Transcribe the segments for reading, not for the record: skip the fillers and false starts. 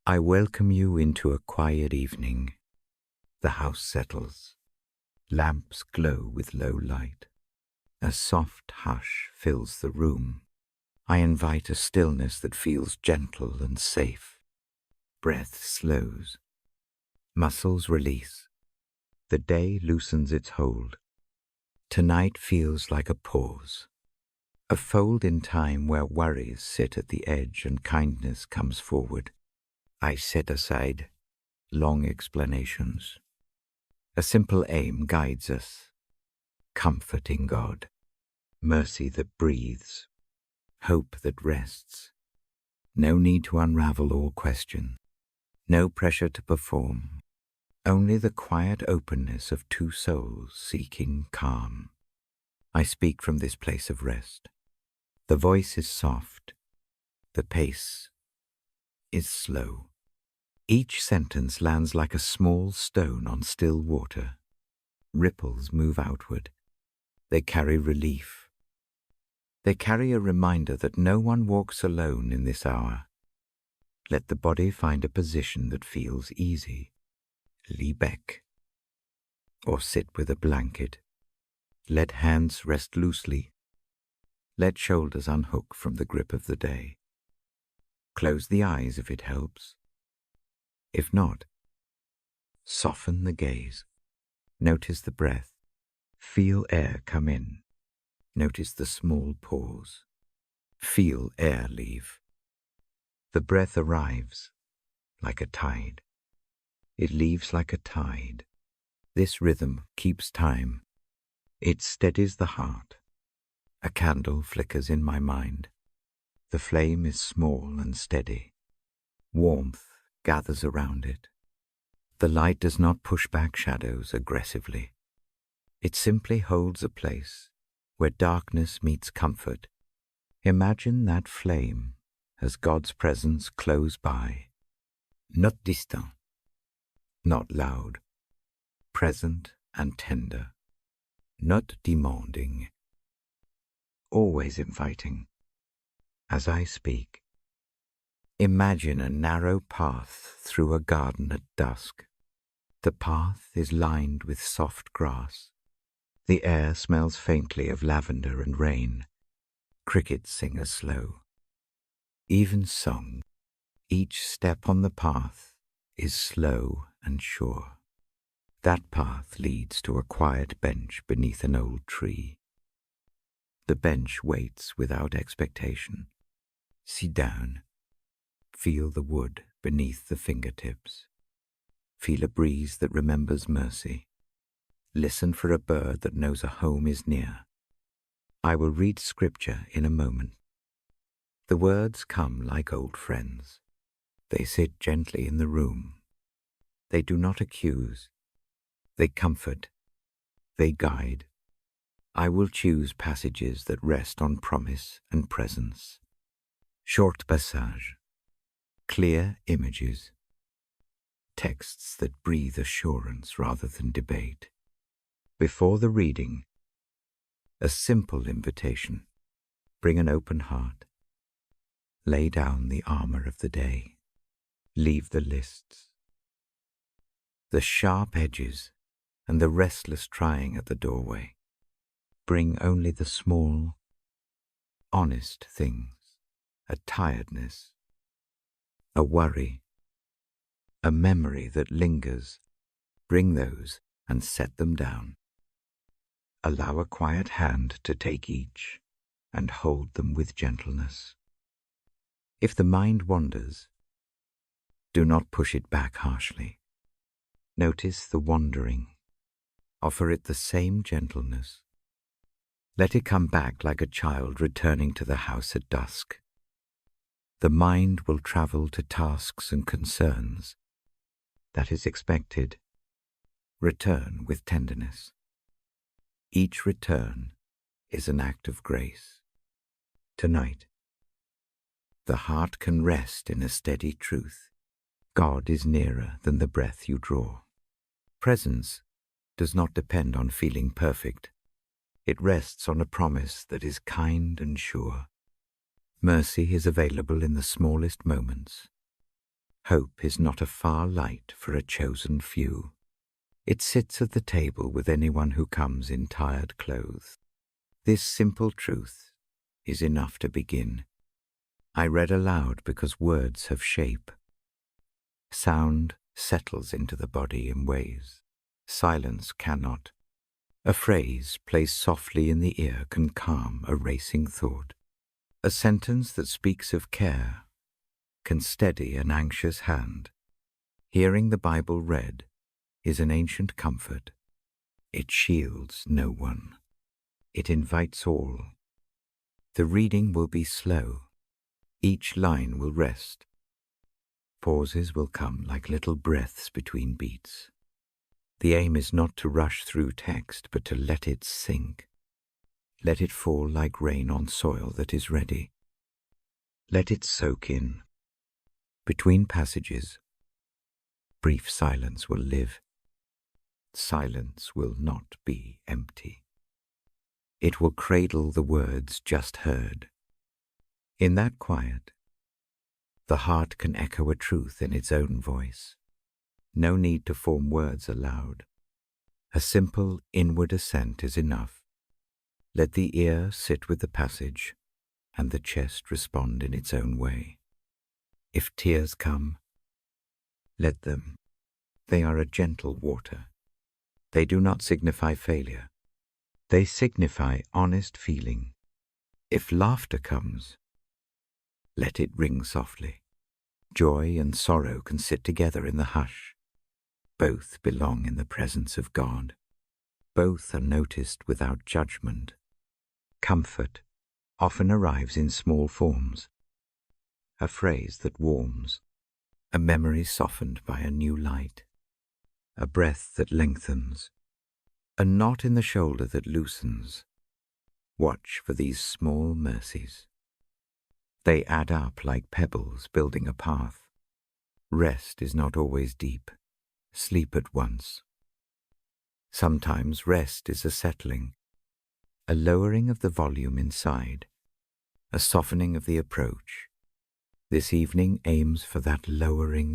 I welcome you into a quiet evening. The house settles. Lamps glow with low light. A soft hush fills the room. I invite a stillness that feels gentle and safe. Breath slows. Muscles release. The day loosens its hold. Tonight feels like a pause. A fold in time where worries sit at the edge and kindness comes forward. I set aside long explanations. A simple aim guides us. Comfort in God. Mercy that breathes. Hope that rests. No need to unravel or question. No pressure to perform. Only the quiet openness of two souls seeking calm. I speak from this place of rest. The voice is soft. The pace is slow. Each sentence lands like a small stone on still water. Ripples move outward. They carry relief. They carry a reminder that no one walks alone in this hour. Let the body find a position that feels easy. Lie back. Or sit with a blanket. Let hands rest loosely. Let shoulders unhook from the grip of the day. Close the eyes if it helps. If not, soften the gaze. Notice the breath. Feel air come in. Notice the small pause. Feel air leave. The breath arrives like a tide. It leaves like a tide. This rhythm keeps time. It steadies the heart. A candle flickers in my mind. The flame is small and steady. Warmth gathers around it. The light does not push back shadows aggressively. It simply holds a place where darkness meets comfort. Imagine that flame as God's presence close by. Not distant, not loud, present and tender, not demanding, always inviting. As I speak, imagine a narrow path through a garden at dusk. The path is lined with soft grass. The air smells faintly of lavender and rain. Crickets sing a slow, even song. Each step on the path is slow and sure. That path leads to a quiet bench beneath an old tree. The bench waits without expectation. Sit down. Feel the wood beneath the fingertips. Feel a breeze that remembers mercy. Listen for a bird that knows a home is near. I will read scripture in a moment. The words come like old friends. They sit gently in the room. They do not accuse. They comfort. They guide. I will choose passages that rest on promise and presence. Short passage. Clear images. Texts that breathe assurance rather than debate. Before the reading, a simple invitation. Bring an open heart. Lay down the armor of the day. Leave the lists. The sharp edges and the restless trying at the doorway. Bring only the small, honest things. A tiredness, a worry, a memory that lingers. Bring those and set them down. Allow a quiet hand to take each and hold them with gentleness. If the mind wanders, do not push it back harshly. Notice the wandering. Offer it the same gentleness. Let it come back like a child returning to the house at dusk. The mind will travel to tasks and concerns. That is expected. Return with tenderness. Each return is an act of grace. Tonight, the heart can rest in a steady truth. God is nearer than the breath you draw. Presence does not depend on feeling perfect. It rests on a promise that is kind and sure. Mercy is available in the smallest moments. Hope is not a far light for a chosen few. It sits at the table with anyone who comes in tired clothes. This simple truth is enough to begin. I read aloud because words have shape. Sound settles into the body in ways silence cannot. A phrase placed softly in the ear can calm a racing thought. A sentence that speaks of care can steady an anxious hand. Hearing the Bible read is an ancient comfort. It shields no one. It invites all. The reading will be slow. Each line will rest. Pauses will come like little breaths between beats. The aim is not to rush through text, but to let it sink. Let it fall like rain on soil that is ready. Let it soak in. Between passages, brief silence will live. Silence will not be empty. It will cradle the words just heard. In that quiet, the heart can echo a truth in its own voice. No need to form words aloud. A simple inward assent is enough. Let the ear sit with the passage, and the chest respond in its own way. If tears come, let them. They are a gentle water. They do not signify failure. They signify honest feeling. If laughter comes, let it ring softly. Joy and sorrow can sit together in the hush. Both belong in the presence of God. Both are noticed without judgment. Comfort often arrives in small forms. A phrase that warms, a memory softened by a new light, a breath that lengthens, a knot in the shoulder that loosens. Watch for these small mercies. They add up like pebbles building a path. Rest is not always deep. Sleep at once. Sometimes rest is a settling, a lowering of the volume inside, a softening of the approach. This evening aims for that lowering.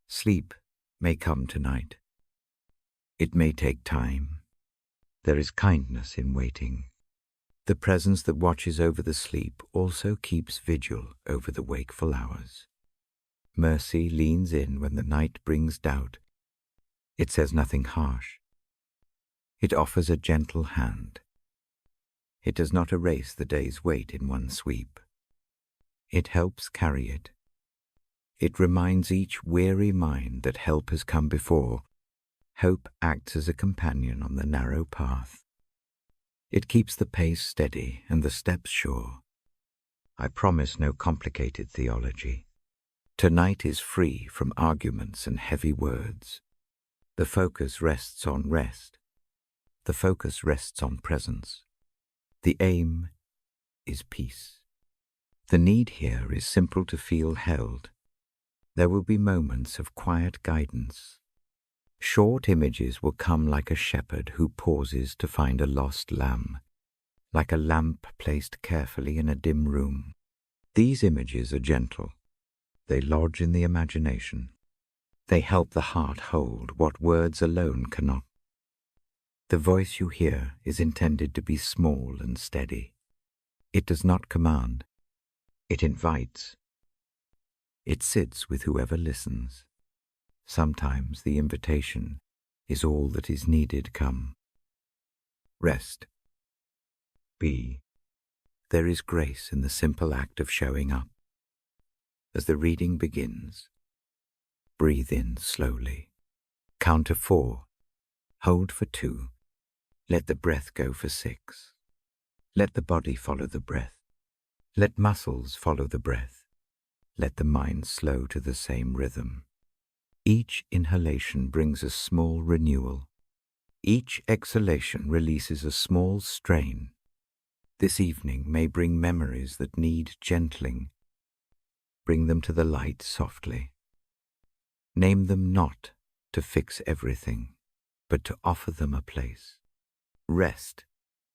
Sleep may come tonight. It may take time. There is kindness in waiting. The presence that watches over the sleep also keeps vigil over the wakeful hours. Mercy leans in when the night brings doubt. It says nothing harsh. It offers a gentle hand. It does not erase the day's weight in one sweep. It helps carry it. It reminds each weary mind that help has come before. Hope acts as a companion on the narrow path. It keeps the pace steady and the steps sure. I promise no complicated theology. Tonight is free from arguments and heavy words. The focus rests on rest. The focus rests on presence. The aim is peace. The need here is simple to feel held. There will be moments of quiet guidance. Short images will come like a shepherd who pauses to find a lost lamb, like a lamp placed carefully in a dim room. These images are gentle. They lodge in the imagination. They help the heart hold what words alone cannot. The voice you hear is intended to be small and steady. It does not command. It invites. It sits with whoever listens. Sometimes the invitation is all that is needed. Come. Rest. Be. There is grace in the simple act of showing up. As the reading begins, breathe in slowly. Count to 4. Hold for 2. Let the breath go for 6. Let the body follow the breath. Let muscles follow the breath. Let the mind slow to the same rhythm. Each inhalation brings a small renewal. Each exhalation releases a small strain. This evening may bring memories that need gentling. Bring them to the light softly. Name them not to fix everything, but to offer them a place. Rest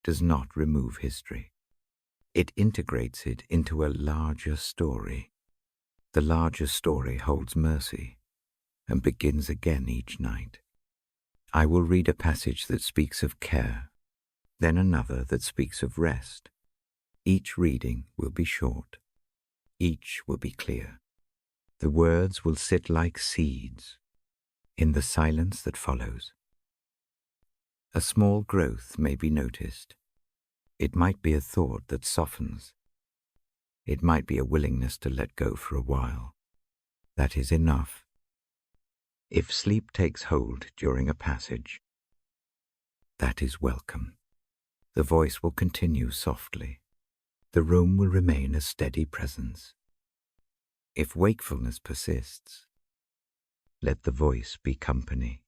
does not remove history. It integrates it into a larger story. The larger story holds mercy and begins again each night. I will read a passage that speaks of care, then another that speaks of rest. Each reading will be short. Each will be clear. The words will sit like seeds in the silence that follows. A small growth may be noticed. It might be a thought that softens. It might be a willingness to let go for a while. That is enough. If sleep takes hold during a passage, that is welcome. The voice will continue softly. The room will remain a steady presence. If wakefulness persists, let the voice be company.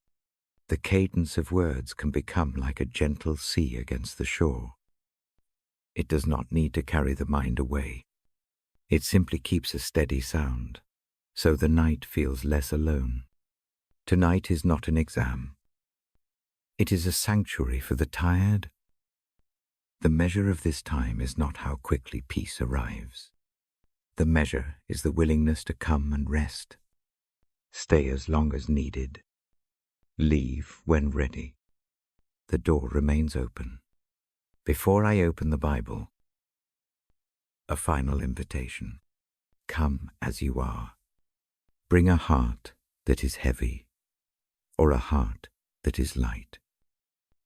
The cadence of words can become like a gentle sea against the shore. It does not need to carry the mind away. It simply keeps a steady sound, so the night feels less alone. Tonight is not an exam. It is a sanctuary for the tired. The measure of this time is not how quickly peace arrives. The measure is the willingness to come and rest. Stay as long as needed. Leave when ready. The door remains open. Before I open the Bible, a final invitation. Come as you are. Bring a heart that is heavy, or a heart that is light.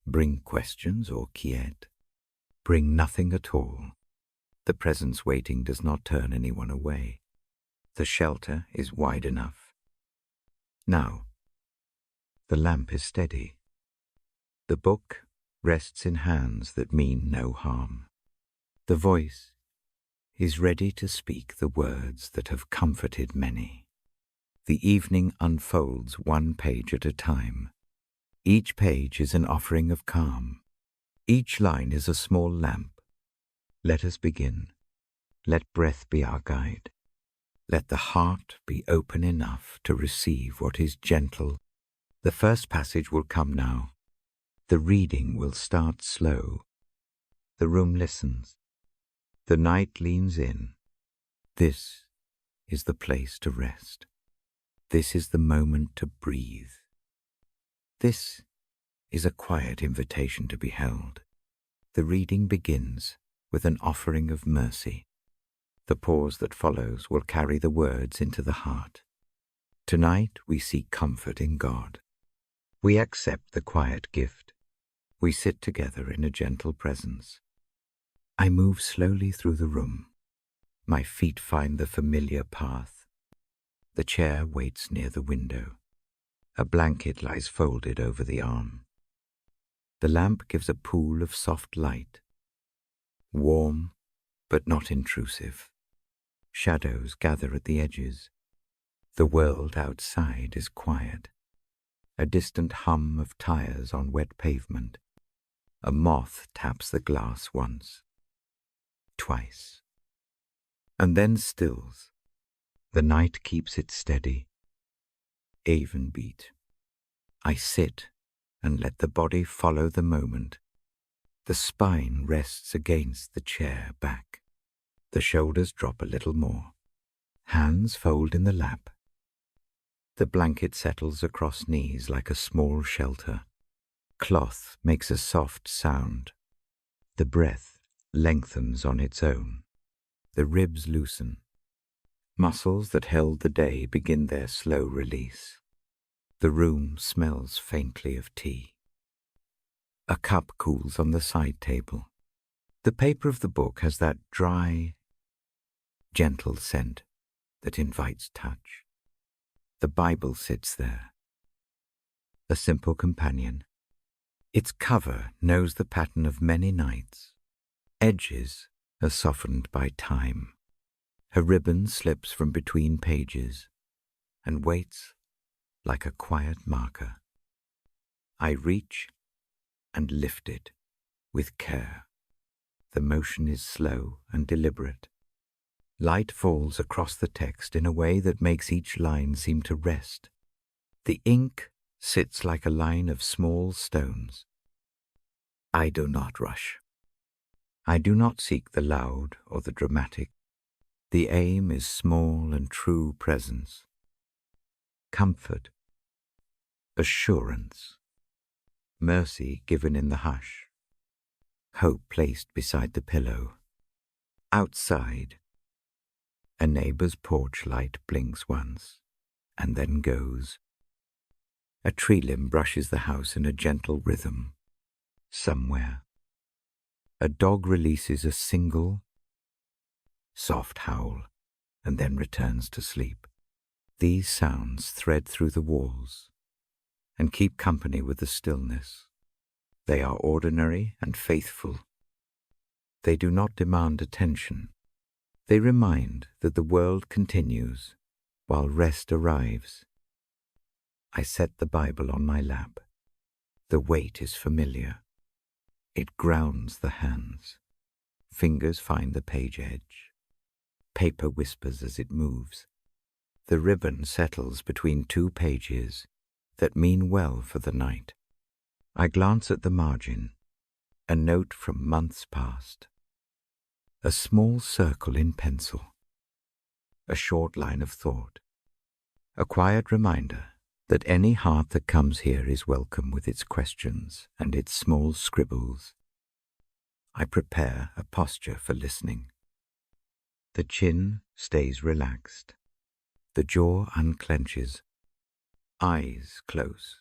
Bring questions or quiet. Bring nothing at all. The presence waiting does not turn anyone away. The shelter is wide enough. Now, the lamp is steady. The book rests in hands that mean no harm. The voice is ready to speak the words that have comforted many. The evening unfolds one page at a time. Each page is an offering of calm. Each line is a small lamp. Let us begin. Let breath be our guide. Let the heart be open enough to receive what is gentle. The first passage will come now. The reading will start slow. The room listens. The night leans in. This is the place to rest. This is the moment to breathe. This is a quiet invitation to be held. The reading begins with an offering of mercy. The pause that follows will carry the words into the heart. Tonight we seek comfort in God. We accept the quiet gift. We sit together in a gentle presence. I move slowly through the room. My feet find the familiar path. The chair waits near the window. A blanket lies folded over the arm. The lamp gives a pool of soft light. Warm, but not intrusive. Shadows gather at the edges. The world outside is quiet. A distant hum of tires on wet pavement. A moth taps the glass once, twice, and then stills. The night keeps it steady, even beat. I sit and let the body follow the moment. The spine rests against the chair back. The shoulders drop a little more. Hands fold in the lap. The blanket settles across knees like a small shelter. Cloth makes a soft sound. The breath lengthens on its own. The ribs loosen. Muscles that held the day begin their slow release. The room smells faintly of tea. A cup cools on the side table. The paper of the book has that dry, gentle scent that invites touch. The Bible sits there, a simple companion. Its cover knows the pattern of many nights. Edges are softened by time. Her ribbon slips from between pages and waits like a quiet marker. I reach and lift it with care. The motion is slow and deliberate. Light falls across the text in a way that makes each line seem to rest. The ink sits like a line of small stones. I do not rush. I do not seek the loud or the dramatic. The aim is small and true presence, comfort, assurance, mercy given in the hush, hope placed beside the pillow. Outside, a neighbor's porch light blinks once and then goes. A tree limb brushes the house in a gentle rhythm. Somewhere, a dog releases a single, soft howl and then returns to sleep. These sounds thread through the walls and keep company with the stillness. They are ordinary and faithful. They do not demand attention. They remind that the world continues while rest arrives. I set the Bible on my lap. The weight is familiar. It grounds the hands. Fingers find the page edge. Paper whispers as it moves. The ribbon settles between two pages that mean well for the night. I glance at the margin, a note from months past. A small circle in pencil. A short line of thought. A quiet reminder that any heart that comes here is welcome with its questions and its small scribbles. I prepare a posture for listening. The chin stays relaxed. The jaw unclenches. Eyes close,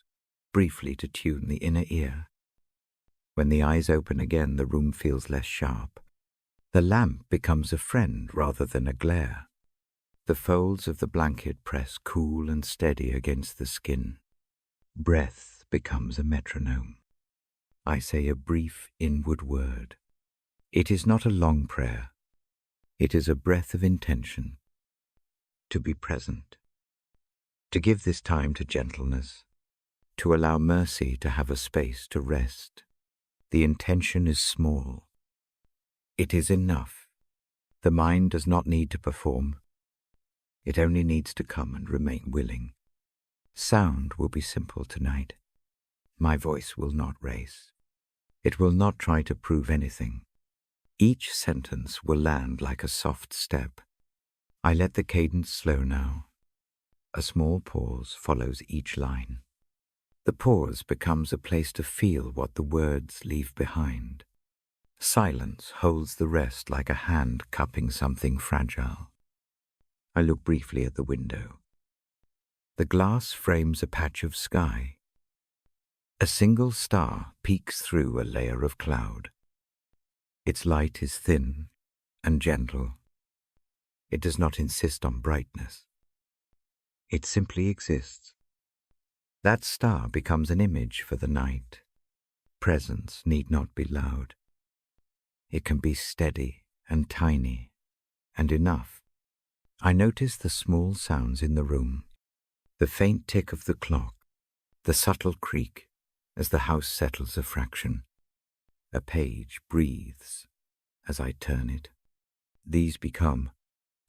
briefly to tune the inner ear. When the eyes open again, the room feels less sharp. The lamp becomes a friend rather than a glare. The folds of the blanket press cool and steady against the skin. Breath becomes a metronome. I say a brief inward word. It is not a long prayer. It is a breath of intention. To be present. To give this time to gentleness. To allow mercy to have a space to rest. The intention is small. It is enough. The mind does not need to perform. It only needs to come and remain willing. Sound will be simple tonight. My voice will not race. It will not try to prove anything. Each sentence will land like a soft step. I let the cadence slow now. A small pause follows each line. The pause becomes a place to feel what the words leave behind. Silence holds the rest like a hand cupping something fragile. I look briefly at the window. The glass frames a patch of sky. A single star peeks through a layer of cloud. Its light is thin and gentle. It does not insist on brightness. It simply exists. That star becomes an image for the night. Presence need not be loud. It can be steady and tiny and enough. I notice the small sounds in the room, the faint tick of the clock, the subtle creak as the house settles a fraction. A page breathes as I turn it. These become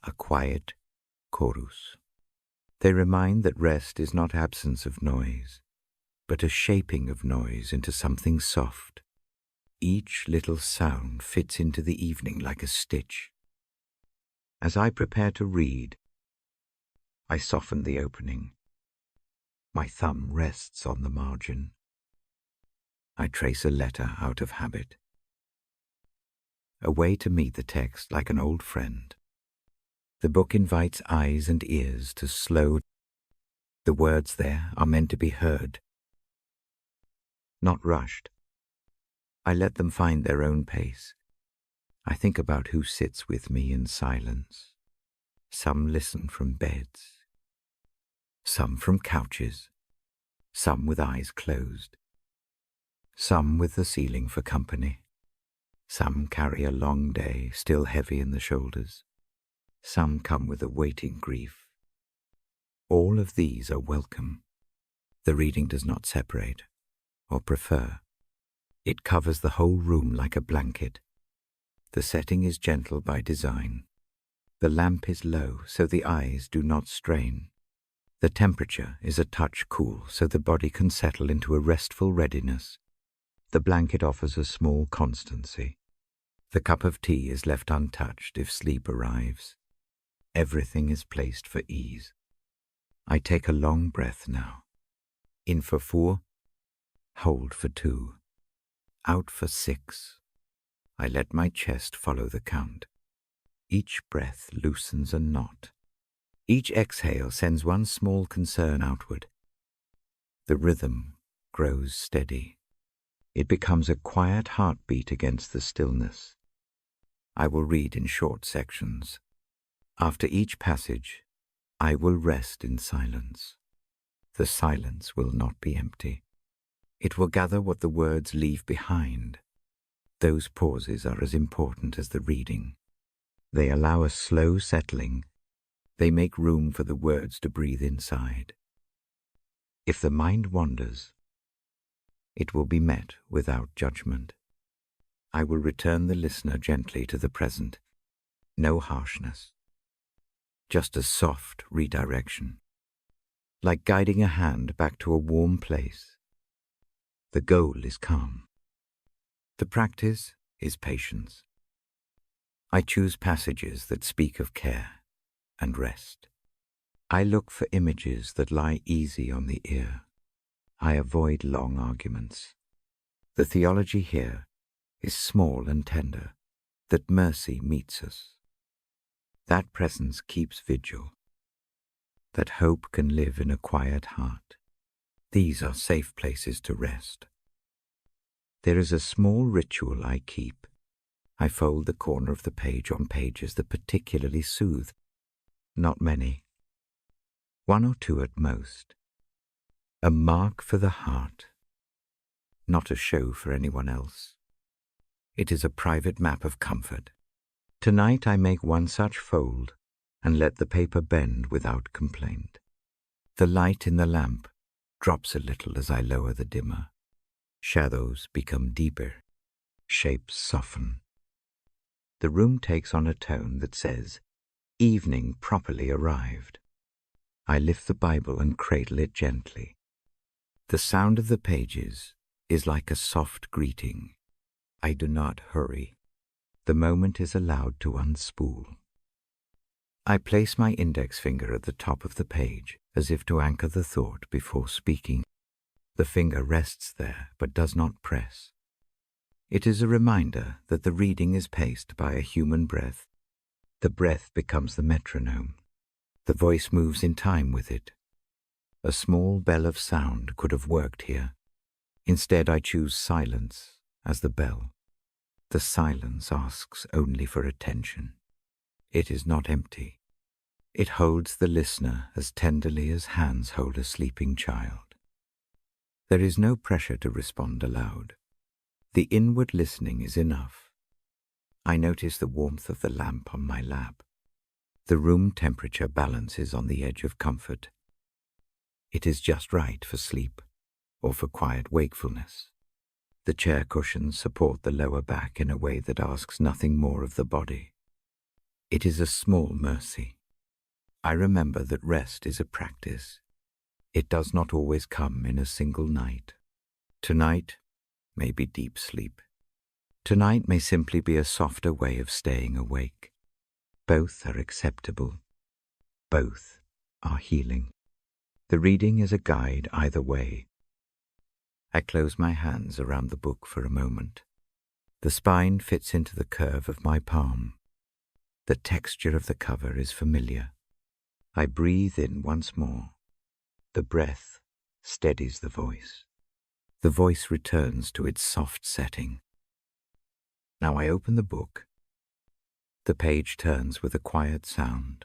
a quiet chorus. They remind that rest is not absence of noise, but a shaping of noise into something soft. Each little sound fits into the evening like a stitch. As I prepare to read, I soften the opening. My thumb rests on the margin. I trace a letter out of habit. A way to meet the text like an old friend. The book invites eyes and ears to slow. The words there are meant to be heard, not rushed. I let them find their own pace. I think about who sits with me in silence. Some listen from beds, some from couches, some with eyes closed, some with the ceiling for company. Some carry a long day, still heavy in the shoulders. Some come with a waiting grief. All of these are welcome. The reading does not separate or prefer. It covers the whole room like a blanket. The setting is gentle by design. The lamp is low so the eyes do not strain. The temperature is a touch cool so the body can settle into a restful readiness. The blanket offers a small constancy. The cup of tea is left untouched if sleep arrives. Everything is placed for ease. I take a long breath now. In for 4, hold for 2, out for 6. I let my chest follow the count. Each breath loosens a knot. Each exhale sends one small concern outward. The rhythm grows steady. It becomes a quiet heartbeat against the stillness. I will read in short sections. After each passage, I will rest in silence. The silence will not be empty. It will gather what the words leave behind. Those pauses are as important as the reading. They allow a slow settling. They make room for the words to breathe inside. If the mind wanders, it will be met without judgment. I will return the listener gently to the present. No harshness. Just a soft redirection. Like guiding a hand back to a warm place. The goal is calm. The practice is patience. I choose passages that speak of care and rest. I look for images that lie easy on the ear. I avoid long arguments. The theology here is small and tender, that mercy meets us. That presence keeps vigil. That hope can live in a quiet heart. These are safe places to rest. There is a small ritual I keep. I fold the corner of the page on pages that particularly soothe. Not many. 1 or 2 at most. A mark for the heart. Not a show for anyone else. It is a private map of comfort. Tonight I make one such fold and let the paper bend without complaint. The light in the lamp drops a little as I lower the dimmer. Shadows become deeper. Shapes soften. The room takes on a tone that says, evening properly arrived. I lift the Bible and cradle it gently. The sound of the pages is like a soft greeting. I do not hurry. The moment is allowed to unspool. I place my index finger at the top of the page as if to anchor the thought before speaking. The finger rests there but does not press. It is a reminder that the reading is paced by a human breath. The breath becomes the metronome. The voice moves in time with it. A small bell of sound could have worked here. Instead, I choose silence as the bell. The silence asks only for attention. It is not empty. It holds the listener as tenderly as hands hold a sleeping child. There is no pressure to respond aloud. The inward listening is enough. I notice the warmth of the lamp on my lap. The room temperature balances on the edge of comfort. It is just right for sleep or for quiet wakefulness. The chair cushions support the lower back in a way that asks nothing more of the body. It is a small mercy. I remember that rest is a practice. It does not always come in a single night. Tonight may be deep sleep. Tonight may simply be a softer way of staying awake. Both are acceptable. Both are healing. The reading is a guide either way. I close my hands around the book for a moment. The spine fits into the curve of my palm. The texture of the cover is familiar. I breathe in once more. The breath steadies the voice. The voice returns to its soft setting. Now I open the book. The page turns with a quiet sound.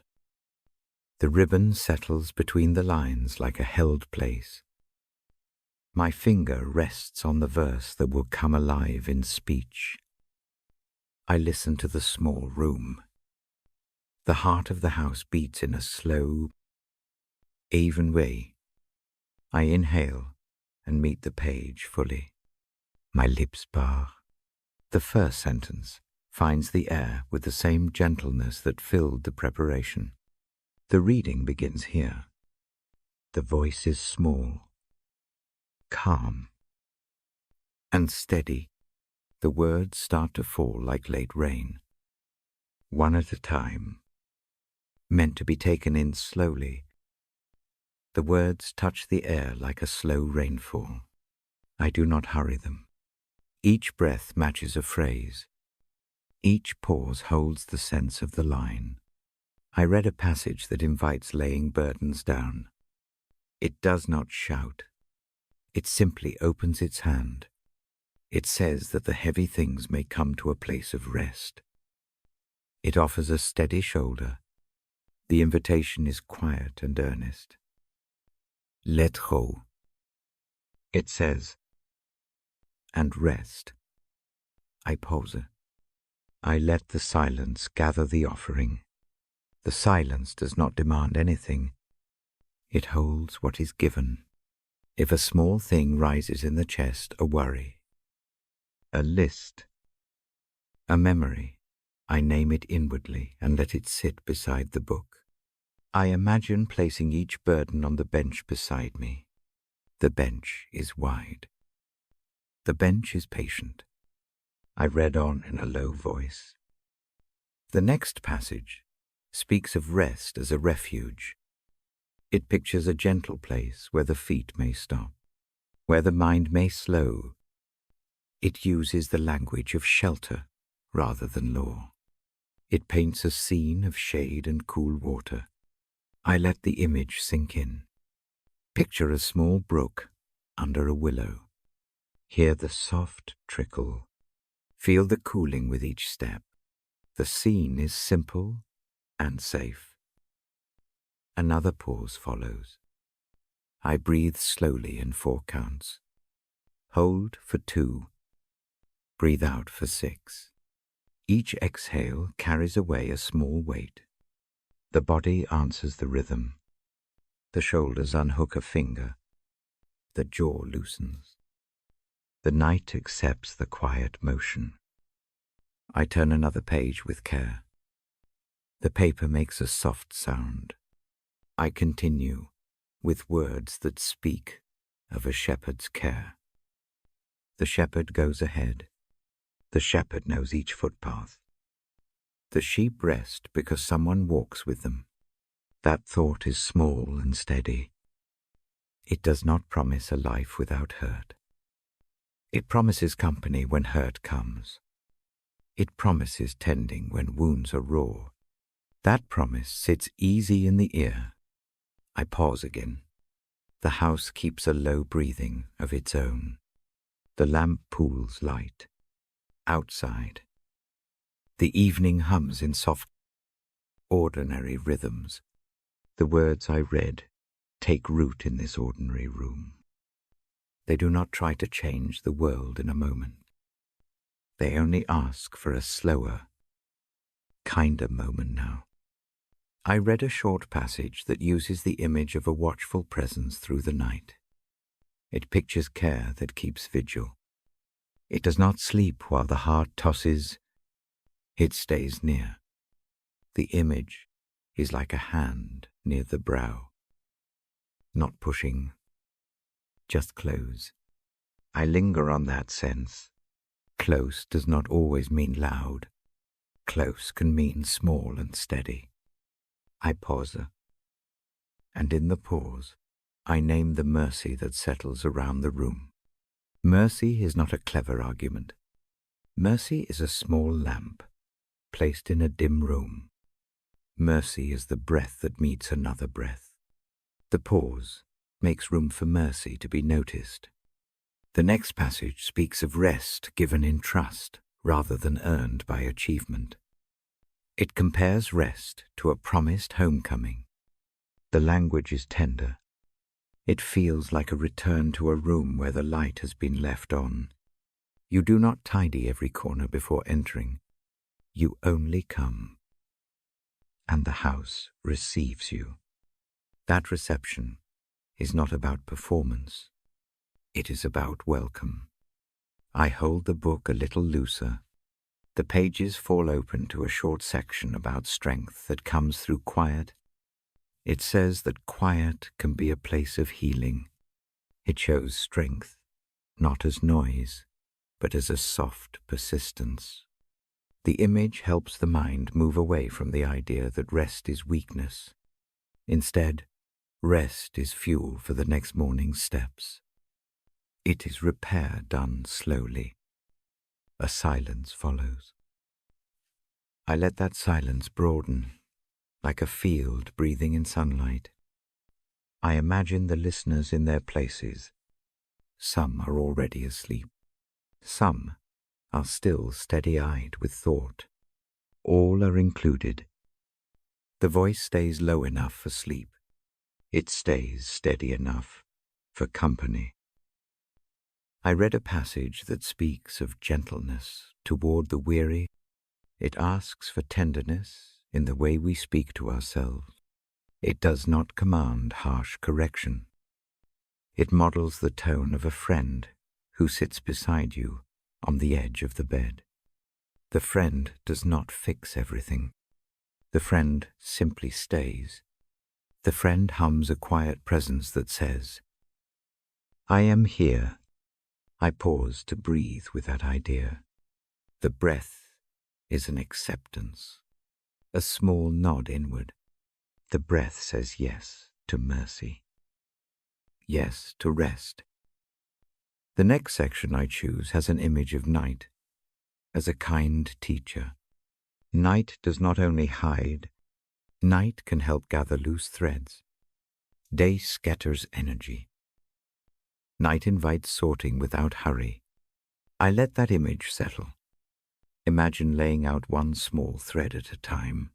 The ribbon settles between the lines like a held place. My finger rests on the verse that will come alive in speech. I listen to the small room. The heart of the house beats in a slow, even way. I inhale and meet the page fully. My lips bar. The first sentence finds the air with the same gentleness that filled the preparation. The reading begins here. The voice is small, calm, and steady. The words start to fall like late rain, one at a time. meant to be taken in slowly. The words touch the air like a slow rainfall. I do not hurry them. Each breath matches a phrase. Each pause holds the sense of the line. I read a passage that invites laying burdens down. It does not shout. It simply opens its hand. It says that the heavy things may come to a place of rest. It offers a steady shoulder. The invitation is quiet and earnest. Let go. It says, and rest. I pause. I let the silence gather the offering. The silence does not demand anything. It holds what is given. If a small thing rises in the chest, a worry, a list, a memory, I name it inwardly and let it sit beside the book. I imagine placing each burden on the bench beside me. The bench is wide. The bench is patient. I read on in a low voice. The next passage speaks of rest as a refuge. It pictures a gentle place where the feet may stop, where the mind may slow. It uses the language of shelter rather than law. It paints a scene of shade and cool water. I let the image sink in. Picture a small brook under a willow. Hear the soft trickle. Feel the cooling with each step. The scene is simple and safe. Another pause follows. I breathe slowly in 4 counts. Hold for 2. Breathe out for 6. Each exhale carries away a small weight. The body answers the rhythm. The shoulders unhook a finger. The jaw loosens. The night accepts the quiet motion. I turn another page with care. The paper makes a soft sound. I continue with words that speak of a shepherd's care. The shepherd goes ahead. The shepherd knows each footpath. The sheep rest because someone walks with them. That thought is small and steady. It does not promise a life without hurt. It promises company when hurt comes. It promises tending when wounds are raw. That promise sits easy in the ear. I pause again. The house keeps a low breathing of its own. The lamp pools light. Outside, the evening hums in soft, ordinary rhythms. The words I read take root in this ordinary room. They do not try to change the world in a moment. They only ask for a slower, kinder moment now. I read a short passage that uses the image of a watchful presence through the night. It pictures care that keeps vigil. It does not sleep while the heart tosses. It stays near. The image is like a hand near the brow. Not pushing, just close. I linger on that sense. Close does not always mean loud. Close can mean small and steady. I pause, and in the pause, I name the mercy that settles around the room. Mercy is not a clever argument. Mercy is a small lamp placed in a dim room. Mercy is the breath that meets another breath. The pause makes room for mercy to be noticed. The next passage speaks of rest given in trust rather than earned by achievement. It compares rest to a promised homecoming. The language is tender. It feels like a return to a room where the light has been left on. You do not tidy every corner before entering. You only come, and the house receives you. That reception is not about performance. It is about welcome. I hold the book a little looser. The pages fall open to a short section about strength that comes through quiet. It says that quiet can be a place of healing. It shows strength, not as noise, but as a soft persistence. The image helps the mind move away from the idea that rest is weakness. Instead, rest is fuel for the next morning's steps. It is repair done slowly. A silence follows. I let that silence broaden, like a field breathing in sunlight. I imagine the listeners in their places. Some are already asleep. Some are still steady-eyed with thought. All are included. The voice stays low enough for sleep. It stays steady enough for company. I read a passage that speaks of gentleness toward the weary. It asks for tenderness in the way we speak to ourselves. It does not command harsh correction. It models the tone of a friend who sits beside you on the edge of the bed. The friend does not fix everything. The friend simply stays. The friend hums a quiet presence that says, "I am here." I pause to breathe with that idea. The breath is an acceptance, a small nod inward. The breath says yes to mercy, yes to rest. The next section I choose has an image of night as a kind teacher. Night does not only hide, night can help gather loose threads. Day scatters energy. Night invites sorting without hurry. I let that image settle. Imagine laying out one small thread at a time.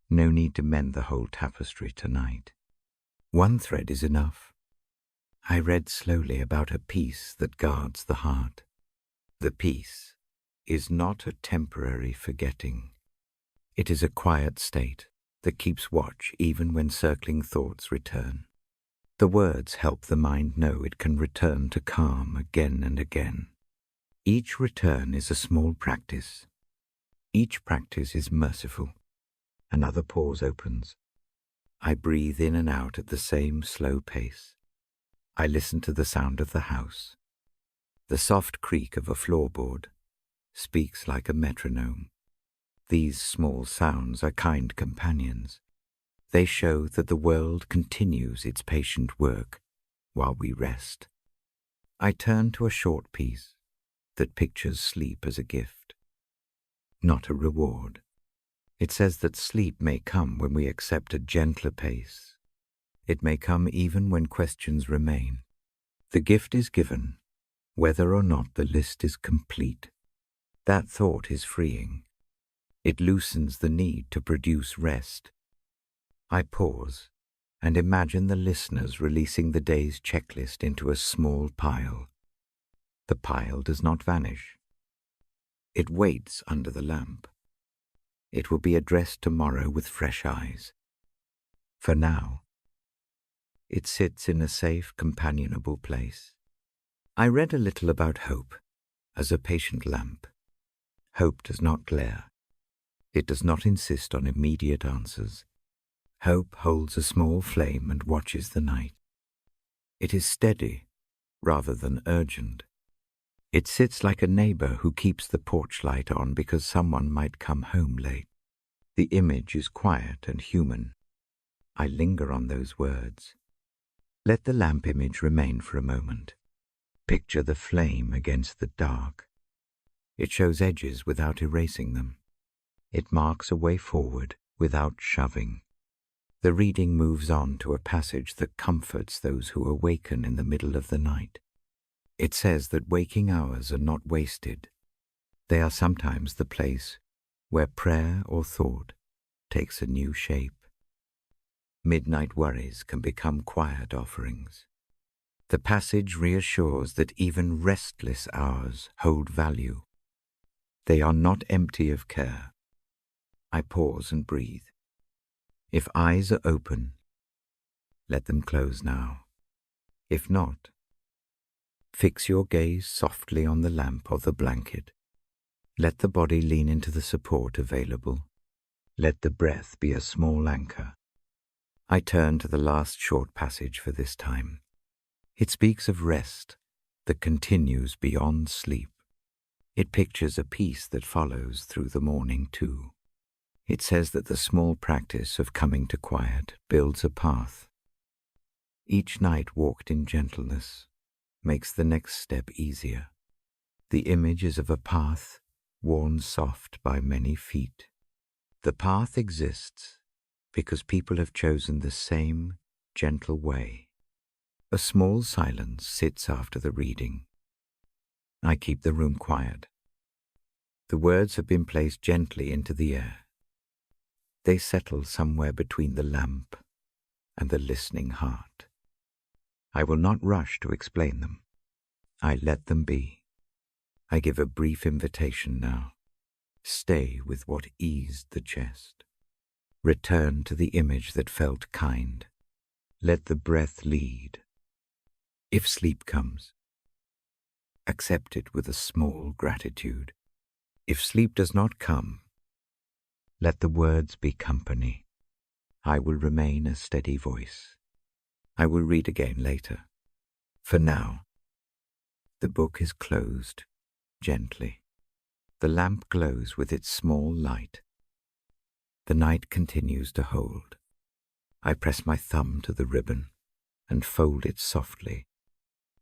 No need to mend the whole tapestry tonight. One thread is enough. I read slowly about a peace that guards the heart. The peace is not a temporary forgetting. It is a quiet state that keeps watch even when circling thoughts return. The words help the mind know it can return to calm again and again. Each return is a small practice. Each practice is merciful. Another pause opens. I breathe in and out at the same slow pace. I listen to the sound of the house. The soft creak of a floorboard speaks like a metronome. These small sounds are kind companions. They show that the world continues its patient work while we rest. I turn to a short piece that pictures sleep as a gift, not a reward. It says that sleep may come when we accept a gentler pace. It may come even when questions remain. The gift is given, whether or not the list is complete. That thought is freeing. It loosens the need to produce rest. I pause and imagine the listeners releasing the day's checklist into a small pile. The pile does not vanish. It waits under the lamp. It will be addressed tomorrow with fresh eyes. For now, it sits in a safe, companionable place. I read a little about hope as a patient lamp. Hope does not glare. It does not insist on immediate answers. Hope holds a small flame and watches the night. It is steady rather than urgent. It sits like a neighbor who keeps the porch light on because someone might come home late. The image is quiet and human. I linger on those words. Let the lamp image remain for a moment. Picture the flame against the dark. It shows edges without erasing them. It marks a way forward without shoving. The reading moves on to a passage that comforts those who awaken in the middle of the night. It says that waking hours are not wasted. They are sometimes the place where prayer or thought takes a new shape. Midnight worries can become quiet offerings. The passage reassures that even restless hours hold value. They are not empty of care. I pause and breathe. If eyes are open, let them close now. If not, fix your gaze softly on the lamp or the blanket. Let the body lean into the support available. Let the breath be a small anchor. I turn to the last short passage for this time. It speaks of rest that continues beyond sleep. It pictures a peace that follows through the morning too. It says that the small practice of coming to quiet builds a path. Each night walked in gentleness makes the next step easier. The image is of a path worn soft by many feet. The path exists because people have chosen the same gentle way. A small silence sits after the reading. I keep the room quiet. The words have been placed gently into the air. They settle somewhere between the lamp and the listening heart. I will not rush to explain them. I let them be. I give a brief invitation now. Stay with what eased the chest. Return to the image that felt kind. Let the breath lead. If sleep comes, accept it with a small gratitude. If sleep does not come, let the words be company. I will remain a steady voice. I will read again later. For now, the book is closed gently. The lamp glows with its small light. The night continues to hold. I press my thumb to the ribbon and fold it softly.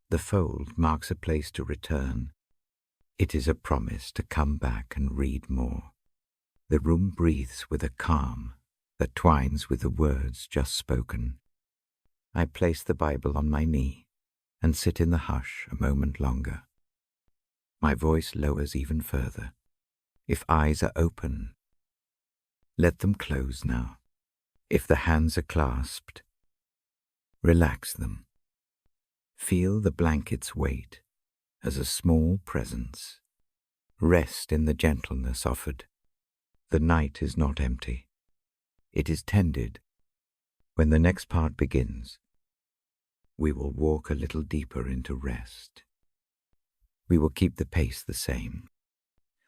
The fold marks a place to return. It is a promise to come back and read more. The room breathes with a calm that twines with the words just spoken. I place the Bible on my knee and sit in the hush a moment longer. My voice lowers even further. If eyes are open, let them close now. If the hands are clasped, relax them. Feel the blanket's weight as a small presence. Rest in the gentleness offered. The night is not empty. It is tended. When the next part begins, we will walk a little deeper into rest. We will keep the pace the same.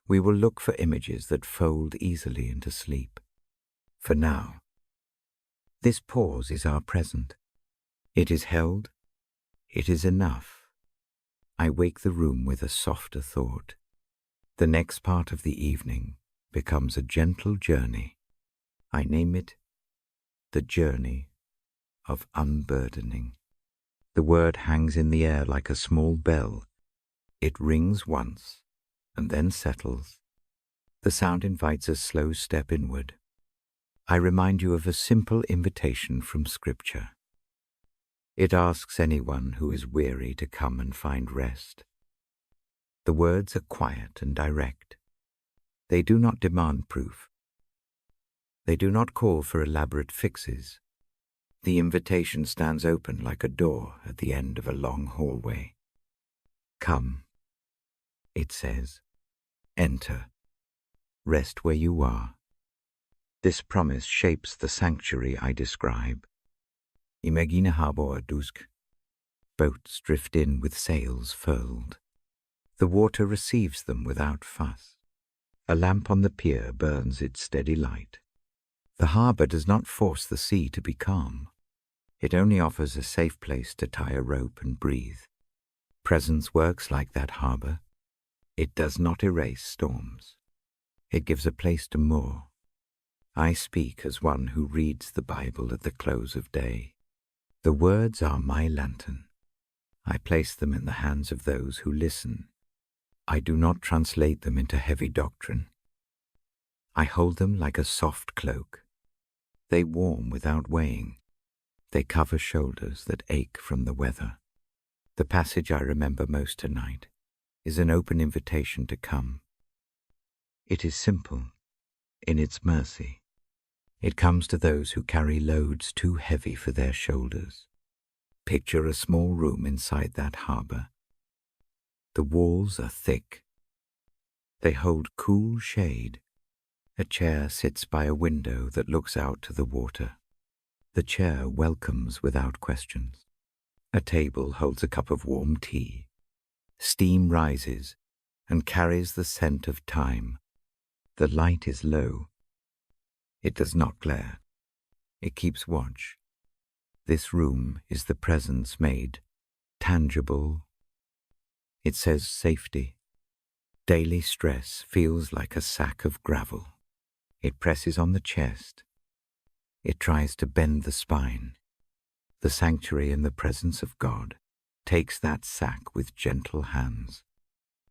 We will look for images that fold easily into sleep. For now, this pause is our present. It is held. It is enough. I wake the room with a softer thought. The next part of the evening becomes a gentle journey. I name it the journey of unburdening. The word hangs in the air like a small bell. It rings once and then settles. The sound invites a slow step inward. I remind you of a simple invitation from Scripture. It asks anyone who is weary to come and find rest. The words are quiet and direct. They do not demand proof. They do not call for elaborate fixes. The invitation stands open like a door at the end of a long hallway. Come, it says. Enter. Rest where you are. This promise shapes the sanctuary I describe. Imagine harbor at dusk. Boats drift in with sails furled. The water receives them without fuss. A lamp on the pier burns its steady light. The harbor does not force the sea to be calm. It only offers a safe place to tie a rope and breathe. Presence works like that harbor. It does not erase storms. It gives a place to moor. I speak as one who reads the Bible at the close of day. The words are my lantern. I place them in the hands of those who listen. I do not translate them into heavy doctrine. I hold them like a soft cloak. They warm without weighing. They cover shoulders that ache from the weather. The passage I remember most tonight is an open invitation to come. It is simple in its mercy. It comes to those who carry loads too heavy for their shoulders. Picture a small room inside that harbor. The walls are thick. They hold cool shade. A chair sits by a window that looks out to the water. The chair welcomes without questions. A table holds a cup of warm tea. Steam rises and carries the scent of time. The light is low. It does not glare. It keeps watch. This room is the presence made tangible. It says safety. Daily stress feels like a sack of gravel. It presses on the chest. It tries to bend the spine. The sanctuary in the presence of God takes that sack with gentle hands.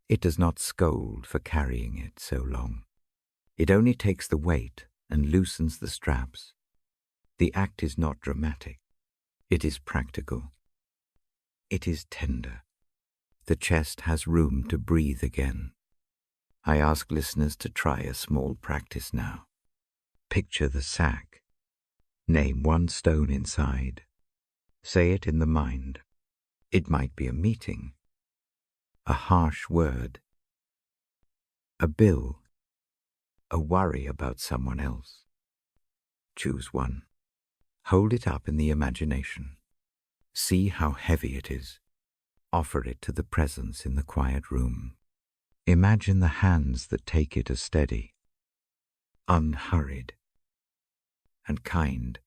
It does not scold for carrying it so long. It only takes the weight and loosens the straps. The act is not dramatic. It is practical. It is tender. The chest has room to breathe again. I ask listeners to try a small practice now. Picture the sack. Name one stone inside. Say it in the mind. It might be a meeting, a harsh word, a bill, a worry about someone else. Choose one. Hold it up in the imagination. See how heavy it is. Offer it to the presence in the quiet room. Imagine the hands that take it as steady, unhurried, and kind.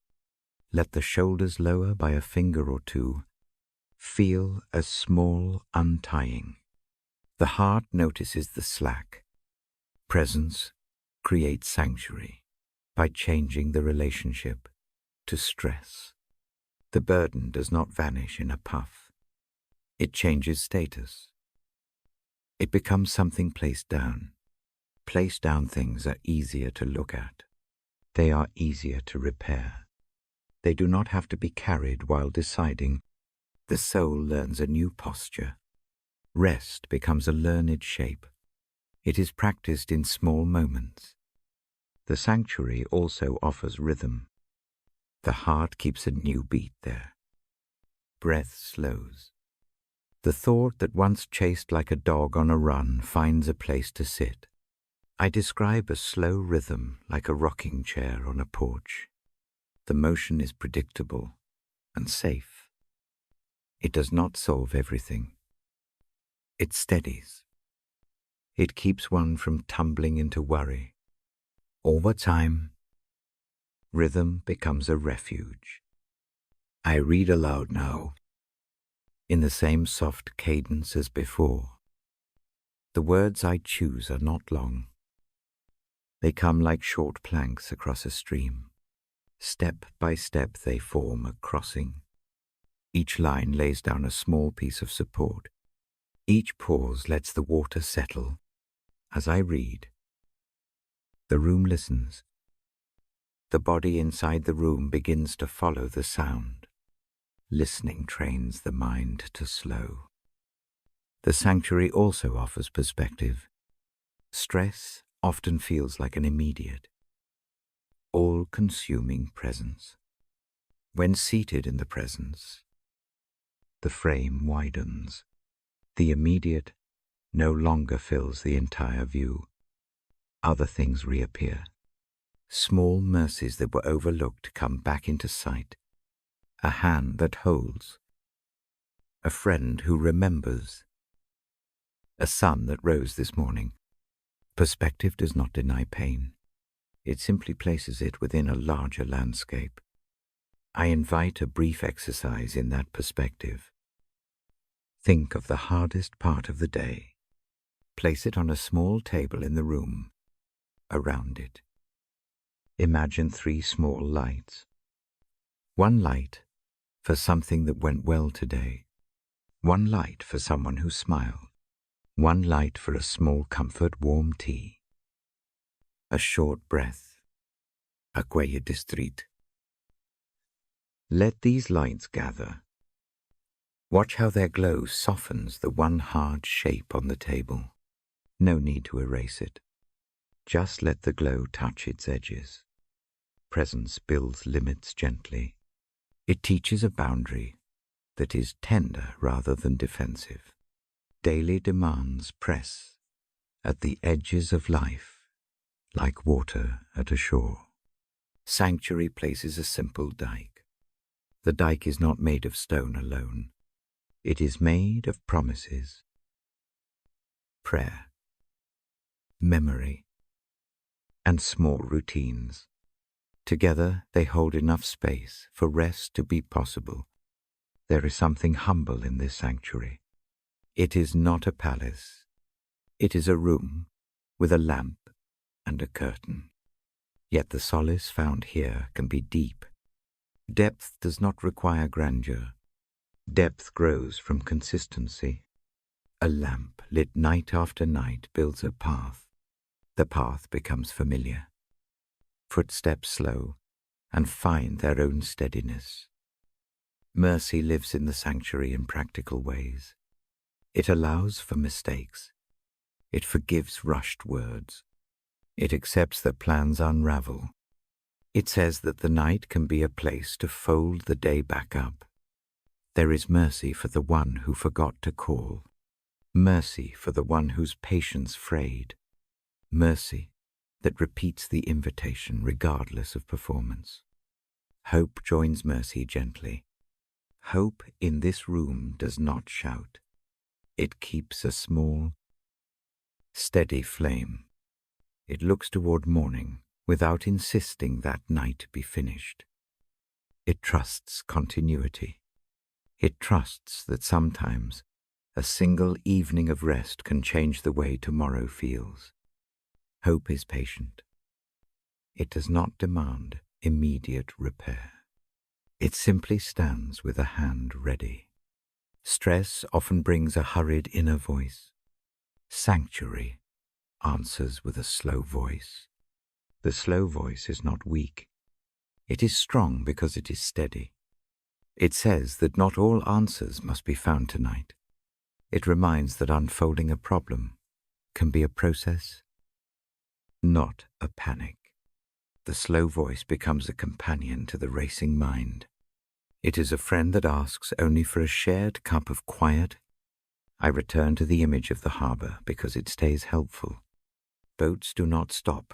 Let the shoulders lower by a finger or two. Feel a small untying. The heart notices the slack. Presence creates sanctuary by changing the relationship to stress. The burden does not vanish in a puff. It changes status. It becomes something placed down. Placed down things are easier to look at. They are easier to repair. They do not have to be carried while deciding. The soul learns a new posture. Rest becomes a learned shape. It is practiced in small moments. The sanctuary also offers rhythm. The heart keeps a new beat there. Breath slows. The thought that once chased like a dog on a run finds a place to sit. I describe a slow rhythm like a rocking chair on a porch. The motion is predictable and safe. It does not solve everything. It steadies. It keeps one from tumbling into worry. Over time, rhythm becomes a refuge. I read aloud now, in the same soft cadence as before. The words I choose are not long. They come like short planks across a stream. Step by step they form a crossing. Each line lays down a small piece of support. Each pause lets the water settle. As I read, the room listens. The body inside the room begins to follow the sound. Listening trains the mind to slow. The sanctuary also offers perspective. Stress often feels like an immediate, all-consuming presence. When seated in the presence, the frame widens. The immediate no longer fills the entire view. Other things reappear. Small mercies that were overlooked come back into sight. A hand that holds. A friend who remembers. A sun that rose this morning. Perspective does not deny pain. It simply places it within a larger landscape. I invite a brief exercise in that perspective. Think of the hardest part of the day. Place it on a small table in the room. Around it, imagine 3 small lights. 1 light for something that went well today. 1 light for someone who smiled. 1 light for a small comfort warm tea. A short breath. Accueille distrit. Let these lights gather. Watch how their glow softens the one hard shape on the table. No need to erase it. Just let the glow touch its edges. Presence builds limits gently. It teaches a boundary that is tender rather than defensive. Daily demands press at the edges of life, like water at a shore. Sanctuary places a simple dike. The dike is not made of stone alone. It is made of promises, prayer, memory, and small routines. Together they hold enough space for rest to be possible. There is something humble in this sanctuary. It is not a palace. It is a room with a lamp and a curtain. Yet the solace found here can be deep. Depth does not require grandeur. Depth grows from consistency. A lamp lit night after night builds a path. The path becomes familiar. Footsteps slow and find their own steadiness. Mercy lives in the sanctuary in practical ways. It allows for mistakes. It forgives rushed words. It accepts that plans unravel. It says that the night can be a place to fold the day back up. There is mercy for the one who forgot to call. Mercy for the one whose patience frayed. Mercy that repeats the invitation regardless of performance. Hope joins mercy gently. Hope in this room does not shout. It keeps a small, steady flame. It looks toward morning without insisting that night be finished. It trusts continuity. It trusts that sometimes a single evening of rest can change the way tomorrow feels. Hope is patient. It does not demand immediate repair. It simply stands with a hand ready. Stress often brings a hurried inner voice. Sanctuary answers with a slow voice. The slow voice is not weak. It is strong because it is steady. It says that not all answers must be found tonight. It reminds that unfolding a problem can be a process, not a panic. The slow voice becomes a companion to the racing mind. It is a friend that asks only for a shared cup of quiet. I return to the image of the harbor because it stays helpful. Boats do not stop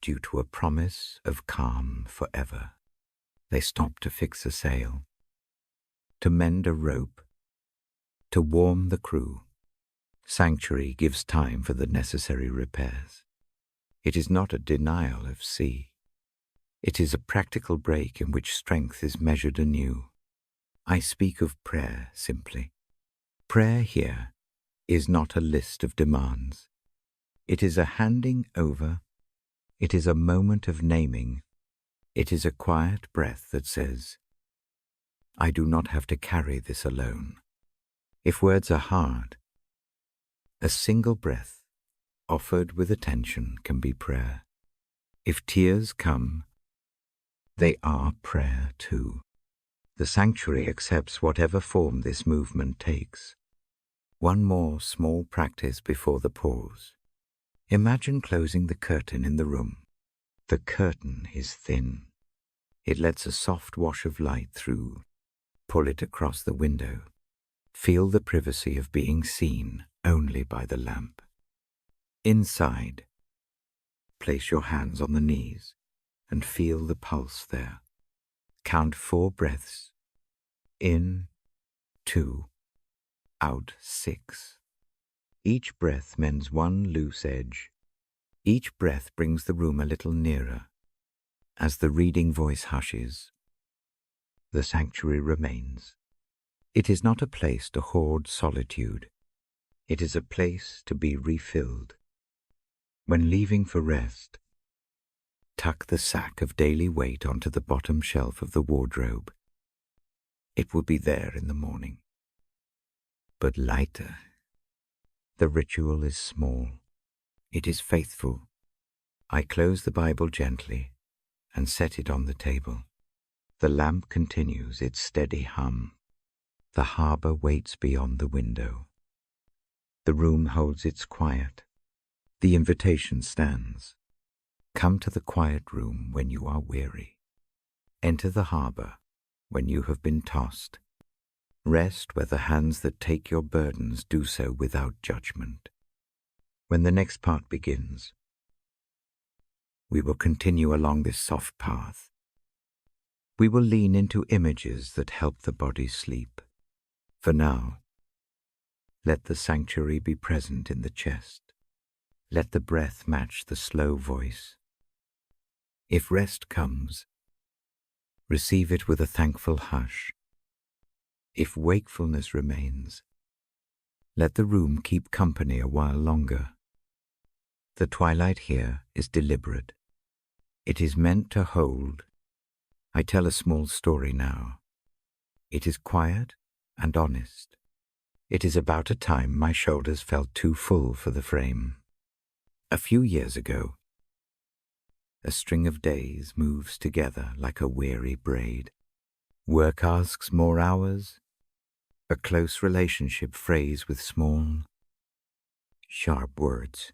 due to a promise of calm forever. They stop to fix a sail, to mend a rope, to warm the crew. Sanctuary gives time for the necessary repairs. It is not a denial of sea. It is a practical break in which strength is measured anew. I speak of prayer simply. Prayer here is not a list of demands. It is a handing over. It is a moment of naming. It is a quiet breath that says, I do not have to carry this alone. If words are hard, a single breath offered with attention can be prayer. If tears come, they are prayer too. The sanctuary accepts whatever form this movement takes. One more small practice before the pause. Imagine closing the curtain in the room. The curtain is thin. It lets a soft wash of light through. Pull it across the window. Feel the privacy of being seen only by the lamp. Inside, place your hands on the knees and feel the pulse there. Count 4 breaths. In, 2, out 6. Each breath mends one loose edge. Each breath brings the room a little nearer. As the reading voice hushes, the sanctuary remains. It is not a place to hoard solitude. It is a place to be refilled. When leaving for rest, tuck the sack of daily weight onto the bottom shelf of the wardrobe. It will be there in the morning. But lighter. The ritual is small. It is faithful. I close the Bible gently and set it on the table. The lamp continues its steady hum. The harbor waits beyond the window. The room holds its quiet. The invitation stands. Come to the quiet room when you are weary. Enter the harbor when you have been tossed. Rest where the hands that take your burdens do so without judgment. When the next part begins, we will continue along this soft path. We will lean into images that help the body sleep. For now, let the sanctuary be present in the chest. Let the breath match the slow voice. If rest comes, receive it with a thankful hush. If wakefulness remains, Let the room keep company a while longer. The twilight here is deliberate. It is meant to hold. I tell a small story now. It is quiet and honest. It is about a time my shoulders felt too full for the frame. A few years ago, a string of days moves together like a weary braid. Work asks more hours. A close relationship frays with small, sharp words.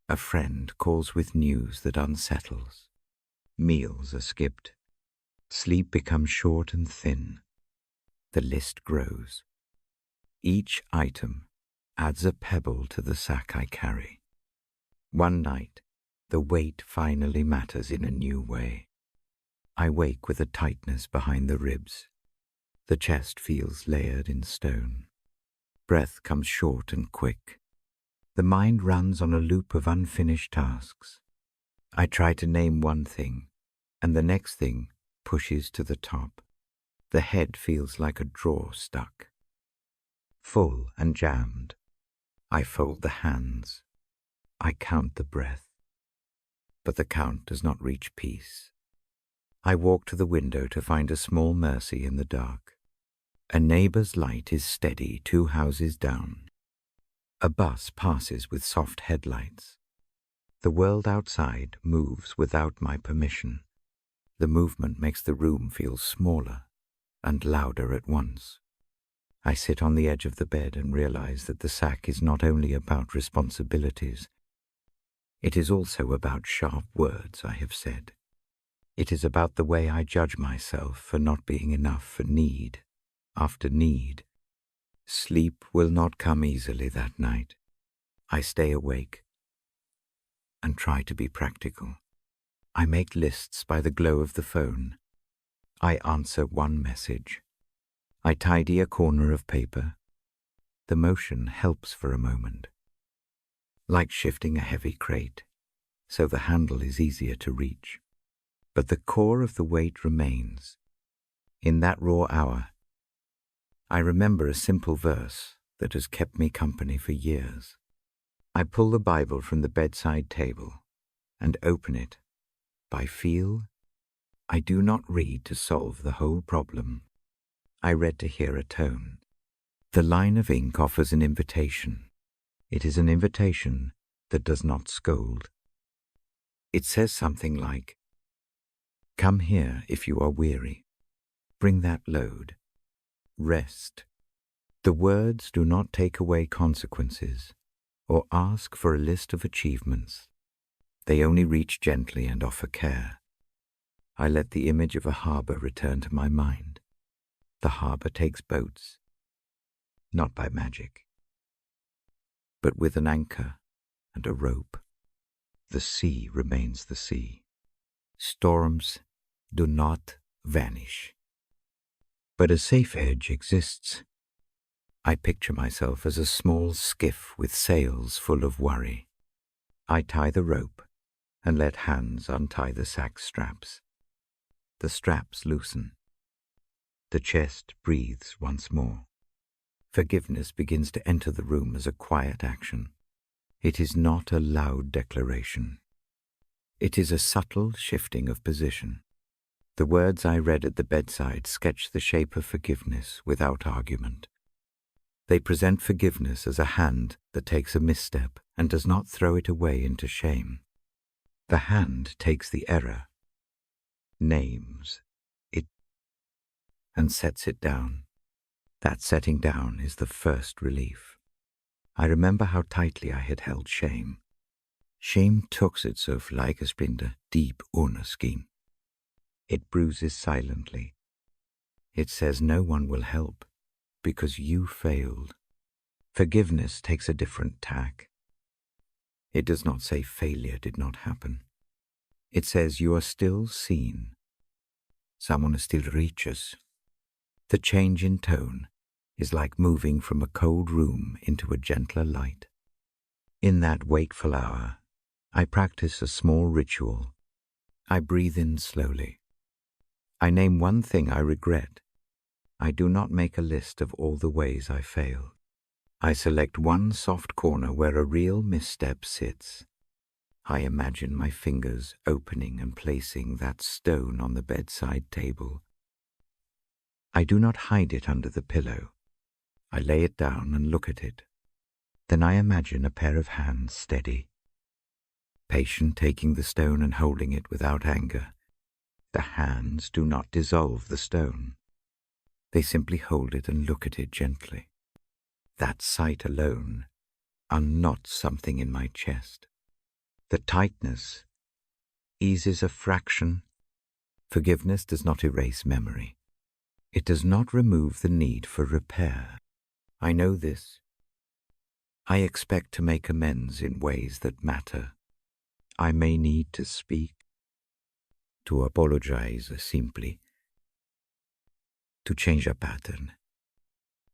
A friend calls with news that unsettles. Meals are skipped. Sleep becomes short and thin. The list grows. Each item adds a pebble to the sack I carry. One night, the weight finally matters in a new way. I wake with a tightness behind the ribs. The chest feels layered in stone. Breath comes short and quick. The mind runs on a loop of unfinished tasks. I try to name one thing, and the next thing pushes to the top. The head feels like a drawer stuck. Full and jammed. I fold the hands. I count the breath. But the count does not reach peace. I walk to the window to find a small mercy in the dark. A neighbor's light is steady 2 houses down. A bus passes with soft headlights. The world outside moves without my permission. The movement makes the room feel smaller and louder at once. I sit on the edge of the bed and realize that the sack is not only about responsibilities. It is also about sharp words I have said. It is about the way I judge myself for not being enough for need after need. Sleep will not come easily that night. I stay awake and try to be practical. I make lists by the glow of the phone. I answer one message. I tidy a corner of paper. The motion helps for a moment, like shifting a heavy crate, so the handle is easier to reach. But the core of the weight remains. In that raw hour, I remember a simple verse that has kept me company for years. I pull the Bible from the bedside table and open it. By feel, I do not read to solve the whole problem. I read to hear a tone. The line of ink offers an invitation. It is an invitation that does not scold. It says something like, "Come here if you are weary. Bring that load. Rest." The words do not take away consequences or ask for a list of achievements. They only reach gently and offer care. I let the image of a harbor return to my mind. The harbor takes boats, not by magic, but with an anchor and a rope. The sea remains the sea. Storms do not vanish. But a safe edge exists. I picture myself as a small skiff with sails full of worry. I tie the rope and let hands untie the sack straps. The straps loosen. The chest breathes once more. Forgiveness begins to enter the room as a quiet action. It is not a loud declaration. It is a subtle shifting of position. The words I read at the bedside sketch the shape of forgiveness without argument. They present forgiveness as a hand that takes a misstep and does not throw it away into shame. The hand takes the error, names it, and sets it down. That setting down is the first relief. I remember how tightly I had held shame. Shame tucks itself like a splinter deep under skin. It bruises silently. It says no one will help because you failed. Forgiveness takes a different tack. It does not say failure did not happen. It says you are still seen. Someone still reaches. The change in tone is like moving from a cold room into a gentler light. In that wakeful hour, I practice a small ritual. I breathe in slowly. I name one thing I regret. I do not make a list of all the ways I failed. I select one soft corner where a real misstep sits. I imagine my fingers opening and placing that stone on the bedside table. I do not hide it under the pillow. I lay it down and look at it. Then I imagine a pair of hands steady, patient, taking the stone and holding it without anger. The hands do not dissolve the stone. They simply hold it and look at it gently. That sight alone unknots something in my chest. The tightness eases a fraction. Forgiveness does not erase memory. It does not remove the need for repair. I know this. I expect to make amends in ways that matter. I may need to speak, to apologize simply, to change a pattern.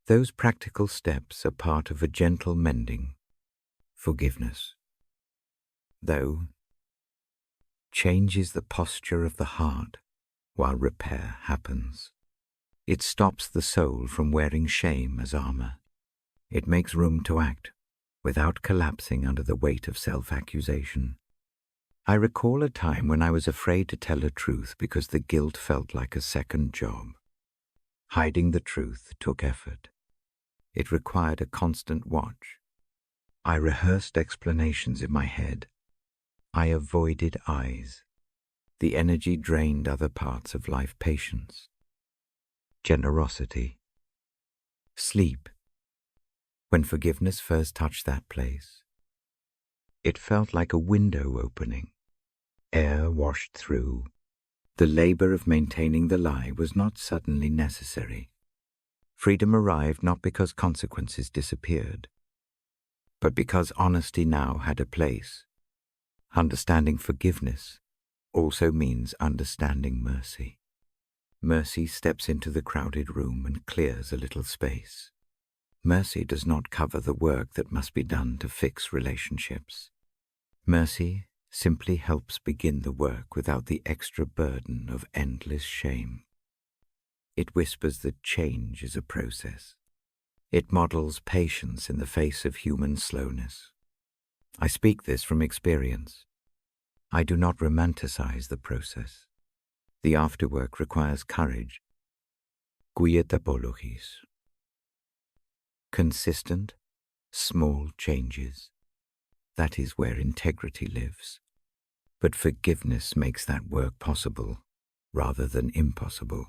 Those practical steps are part of a gentle mending, forgiveness. Though, change is the posture of the heart while repair happens. It stops the soul from wearing shame as armor. It makes room to act without collapsing under the weight of self-accusation. I recall a time when I was afraid to tell a truth because the guilt felt like a second job. Hiding the truth took effort. It required a constant watch. I rehearsed explanations in my head. I avoided eyes. The energy drained other parts of life: patience, generosity, sleep. When forgiveness first touched that place, it felt like a window opening. Air washed through. The labor of maintaining the lie was not suddenly necessary. Freedom arrived not because consequences disappeared, but because honesty now had a place. Understanding forgiveness also means understanding mercy. Mercy steps into the crowded room and clears a little space. Mercy does not cover the work that must be done to fix relationships. Mercy simply helps begin the work without the extra burden of endless shame. It whispers that change is a process. It models patience in the face of human slowness. I speak this from experience. I do not romanticize the process. The afterwork requires courage. Guietapologis. Consistent, small changes. That is where integrity lives. But forgiveness makes that work possible rather than impossible.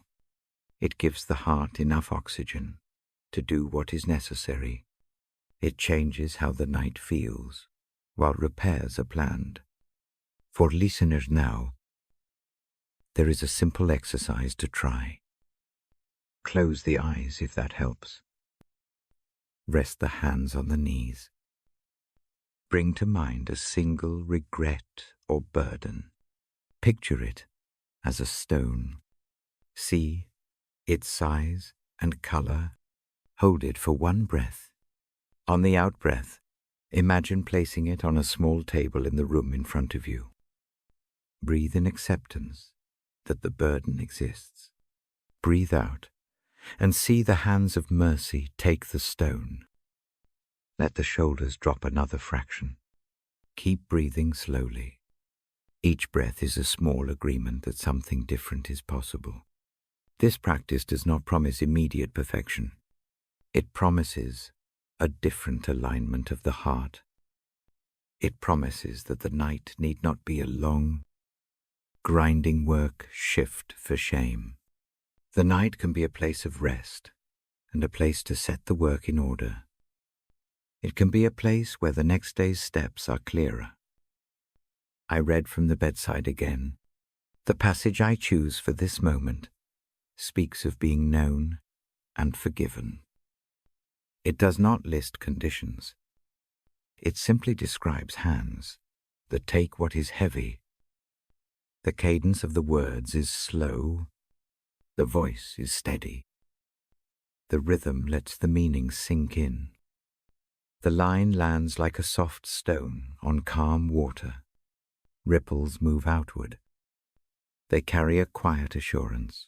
It gives the heart enough oxygen to do what is necessary. It changes how the night feels while repairs are planned. For listeners now, there is a simple exercise to try. Close the eyes if that helps. Rest the hands on the knees. Bring to mind a single regret or burden. Picture it as a stone. See its size and color. Hold it for one breath. On the out-breath, imagine placing it on a small table in the room in front of you. Breathe in acceptance that the burden exists. Breathe out and see the hands of mercy take the stone. Let the shoulders drop another fraction. Keep breathing slowly. Each breath is a small agreement that something different is possible. This practice does not promise immediate perfection. It promises a different alignment of the heart. It promises that the night need not be a long, grinding work shift for shame. The night can be a place of rest and a place to set the work in order. It can be a place where the next day's steps are clearer. I read from the bedside again. The passage I choose for this moment speaks of being known and forgiven. It does not list conditions. It simply describes hands that take what is heavy. The cadence of the words is slow. The voice is steady. The rhythm lets the meaning sink in. The line lands like a soft stone on calm water. Ripples move outward. They carry a quiet assurance.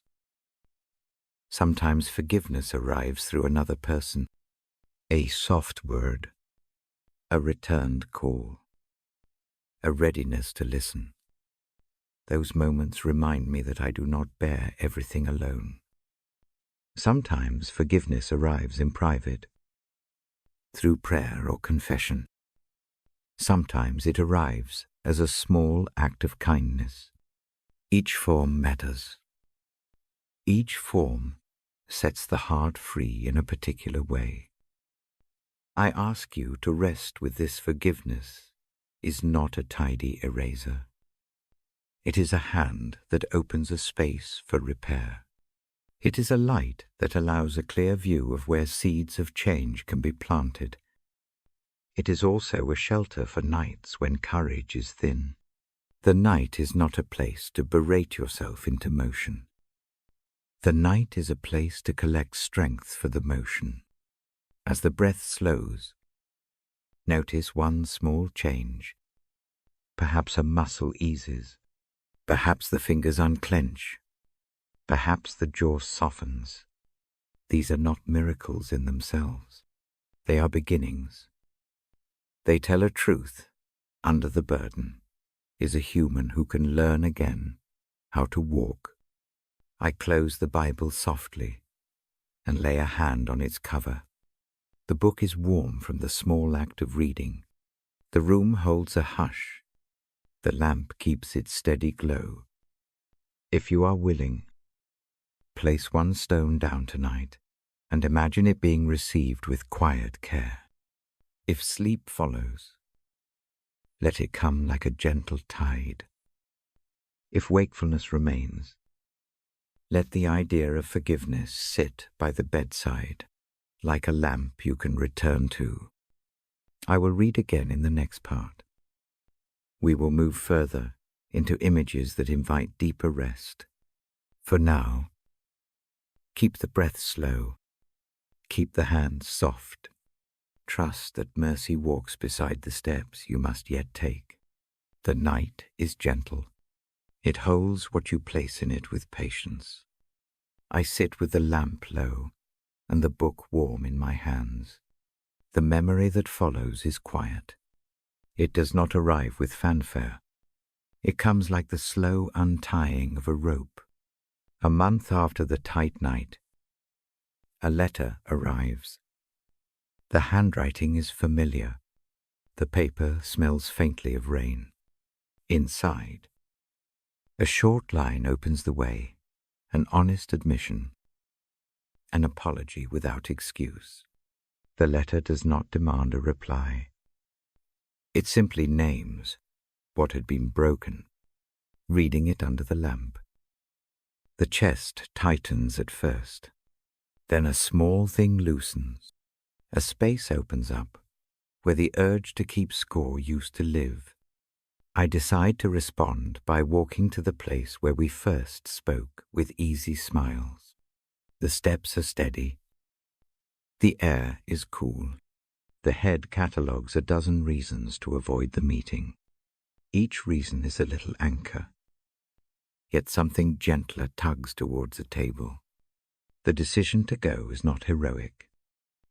Sometimes forgiveness arrives through another person. A soft word, a returned call, a readiness to listen. Those moments remind me that I do not bear everything alone. Sometimes forgiveness arrives in private, through prayer or confession. Sometimes it arrives as a small act of kindness. Each form matters. Each form sets the heart free in a particular way. I ask you to rest with this. Forgiveness is not a tidy eraser. It is a hand that opens a space for repair. It is a light that allows a clear view of where seeds of change can be planted. It is also a shelter for nights when courage is thin. The night is not a place to berate yourself into motion. The night is a place to collect strength for the motion. As the breath slows, notice one small change. Perhaps a muscle eases. Perhaps the fingers unclench. Perhaps the jaw softens. These are not miracles in themselves. They are beginnings. They tell a truth. Under the burden is a human who can learn again how to walk. I close the Bible softly and lay a hand on its cover. The book is warm from the small act of reading. The room holds a hush. The lamp keeps its steady glow. If you are willing, place one stone down tonight and imagine it being received with quiet care. If sleep follows, let it come like a gentle tide. If wakefulness remains, let the idea of forgiveness sit by the bedside like a lamp you can return to. I will read again in the next part. We will move further into images that invite deeper rest. For now, keep the breath slow. Keep the hands soft. Trust that mercy walks beside the steps you must yet take. The night is gentle. It holds what you place in it with patience. I sit with the lamp low and the book warm in my hands. The memory that follows is quiet. It does not arrive with fanfare. It comes like the slow untying of a rope. A month after the tight night, a letter arrives. The handwriting is familiar. The paper smells faintly of rain. Inside, a short line opens the way, an honest admission, an apology without excuse. The letter does not demand a reply. It simply names what had been broken, reading it under the lamp. The chest tightens at first. Then a small thing loosens. A space opens up where the urge to keep score used to live. I decide to respond by walking to the place where we first spoke with easy smiles. The steps are steady. The air is cool. The head catalogues a dozen reasons to avoid the meeting. Each reason is a little anchor. Yet something gentler tugs towards a table. The decision to go is not heroic.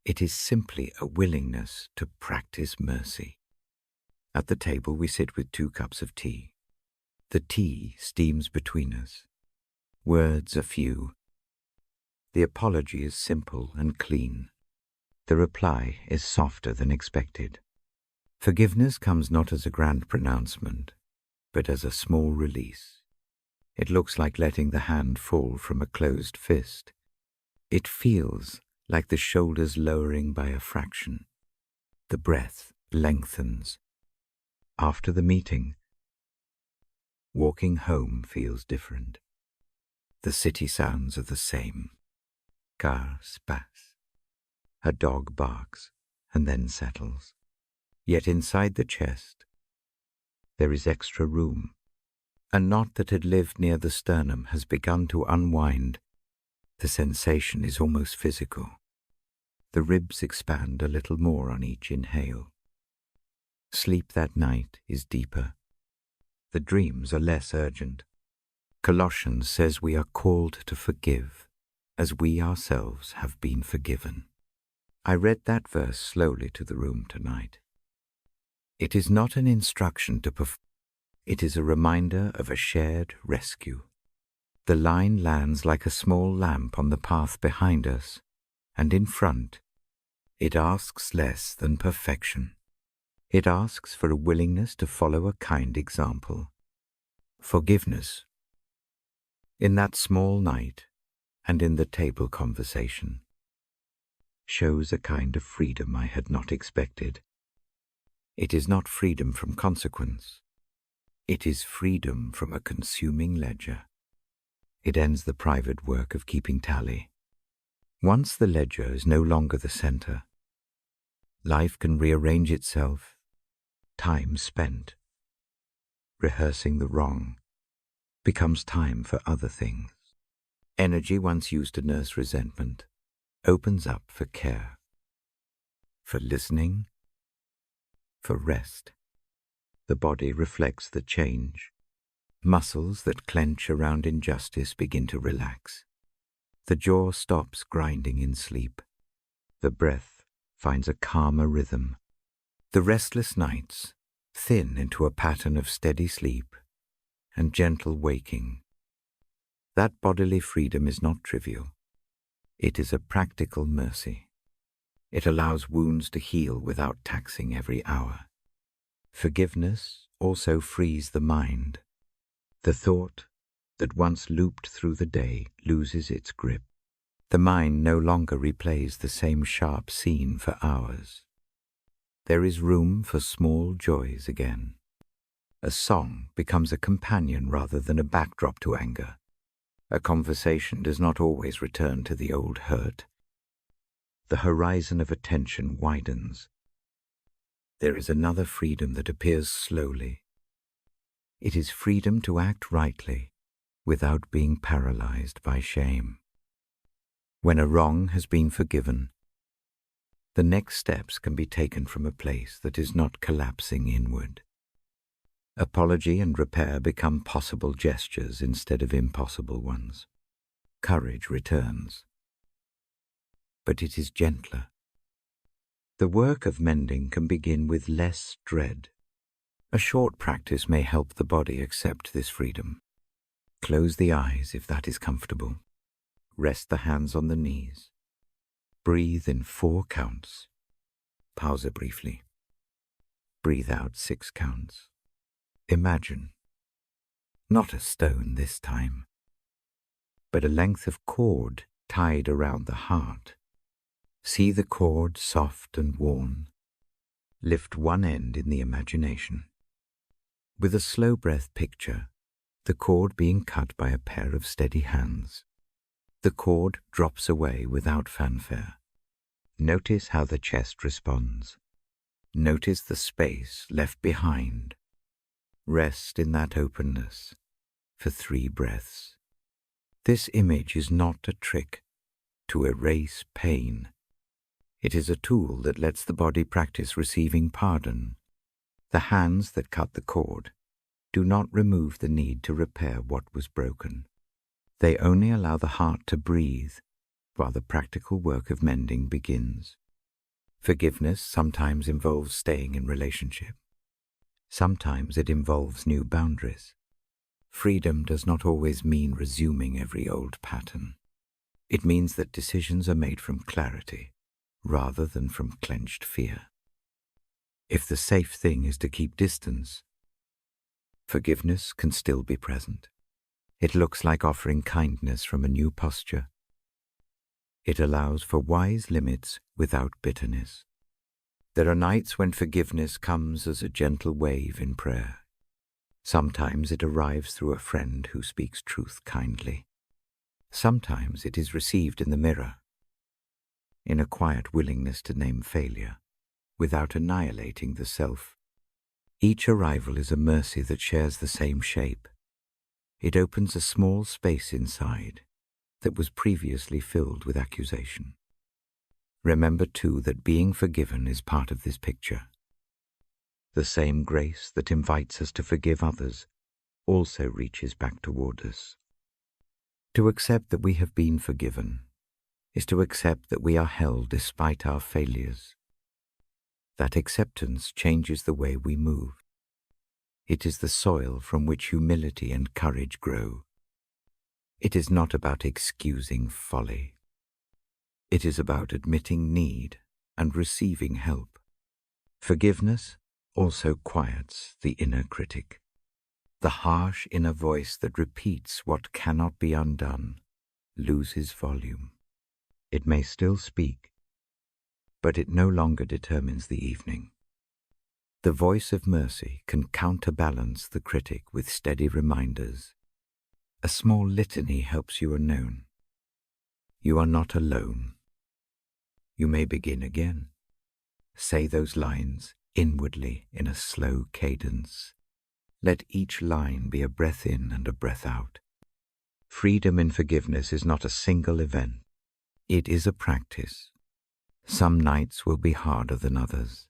It is simply a willingness to practice mercy. At the table we sit with 2 cups of tea. The tea steams between us. Words are few. The apology is simple and clean. The reply is softer than expected. Forgiveness comes not as a grand pronouncement, but as a small release. It looks like letting the hand fall from a closed fist. It feels like the shoulders lowering by a fraction. The breath lengthens. After the meeting, walking home feels different. The city sounds are the same. Cars pass. A dog barks and then settles. Yet inside the chest, there is extra room. A knot that had lived near the sternum has begun to unwind. The sensation is almost physical. The ribs expand a little more on each inhale. Sleep that night is deeper. The dreams are less urgent. Colossians says we are called to forgive as we ourselves have been forgiven. I read that verse slowly to the room tonight. It is not an instruction to perform. It is a reminder of a shared rescue. The line lands like a small lamp on the path behind us, and in front, it asks less than perfection. It asks for a willingness to follow a kind example. Forgiveness. In that small night, and in the table conversation, shows a kind of freedom I had not expected. It is not freedom from consequence. It is freedom from a consuming ledger. It ends the private work of keeping tally. Once the ledger is no longer the center, life can rearrange itself. Time spent rehearsing the wrong becomes time for other things. Energy once used to nurse resentment opens up for care, for listening, for rest. The body reflects the change. Muscles that clench around injustice begin to relax. The jaw stops grinding in sleep. The breath finds a calmer rhythm. The restless nights thin into a pattern of steady sleep and gentle waking. That bodily freedom is not trivial. It is a practical mercy. It allows wounds to heal without taxing every hour. Forgiveness also frees the mind. The thought that once looped through the day loses its grip. The mind no longer replays the same sharp scene for hours. There is room for small joys again. A song becomes a companion rather than a backdrop to anger. A conversation does not always return to the old hurt. The horizon of attention widens. There is another freedom that appears slowly. It is freedom to act rightly without being paralyzed by shame. When a wrong has been forgiven, the next steps can be taken from a place that is not collapsing inward. Apology and repair become possible gestures instead of impossible ones. Courage returns, but it is gentler. The work of mending can begin with less dread. A short practice may help the body accept this freedom. Close the eyes if that is comfortable. Rest the hands on the knees. Breathe in 4 counts. Pause briefly. Breathe out 6 counts. Imagine, not a stone this time, but a length of cord tied around the heart. See the cord soft and worn. Lift one end in the imagination. With a slow breath picture the cord being cut by a pair of steady hands. The cord drops away without fanfare. Notice how the chest responds. Notice the space left behind. Rest in that openness for 3 breaths. This image is not a trick to erase pain. It is a tool that lets the body practice receiving pardon. The hands that cut the cord do not remove the need to repair what was broken. They only allow the heart to breathe while the practical work of mending begins. Forgiveness sometimes involves staying in relationship. Sometimes it involves new boundaries. Freedom does not always mean resuming every old pattern. It means that decisions are made from clarity rather than from clenched fear. If the safe thing is to keep distance, forgiveness can still be present. It looks like offering kindness from a new posture. It allows for wise limits without bitterness. There are nights when forgiveness comes as a gentle wave in prayer. Sometimes it arrives through a friend who speaks truth kindly. Sometimes it is received in the mirror, in a quiet willingness to name failure, without annihilating the self. Each arrival is a mercy that shares the same shape. It opens a small space inside that was previously filled with accusation. Remember, too, that being forgiven is part of this picture. The same grace that invites us to forgive others also reaches back toward us. To accept that we have been forgiven is to accept that we are held despite our failures. That acceptance changes the way we move. It is the soil from which humility and courage grow. It is not about excusing folly. It is about admitting need and receiving help. Forgiveness also quiets the inner critic, the harsh inner voice that repeats what cannot be undone loses volume. It may still speak, but it no longer determines the evening. The voice of mercy can counterbalance the critic with steady reminders. A small litany helps you are known. You are not alone. You may begin again. Say those lines inwardly in a slow cadence. Let each line be a breath in and a breath out. Freedom in forgiveness is not a single event. It is a practice. Some nights will be harder than others.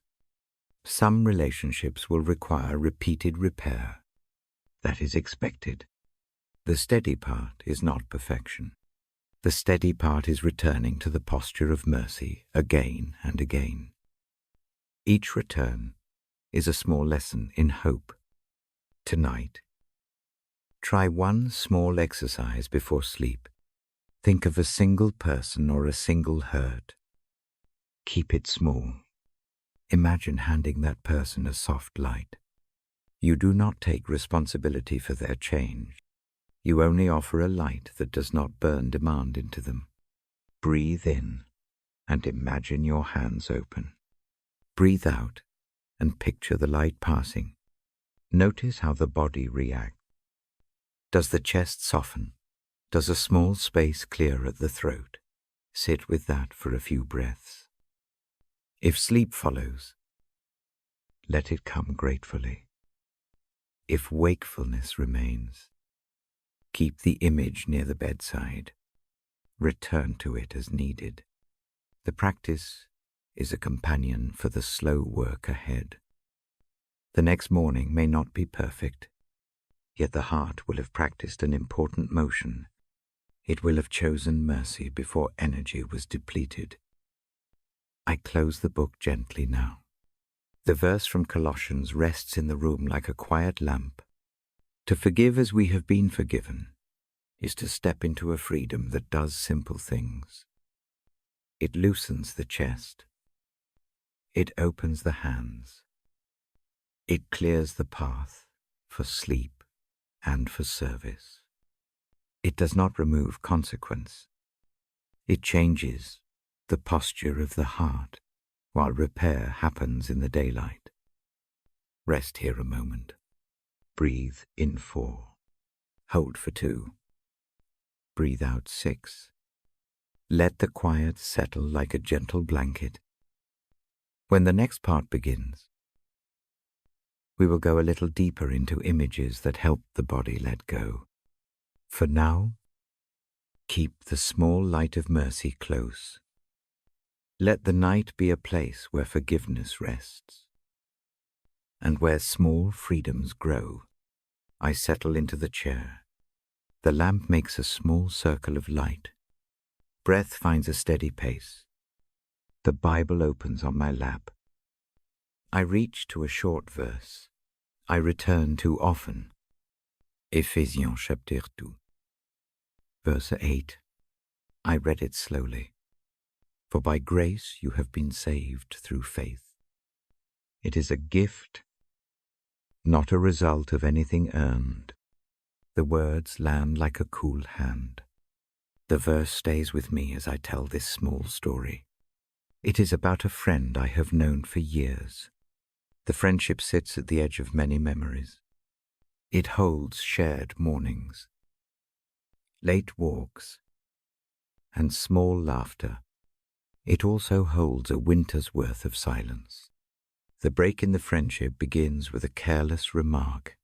Some relationships will require repeated repair. That is expected. The steady part is not perfection. The steady part is returning to the posture of mercy again and again. Each return is a small lesson in hope. Tonight, try one small exercise before sleep. Think of a single person or a single hurt. Keep it small. Imagine handing that person a soft light. You do not take responsibility for their change. You only offer a light that does not burn demand into them. Breathe in and imagine your hands open. Breathe out and picture the light passing. Notice how the body reacts. Does the chest soften? Does a small space clear at the throat? Sit with that for a few breaths. If sleep follows, let it come gratefully. If wakefulness remains, keep the image near the bedside. Return to it as needed. The practice is a companion for the slow work ahead. The next morning may not be perfect, yet the heart will have practiced an important motion. It will have chosen mercy before energy was depleted. I close the book gently now. The verse from Colossians rests in the room like a quiet lamp. To forgive as we have been forgiven is to step into a freedom that does simple things. It loosens the chest. It opens the hands. It clears the path for sleep and for service. It does not remove consequence. It changes the posture of the heart while repair happens in the daylight. Rest here a moment. Breathe in 4. Hold for 2. Breathe out 6. Let the quiet settle like a gentle blanket. When the next part begins, we will go a little deeper into images that help the body let go. For now, keep the small light of mercy close. Let the night be a place where forgiveness rests. And where small freedoms grow, I settle into the chair. The lamp makes a small circle of light. Breath finds a steady pace. The Bible opens on my lap. I reach to a short verse. I return to often. Ephésiens chapitre 2. Verse 8. I read it slowly. For by grace you have been saved through faith. It is a gift, not a result of anything earned. The words land like a cool hand. The verse stays with me as I tell this small story. It is about a friend I have known for years. The friendship sits at the edge of many memories. It holds shared mornings, late walks, and small laughter. It also holds a winter's worth of silence. The break in the friendship begins with a careless remark,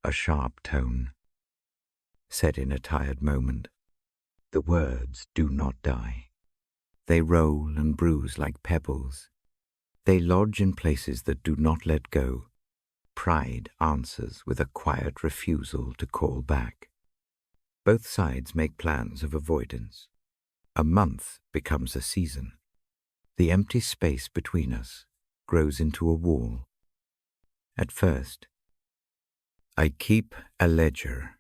a sharp tone, said in a tired moment. The words do not die. They roll and bruise like pebbles. They lodge in places that do not let go. Pride answers with a quiet refusal to call back. Both sides make plans of avoidance. A month becomes a season. The empty space between us grows into a wall. At first, I keep a ledger.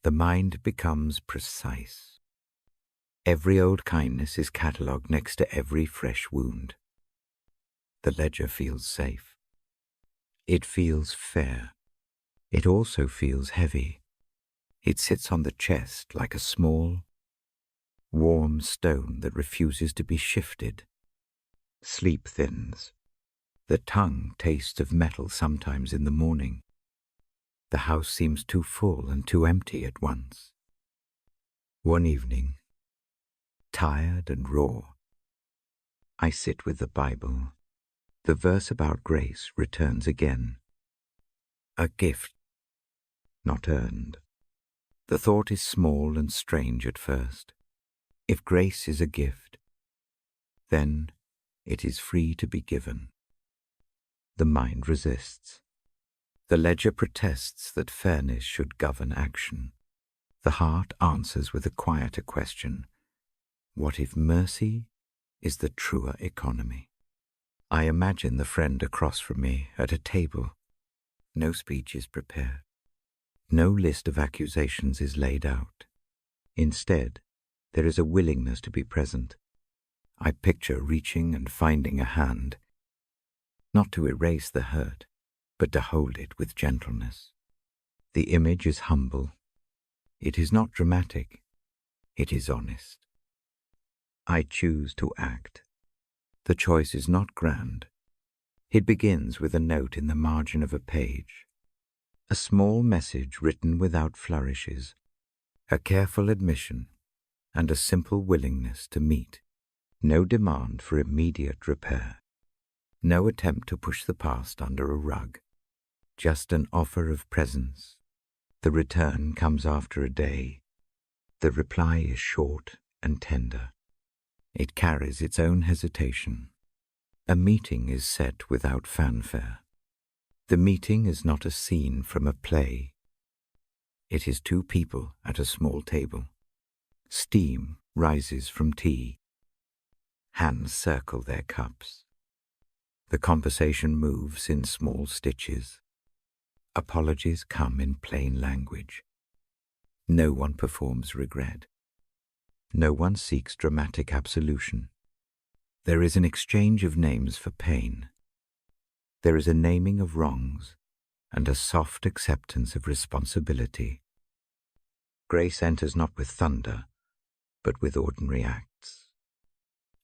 The mind becomes precise. Every old kindness is catalogued next to every fresh wound. The ledger feels safe. It feels fair. It also feels heavy. It sits on the chest like a small, warm stone that refuses to be shifted. Sleep thins. The tongue tastes of metal sometimes in the morning. The house seems too full and too empty at once. One evening, tired and raw, I sit with the Bible. The verse about grace returns again. A gift, not earned. The thought is small and strange at first. If grace is a gift, then it is free to be given. The mind resists. The ledger protests that fairness should govern action. The heart answers with a quieter question. What if mercy is the truer economy? I imagine the friend across from me at a table. No speech is prepared. No list of accusations is laid out. Instead, there is a willingness to be present. I picture reaching and finding a hand, not to erase the hurt, but to hold it with gentleness. The image is humble. It is not dramatic. It is honest. I choose to act. The choice is not grand. It begins with a note in the margin of a page, a small message written without flourishes, a careful admission, and a simple willingness to meet. No demand for immediate repair. No attempt to push the past under a rug. Just an offer of presence. The return comes after a day. The reply is short and tender. It carries its own hesitation. A meeting is set without fanfare. The meeting is not a scene from a play. It is two people at a small table. Steam rises from tea. Hands circle their cups. The conversation moves in small stitches. Apologies come in plain language. No one performs regret. No one seeks dramatic absolution. There is an exchange of names for pain. There is a naming of wrongs and a soft acceptance of responsibility. Grace enters not with thunder, but with ordinary acts.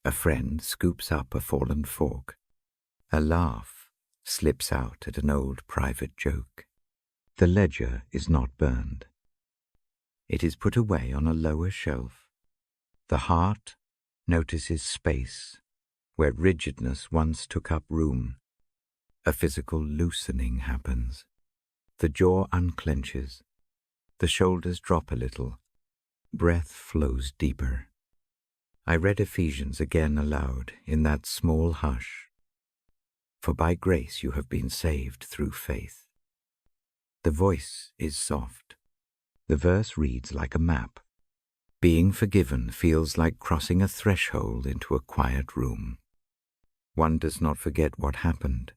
A friend scoops up a fallen fork. A laugh slips out at an old private joke. The ledger is not burned. It is put away on a lower shelf. The heart notices space where rigidness once took up room. A physical loosening happens. The jaw unclenches. The shoulders drop a little. Breath flows deeper. I read Ephesians again aloud in that small hush. For by grace you have been saved through faith. The voice is soft. The verse reads like a map. Being forgiven feels like crossing a threshold into a quiet room. One does not forget what happened.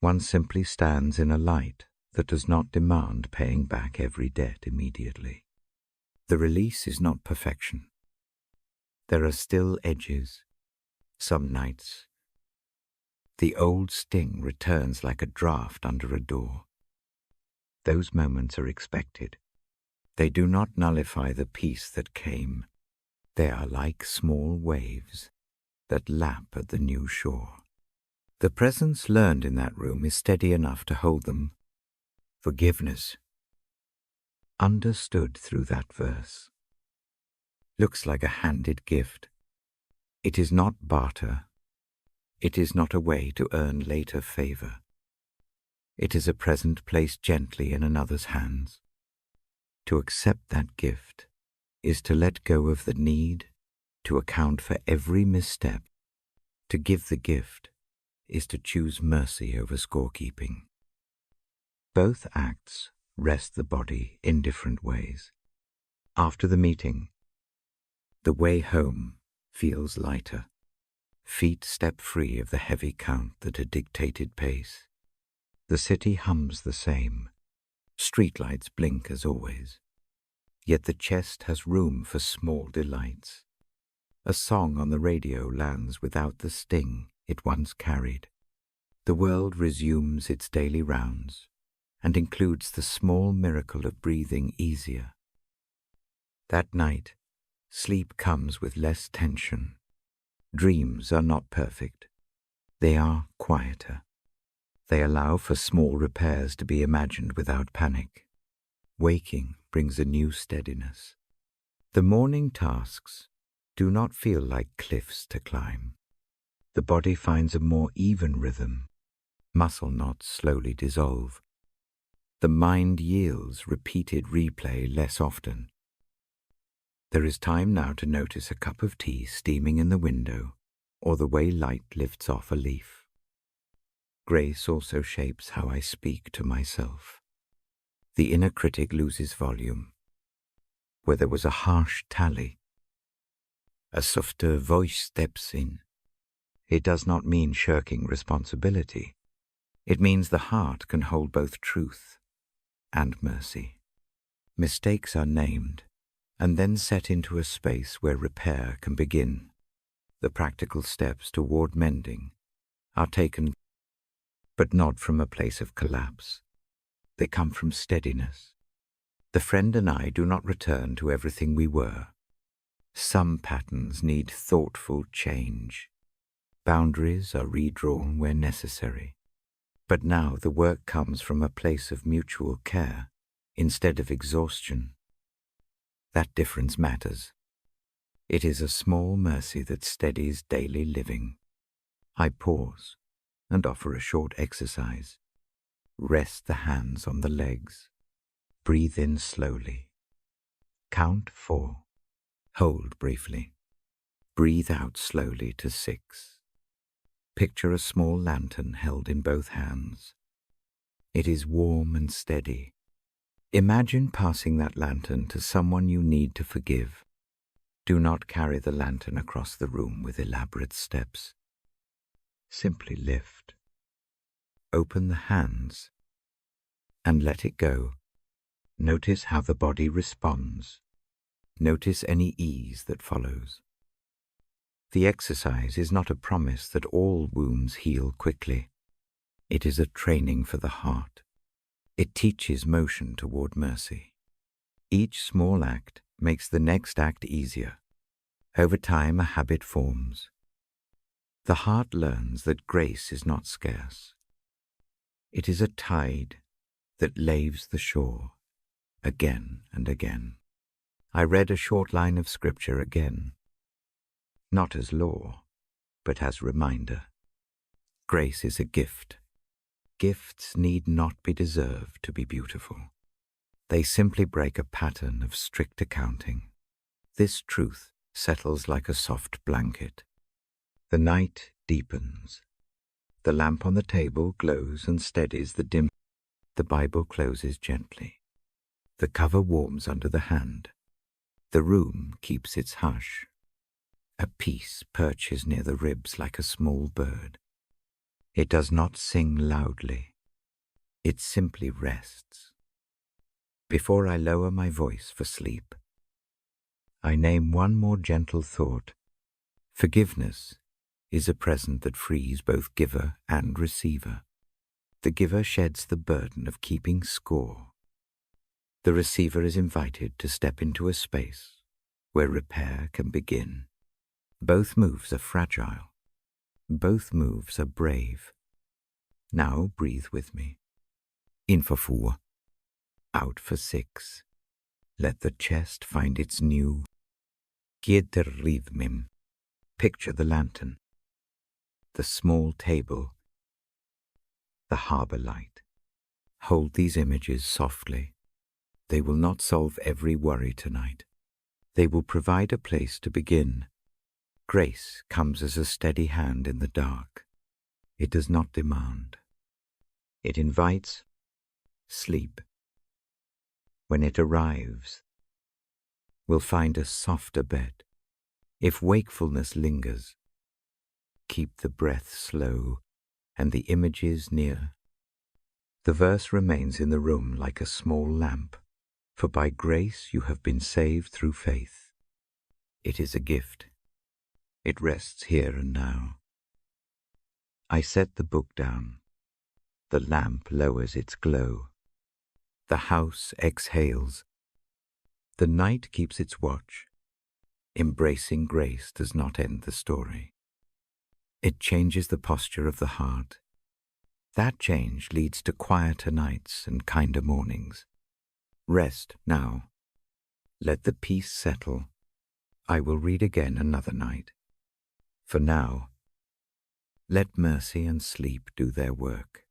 One simply stands in a light that does not demand paying back every debt immediately. The release is not perfection. There are still edges. Some nights, the old sting returns like a draft under a door. Those moments are expected. They do not nullify the peace that came. They are like small waves that lap at the new shore. The presence learned in that room is steady enough to hold them. Forgiveness, understood through that verse, looks like a handed gift. It is not barter. It is not a way to earn later favor. It is a present placed gently in another's hands. To accept that gift is to let go of the need to account for every misstep. To give the gift is to choose mercy over scorekeeping. Both acts rest the body in different ways. After the meeting, The way home feels lighter. Feet step free of the heavy count that had dictated pace. The city hums the same. Streetlights blink as always. Yet the chest has room for small delights. A song on the radio lands without the sting it once carried. The world resumes its daily rounds and includes the small miracle of breathing easier. That night, sleep comes with less tension. Dreams are not perfect. They are quieter. They allow for small repairs to be imagined without panic. Waking brings a new steadiness. The morning tasks do not feel like cliffs to climb. The body finds a more even rhythm. Muscle knots slowly dissolve. The mind yields repeated replay less often. There is time now to notice a cup of tea steaming in the window, or the way light lifts off a leaf. Grace also shapes how I speak to myself. The inner critic loses volume. Where there was a harsh tally, a softer voice steps in. It does not mean shirking responsibility. It means the heart can hold both truth and mercy. Mistakes are named and then set into a space where repair can begin. The practical steps toward mending are taken, but not from a place of collapse. They come from steadiness. The friend and I do not return to everything we were. Some patterns need thoughtful change. Boundaries are redrawn where necessary. But now the work comes from a place of mutual care instead of exhaustion. That difference matters. It is a small mercy that steadies daily living. I pause and offer a short exercise. Rest the hands on the legs. Breathe in slowly. Count 4. Hold briefly. Breathe out slowly to 6. Picture a small lantern held in both hands. It is warm and steady. Imagine passing that lantern to someone you need to forgive. Do not carry the lantern across the room with elaborate steps. Simply lift. Open the hands and let it go. Notice how the body responds. Notice any ease that follows. The exercise is not a promise that all wounds heal quickly. It is a training for the heart. It teaches motion toward mercy. Each small act makes the next act easier. Over time, a habit forms. The heart learns that grace is not scarce. It is a tide that laves the shore again and again. I read a short line of scripture again, not as law, but as reminder. Grace is a gift. Gifts need not be deserved to be beautiful. They simply break a pattern of strict accounting. This truth settles like a soft blanket. The night deepens. The lamp on the table glows and steadies the dim. The Bible closes gently. The cover warms under the hand. The room keeps its hush. A peace perches near the ribs like a small bird. It does not sing loudly. It simply rests. Before I lower my voice for sleep, I name one more gentle thought. Forgiveness is a present that frees both giver and receiver. The giver sheds the burden of keeping score. The receiver is invited to step into a space where repair can begin. Both moves are fragile. Both moves are brave. Now breathe with me. In for 4. Out for 6. Let the chest find its new rhythm. Picture the lantern, the small table, the harbor light. Hold these images softly. They will not solve every worry tonight. They will provide a place to begin. Grace comes as a steady hand in the dark. It does not demand. It invites sleep. When it arrives, we'll find a softer bed, If wakefulness lingers, keep the breath slow and the images near. The verse remains in the room like a small lamp, for by grace you have been saved through faith. It is a gift. It rests here and now. I set the book down. The lamp lowers its glow. The house exhales. The night keeps its watch. Embracing grace does not end the story. It changes the posture of the heart. That change leads to quieter nights and kinder mornings. Rest now. Let the peace settle. I will read again another night. For now, let mercy and sleep do their work.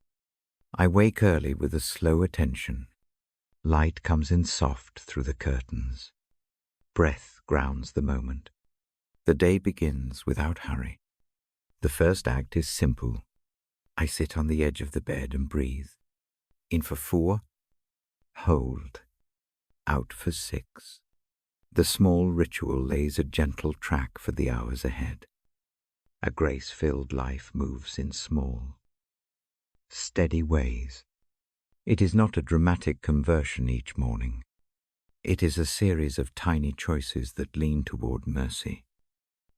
I wake early with a slow attention. Light comes in soft through the curtains. Breath grounds the moment. The day begins without hurry. The first act is simple. I sit on the edge of the bed and breathe. In for 4, hold. Out for 6. The small ritual lays a gentle track for the hours ahead. A grace-filled life moves in small, steady ways. It is not a dramatic conversion each morning. It is a series of tiny choices that lean toward mercy.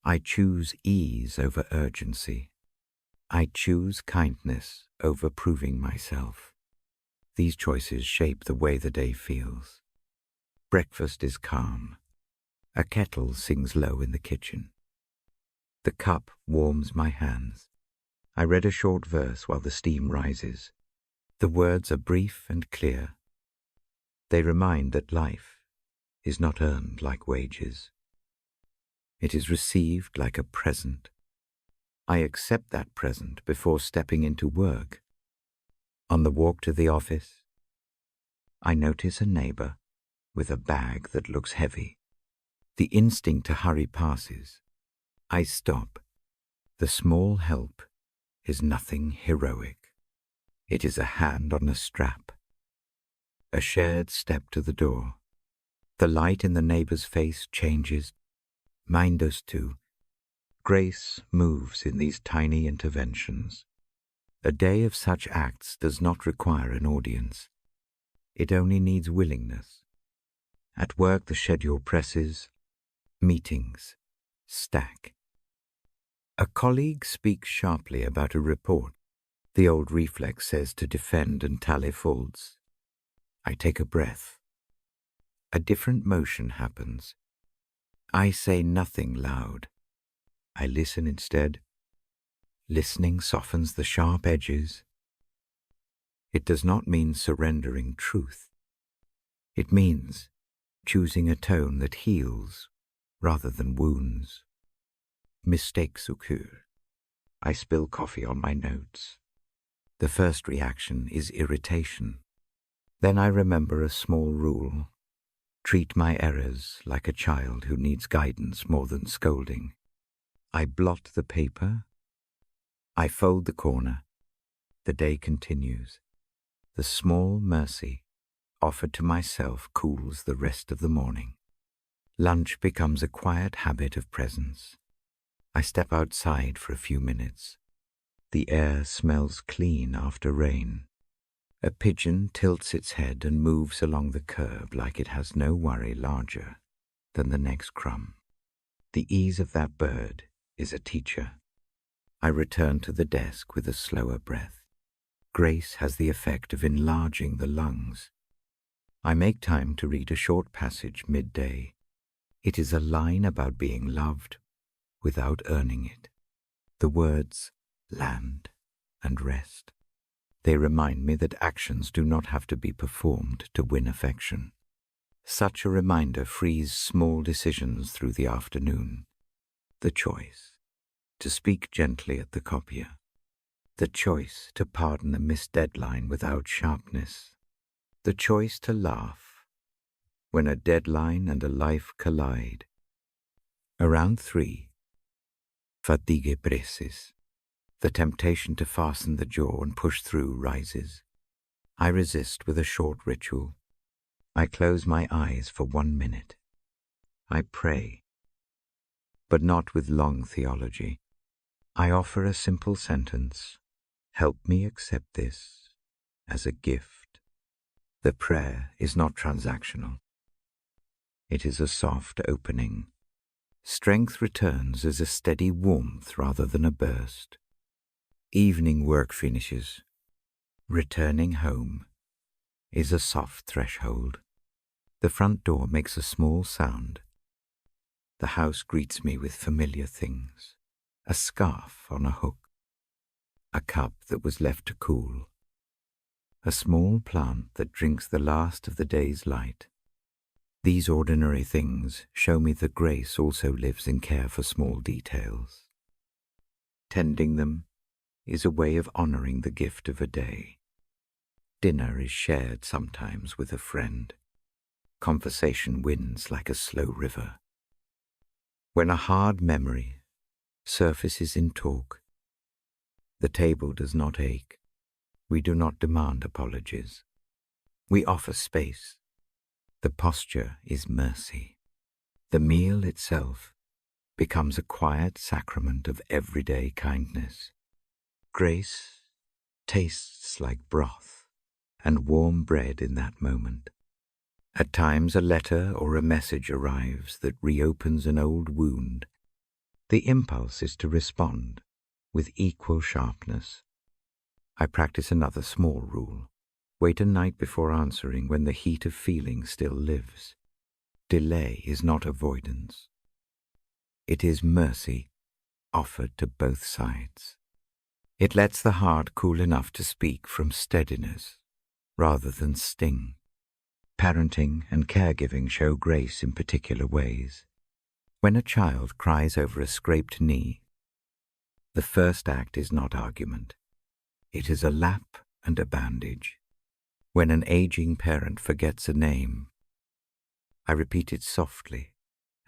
I choose ease over urgency. I choose kindness over proving myself. These choices shape the way the day feels. Breakfast is calm. A kettle sings low in the kitchen. The cup warms my hands. I read a short verse while the steam rises. The words are brief and clear. They remind that life is not earned like wages. It is received like a present. I accept that present before stepping into work. On the walk to the office, I notice a neighbor with a bag that looks heavy. The instinct to hurry passes. I stop. The small help is nothing heroic. It is a hand on a strap. A shared step to the door. The light in the neighbor's face changes. Mine does too. Grace moves in these tiny interventions. A day of such acts does not require an audience. It only needs willingness. At work the schedule presses. Meetings stack. A colleague speaks sharply about a report. The old reflex says to defend and tally faults. I take a breath. A different motion happens. I say nothing loud. I listen instead. Listening softens the sharp edges. It does not mean surrendering truth. It means choosing a tone that heals rather than wounds. Mistakes occur. I spill coffee on my notes. The first reaction is irritation. Then I remember a small rule. Treat my errors like a child who needs guidance more than scolding. I blot the paper. I fold the corner. The day continues. The small mercy offered to myself cools the rest of the morning. Lunch becomes a quiet habit of presence. I step outside for a few minutes. The air smells clean after rain. A pigeon tilts its head and moves along the curb like it has no worry larger than the next crumb. The ease of that bird is a teacher. I return to the desk with a slower breath. Grace has the effect of enlarging the lungs. I make time to read a short passage midday. It is a line about being loved without earning it. The words land and rest. They remind me that actions do not have to be performed to win affection. Such a reminder frees small decisions through the afternoon. The choice to speak gently at the copier. The choice to pardon a missed deadline without sharpness. The choice to laugh when a deadline and a life collide. Around 3, fatigue presses. The temptation to fasten the jaw and push through rises. I resist with a short ritual. I close my eyes for 1 minute. I pray. but not with long theology. I offer a simple sentence: help me accept this as a gift. The prayer is not transactional. It is a soft opening. Strength returns as a steady warmth rather than a burst. Evening work finishes. Returning home is a soft threshold. The front door makes a small sound. The house greets me with familiar things: a scarf on a hook, a cup that was left to cool, a small plant that drinks the last of the day's light. These ordinary things show me that grace also lives in care for small details. Tending them is a way of honoring the gift of a day. Dinner is shared sometimes with a friend. Conversation wins like a slow river. When a hard memory surfaces in talk, the table does not ache. We do not demand apologies. We offer space. The posture is mercy. The meal itself becomes a quiet sacrament of everyday kindness. Grace tastes like broth and warm bread in that moment. At times a letter or a message arrives that reopens an old wound. The impulse is to respond with equal sharpness. I practice another small rule: wait a night before answering when the heat of feeling still lives. Delay is not avoidance. It is mercy offered to both sides. It lets the heart cool enough to speak from steadiness rather than sting. Parenting and caregiving show grace in particular ways. When a child cries over a scraped knee, the first act is not argument. It is a lap and a bandage. When an aging parent forgets a name, I repeat it softly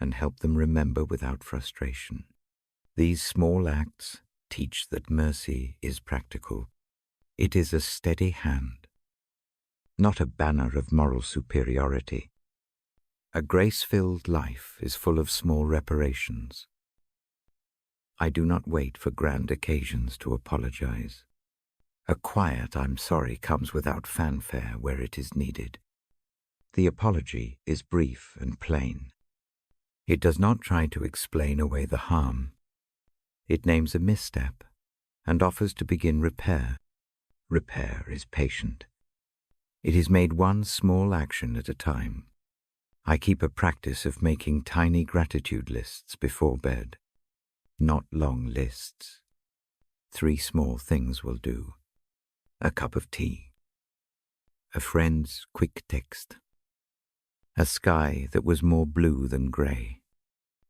and help them remember without frustration. These small acts teach that mercy is practical. It is a steady hand, not a banner of moral superiority. A grace-filled life is full of small reparations. I do not wait for grand occasions to apologize. A quiet "I'm sorry" comes without fanfare where it is needed. The apology is brief and plain. It does not try to explain away the harm. It names a misstep and offers to begin repair. Repair is patient. It is made one small action at a time. I keep a practice of making tiny gratitude lists before bed. Not long lists. 3 small things will do: a cup of tea, a friend's quick text, a sky that was more blue than grey.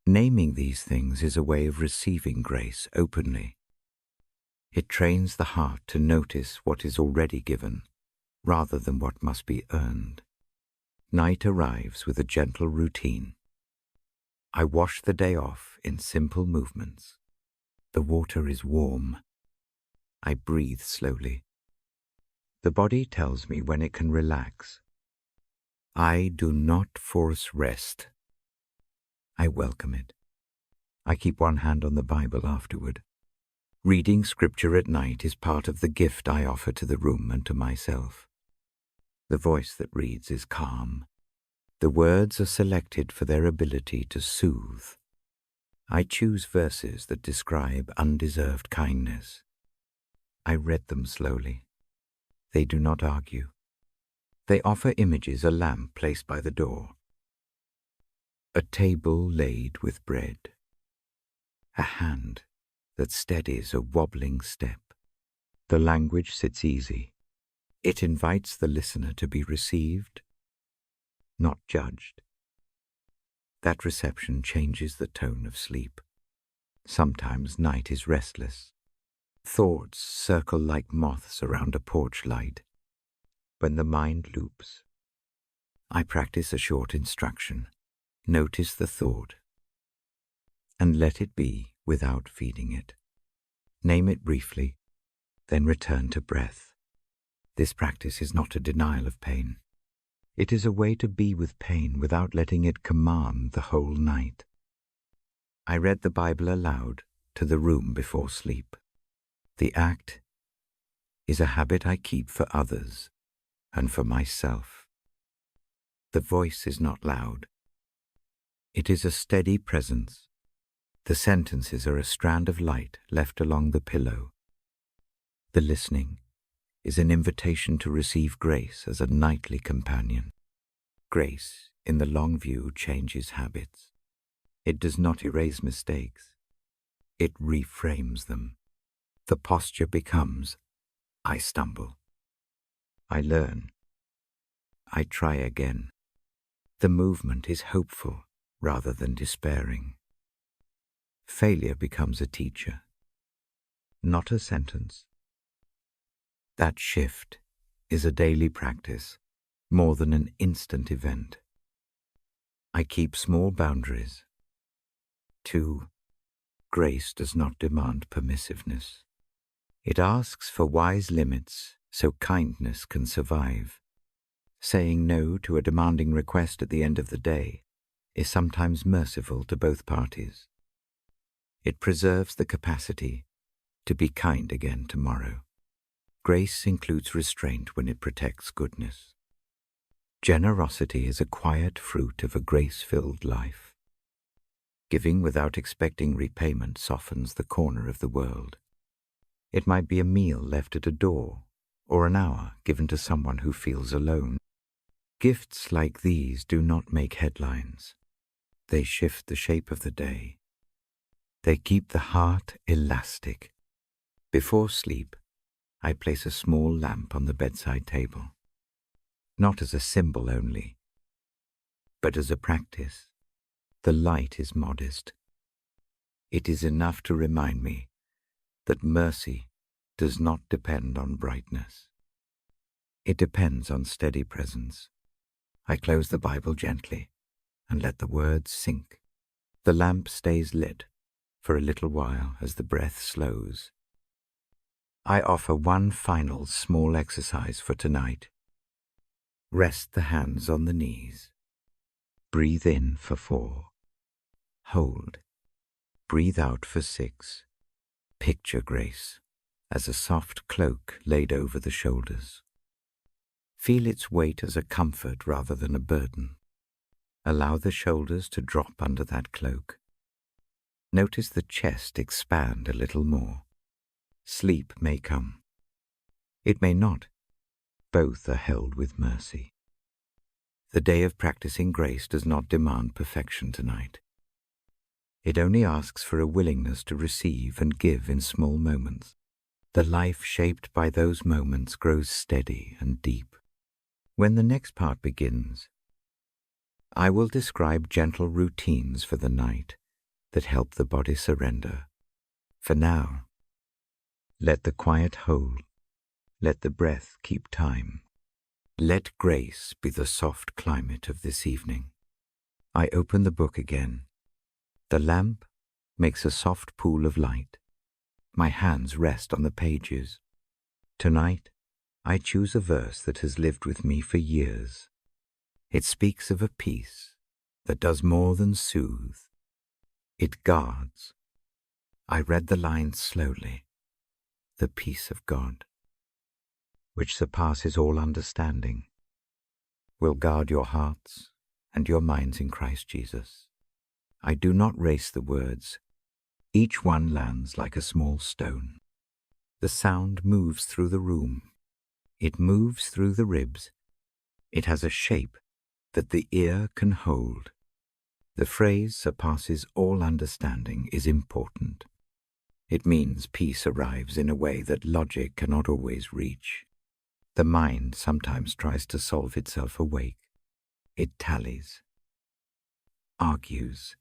Naming these things is a way of receiving grace openly. It trains the heart to notice what is already given, rather than what must be earned. Night arrives with a gentle routine. I wash the day off in simple movements. The water is warm. I breathe slowly. The body tells me when it can relax. I do not force rest. I welcome it. I keep one hand on the Bible afterward. Reading scripture at night is part of the gift I offer to the room and to myself. The voice that reads is calm. The words are selected for their ability to soothe. I choose verses that describe undeserved kindness. I read them slowly. They do not argue. They offer images: a lamp placed by the door, a table laid with bread, a hand that steadies a wobbling step. The language sits easy. It invites the listener to be received, not judged. That reception changes the tone of sleep. Sometimes night is restless. Thoughts circle like moths around a porch light. When the mind loops, I practice a short instruction. Notice the thought and let it be without feeding it. Name it briefly, then return to breath. This practice is not a denial of pain. It is a way to be with pain without letting it command the whole night. I read the Bible aloud to the room before sleep. The act is a habit I keep for others and for myself. The voice is not loud. It is a steady presence. The sentences are a strand of light left along the pillow. The listening is an invitation to receive grace as a nightly companion. Grace, in the long view, changes habits. It does not erase mistakes. It reframes them. The posture becomes, I stumble. I learn. I try again. The movement is hopeful rather than despairing. Failure becomes a teacher, not a sentence. That shift is a daily practice, more than an instant event. I keep small boundaries. 2. Grace does not demand permissiveness. It asks for wise limits so kindness can survive. Saying no to a demanding request at the end of the day is sometimes merciful to both parties. It preserves the capacity to be kind again tomorrow. Grace includes restraint when it protects goodness. Generosity is a quiet fruit of a grace-filled life. Giving without expecting repayment softens the corner of the world. It might be a meal left at a door, or an hour given to someone who feels alone. Gifts like these do not make headlines. They shift the shape of the day. They keep the heart elastic. Before sleep, I place a small lamp on the bedside table, not as a symbol only, but as a practice. The light is modest. It is enough to remind me that mercy does not depend on brightness. It depends on steady presence. I close the Bible gently and let the words sink. The lamp stays lit for a little while as the breath slows. I offer one final small exercise for tonight. Rest the hands on the knees. Breathe in for 4. Hold. Breathe out for 6. Picture grace as a soft cloak laid over the shoulders. Feel its weight as a comfort rather than a burden. Allow the shoulders to drop under that cloak. Notice the chest expand a little more. Sleep may come. It may not. Both are held with mercy. The day of practicing grace does not demand perfection tonight. It only asks for a willingness to receive and give in small moments. The life shaped by those moments grows steady and deep. When the next part begins, I will describe gentle routines for the night that help the body surrender. For now, let the quiet hold. Let the breath keep time. Let grace be the soft climate of this evening. I open the book again. The lamp makes a soft pool of light. My hands rest on the pages. Tonight, I choose a verse that has lived with me for years. It speaks of a peace that does more than soothe. It guards. I read the lines slowly. The peace of God, which surpasses all understanding, will guard your hearts and your minds in Christ Jesus. I do not race the words. Each one lands like a small stone. The sound moves through the room. It moves through the ribs. It has a shape that the ear can hold. The phrase surpasses all understanding is important. It means peace arrives in a way that logic cannot always reach. The mind sometimes tries to solve itself awake. It tallies, argues,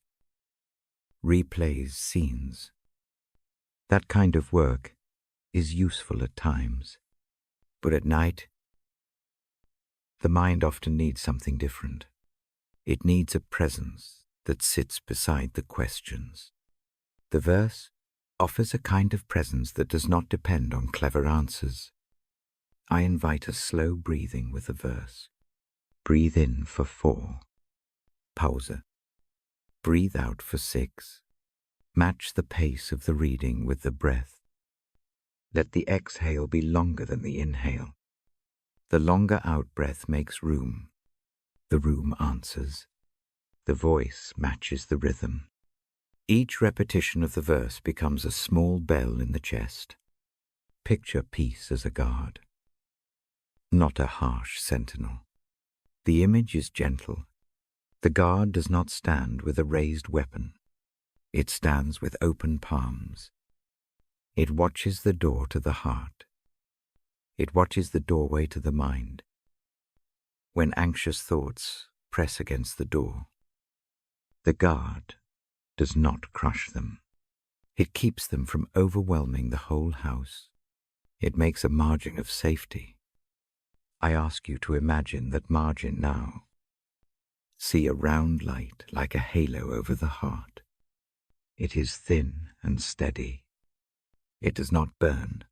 replays scenes. That kind of work is useful at times, but at night, the mind often needs something different. It needs a presence that sits beside the questions. The verse offers a kind of presence that does not depend on clever answers. I invite a slow breathing with the verse. Breathe in for 4. Pause. Breathe out for 6. Match the pace of the reading with the breath. Let the exhale be longer than the inhale. The longer out-breath makes room. The room answers. The voice matches the rhythm. Each repetition of the verse becomes a small bell in the chest. Picture peace as a guard, not a harsh sentinel. The image is gentle. The guard does not stand with a raised weapon. It stands with open palms. It watches the door to the heart. It watches the doorway to the mind. When anxious thoughts press against the door, the guard does not crush them. It keeps them from overwhelming the whole house. It makes a margin of safety. I ask you to imagine that margin now. See a round light like a halo over the heart. It is thin and steady. It does not burn.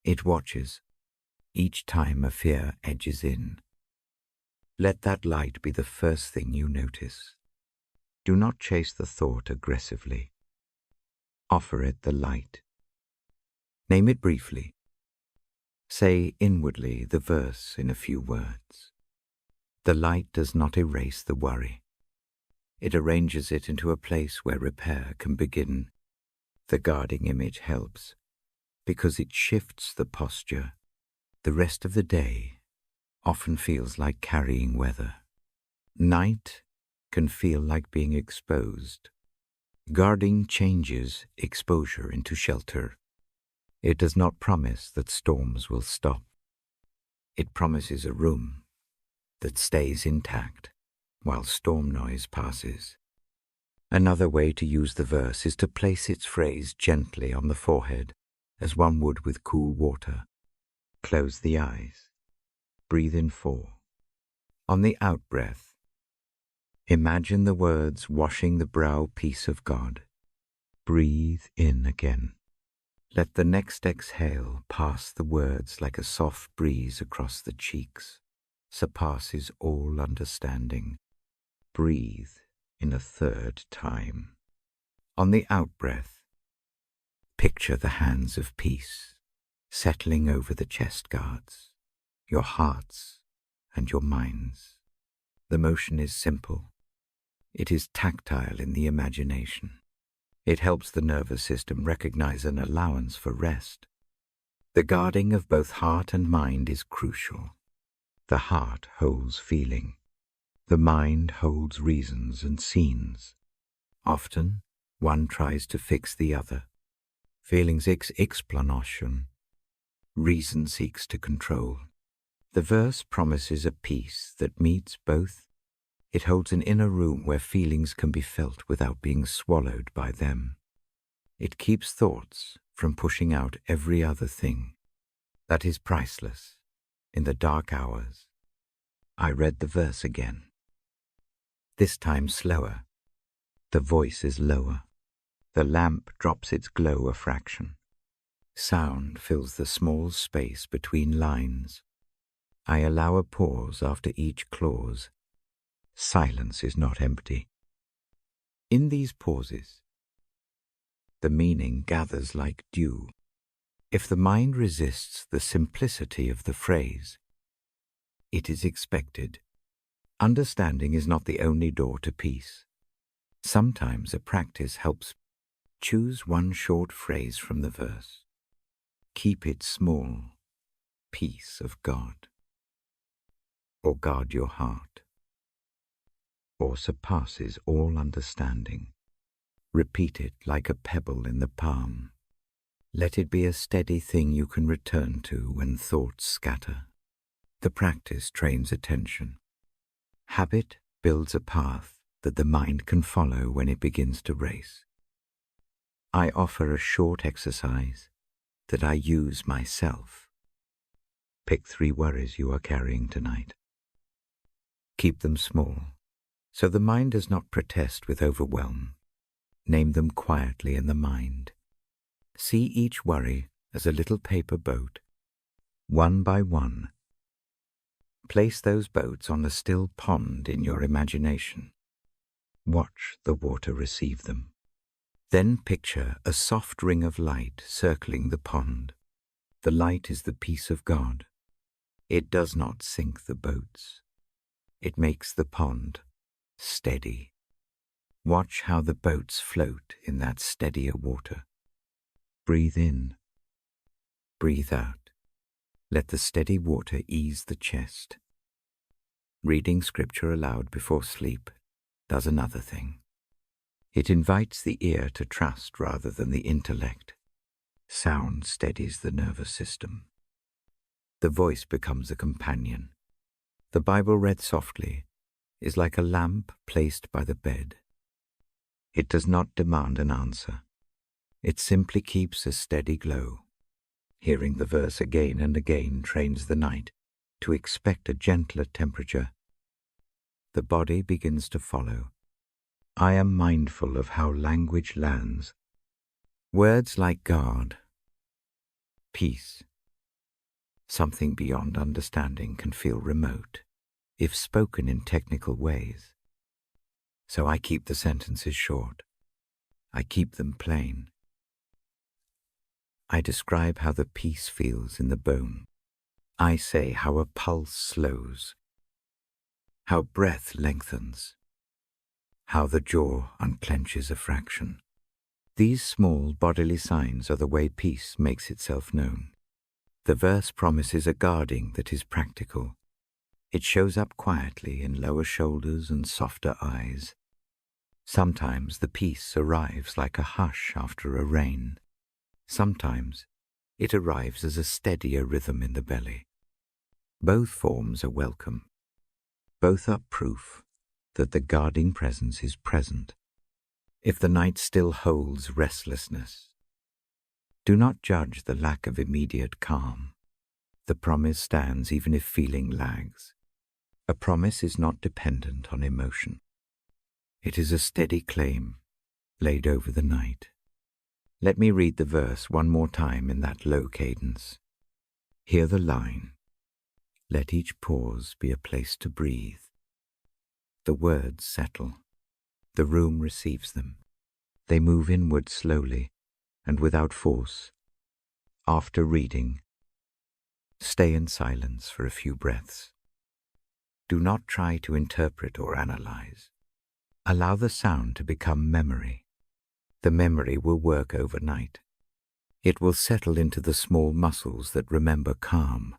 It watches each time a fear edges in. Let that light be the first thing you notice. Do not chase the thought aggressively. Offer it the light. Name it briefly. Say inwardly the verse in a few words. The light does not erase the worry. It arranges it into a place where repair can begin. The guarding image helps because it shifts the posture. The rest of the day often feels like carrying weather. Night can feel like being exposed. Guarding changes exposure into shelter. It does not promise that storms will stop. It promises a room that stays intact while storm noise passes. Another way to use the verse is to place its phrase gently on the forehead, as one would with cool water. Close the eyes. Breathe in 4. On the out-breath, imagine the words washing the brow peace of God. Breathe in again. Let the next exhale pass the words like a soft breeze across the cheeks. Surpasses all understanding. Breathe in a third time. On the out-breath, picture the hands of peace settling over the chest guards, your hearts and your minds. The motion is simple. It is tactile in the imagination. It helps the nervous system recognize an allowance for rest. The guarding of both heart and mind is crucial. The heart holds feeling. The mind holds reasons and scenes. Often, one tries to fix the other. Feeling seeks explanation. Reason seeks to control. The verse promises a peace that meets both. It holds an inner room where feelings can be felt without being swallowed by them. It keeps thoughts from pushing out every other thing. That is priceless. In the dark hours, I read the verse again. This time slower. The voice is lower. The lamp drops its glow a fraction. Sound fills the small space between lines. I allow a pause after each clause. Silence is not empty. In these pauses, the meaning gathers like dew. If the mind resists the simplicity of the phrase, it is expected. Understanding is not the only door to peace. Sometimes a practice helps. Choose one short phrase from the verse. Keep it small. Peace of God. Or guard your heart. Or surpasses all understanding. Repeat it like a pebble in the palm. Let it be a steady thing you can return to when thoughts scatter. The practice trains attention. Habit builds a path that the mind can follow when it begins to race. I offer a short exercise that I use myself. Pick 3 worries you are carrying tonight. Keep them small, so the mind does not protest with overwhelm. Name them quietly in the mind. See each worry as a little paper boat. One by one, place those boats on a still pond in your imagination. Watch the water receive them. Then picture a soft ring of light circling the pond. The light is the peace of God. It does not sink the boats. It makes the pond steady. Watch how the boats float in that steadier water. Breathe in. Breathe out. Let the steady water ease the chest. Reading scripture aloud before sleep does another thing. It invites the ear to trust rather than the intellect. Sound steadies the nervous system. The voice becomes a companion. The Bible read softly is like a lamp placed by the bed. It does not demand an answer. It simply keeps a steady glow. Hearing the verse again and again trains the night to expect a gentler temperature. The body begins to follow. I am mindful of how language lands. Words like God, peace, something beyond understanding can feel remote if spoken in technical ways. So I keep the sentences short. I keep them plain. I describe how the peace feels in the bone. I say how a pulse slows, how breath lengthens, how the jaw unclenches a fraction. These small bodily signs are the way peace makes itself known. The verse promises a guarding that is practical. It shows up quietly in lower shoulders and softer eyes. Sometimes the peace arrives like a hush after a rain. Sometimes it arrives as a steadier rhythm in the belly. Both forms are welcome. Both are proof that the guarding presence is present. If the night still holds restlessness, do not judge the lack of immediate calm. The promise stands even if feeling lags. A promise is not dependent on emotion. It is a steady claim laid over the night. Let me read the verse one more time in that low cadence. Hear the line. Let each pause be a place to breathe. The words settle. The room receives them. They move inward slowly and without force. After reading, stay in silence for a few breaths. Do not try to interpret or analyze. Allow the sound to become memory. The memory will work overnight. It will settle into the small muscles that remember calm.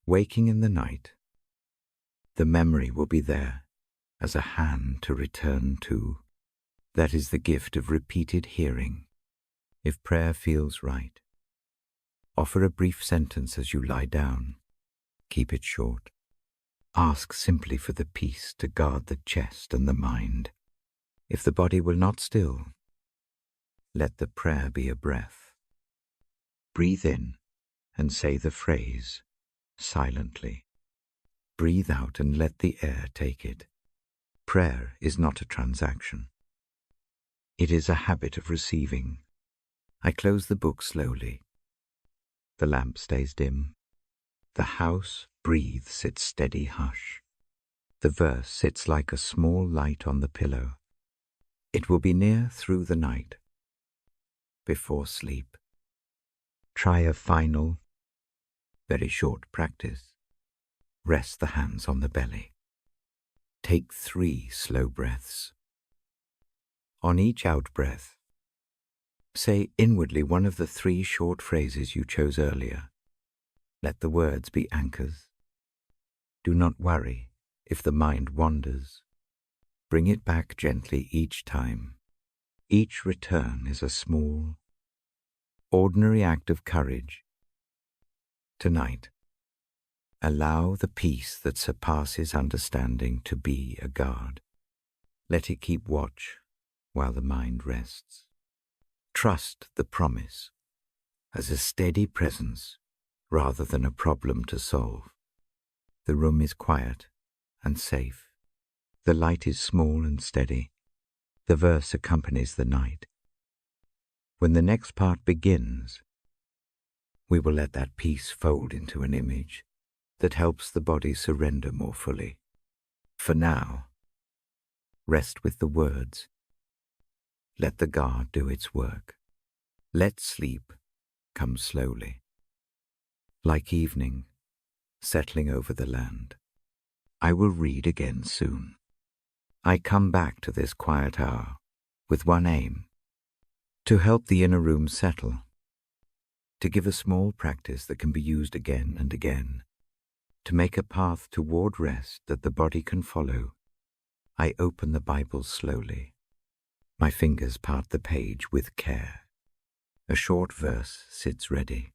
Waking in the night, the memory will be there as a hand to return to. That is the gift of repeated hearing. If prayer feels right, offer a brief sentence as you lie down. Keep it short. Ask simply for the peace to guard the chest and the mind. If the body will not still, let the prayer be a breath. Breathe in and say the phrase silently. Breathe out and let the air take it. Prayer is not a transaction. It is a habit of receiving. I close the book slowly. The lamp stays dim. The house breathes its steady hush. The verse sits like a small light on the pillow. It will be near through the night. Before sleep, try a final, very short practice. Rest the hands on the belly. Take 3 slow breaths. On each out-breath, say inwardly one of the 3 short phrases you chose earlier. Let the words be anchors. Do not worry if the mind wanders. Bring it back gently each time. Each return is a small, ordinary act of courage. Tonight, allow the peace that surpasses understanding to be a guard. Let it keep watch while the mind rests. Trust the promise as a steady presence rather than a problem to solve. The room is quiet and safe. The light is small and steady. The verse accompanies the night. When the next part begins, we will let that peace fold into an image that helps the body surrender more fully. For now, rest with the words. Let the guard do its work. Let sleep come slowly. Like evening, settling over the land. I will read again soon. I come back to this quiet hour with one aim, to help the inner room settle, to give a small practice that can be used again and again, to make a path toward rest that the body can follow. I open the Bible slowly. My fingers part the page with care. A short verse sits ready.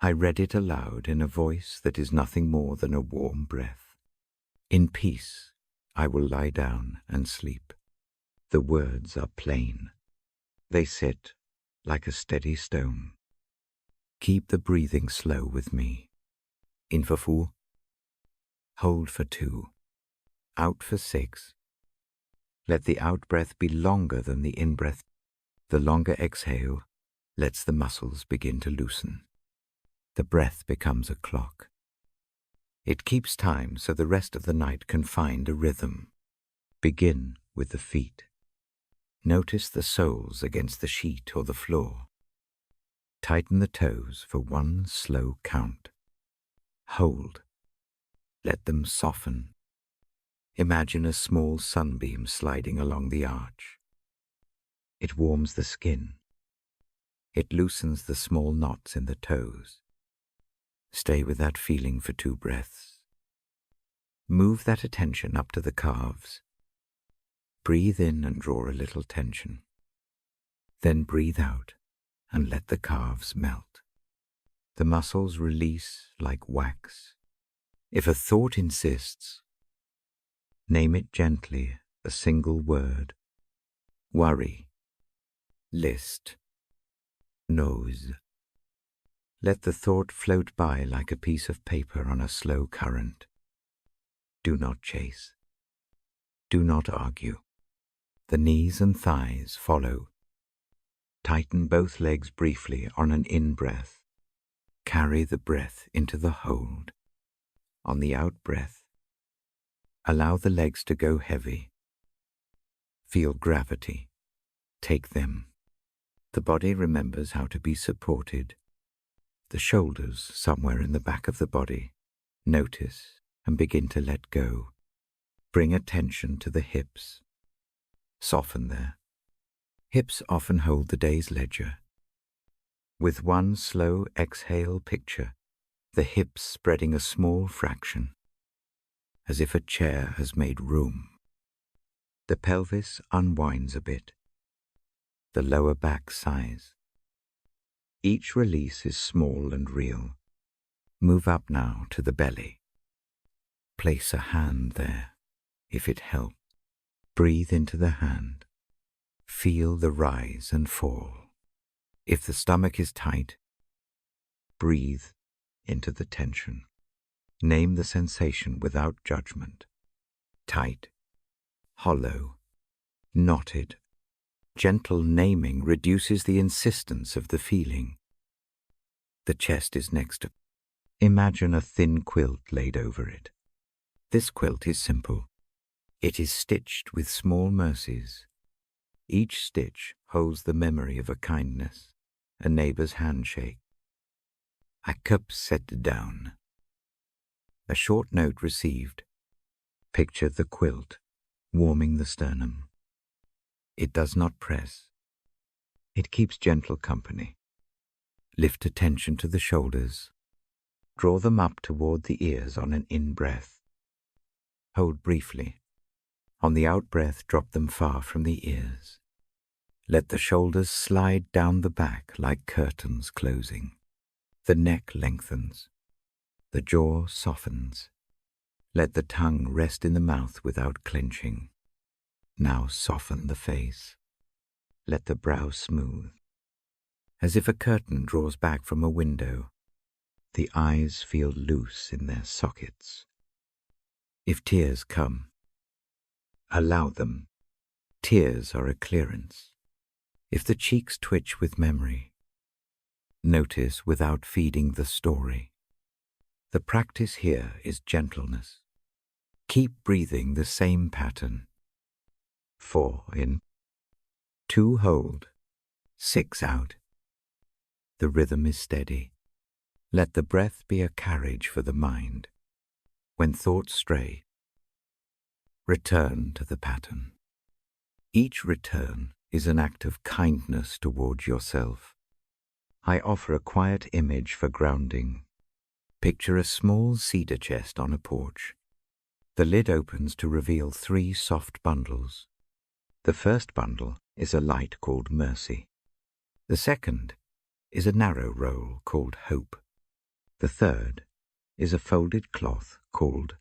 I read it aloud in a voice that is nothing more than a warm breath. In peace, I will lie down and sleep. The words are plain. They sit like a steady stone. Keep the breathing slow with me. In for 4. Hold for 2. Out for 6. Let the out-breath be longer than the in-breath. The longer exhale lets the muscles begin to loosen. The breath becomes a clock. It keeps time so the rest of the night can find a rhythm. Begin with the feet. Notice the soles against the sheet or the floor. Tighten the toes for 1 slow count. Hold. Let them soften. Imagine a small sunbeam sliding along the arch. It warms the skin. It loosens the small knots in the toes. Stay with that feeling for 2 breaths. Move that attention up to the calves. Breathe in and draw a little tension. Then breathe out and let the calves melt. The muscles release like wax. If a thought insists, name it gently, a single word. Worry, list, nose. Let the thought float by like a piece of paper on a slow current. Do not chase. Do not argue. The knees and thighs follow. Tighten both legs briefly on an in-breath. Carry the breath into the hold. On the out-breath, allow the legs to go heavy. Feel gravity. Take them. The body remembers how to be supported. The shoulders somewhere in the back of the body. Notice and begin to let go. Bring attention to the hips. Soften there. Hips often hold the day's ledger. With 1 slow exhale picture, the hips spreading a small fraction, as if a chair has made room. The pelvis unwinds a bit. The lower back sighs. Each release is small and real. Move up now to the belly. Place a hand there, if it helps. Breathe into the hand. Feel the rise and fall. If the stomach is tight, breathe into the tension. Name the sensation without judgment. Tight, hollow, knotted. Gentle naming reduces the insistence of the feeling. The chest is next to. Imagine a thin quilt laid over it. This quilt is simple. It is stitched with small mercies. Each stitch holds the memory of a kindness, a neighbor's handshake. A cup set down. A short note received. Picture the quilt warming the sternum. It does not press. It keeps gentle company. Lift attention to the shoulders. Draw them up toward the ears on an in-breath. Hold briefly. On the out-breath, drop them far from the ears. Let the shoulders slide down the back like curtains closing. The neck lengthens. The jaw softens. Let the tongue rest in the mouth without clenching. Now soften the face. Let the brow smooth. As if a curtain draws back from a window, the eyes feel loose in their sockets. If tears come, allow them. Tears are a clearance. If the cheeks twitch with memory, notice without feeding the story. The practice here is gentleness. Keep breathing the same pattern. 4 in, 2 hold, 6 out. The rhythm is steady. Let the breath be a carriage for the mind. When thoughts stray, return to the pattern. Each return is an act of kindness towards yourself. I offer a quiet image for grounding. Picture a small cedar chest on a porch. The lid opens to reveal 3 soft bundles. The first bundle is a light called mercy. The second is a narrow roll called hope. The third is a folded cloth called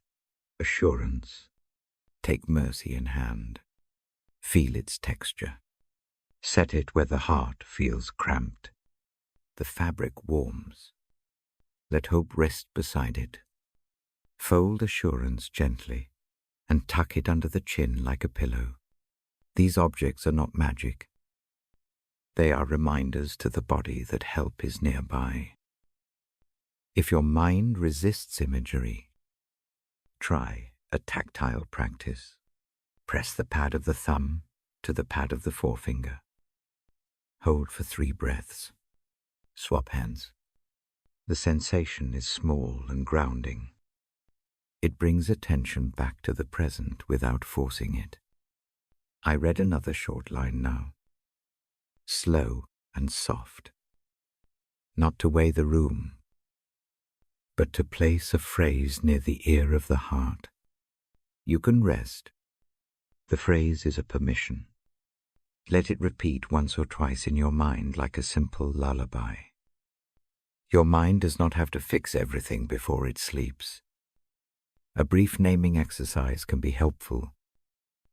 assurance. Take mercy in hand. Feel its texture. Set it where the heart feels cramped. The fabric warms. Let hope rest beside it. Fold assurance gently and tuck it under the chin like a pillow. These objects are not magic. They are reminders to the body that help is nearby. If your mind resists imagery, try a tactile practice. Press the pad of the thumb to the pad of the forefinger. Hold for 3 breaths. Swap hands. The sensation is small and grounding. It brings attention back to the present without forcing it. I read another short line now. Slow and soft. Not to weigh the room, but to place a phrase near the ear of the heart. You can rest. The phrase is a permission. Let it repeat once or twice in your mind like a simple lullaby. Your mind does not have to fix everything before it sleeps. A brief naming exercise can be helpful.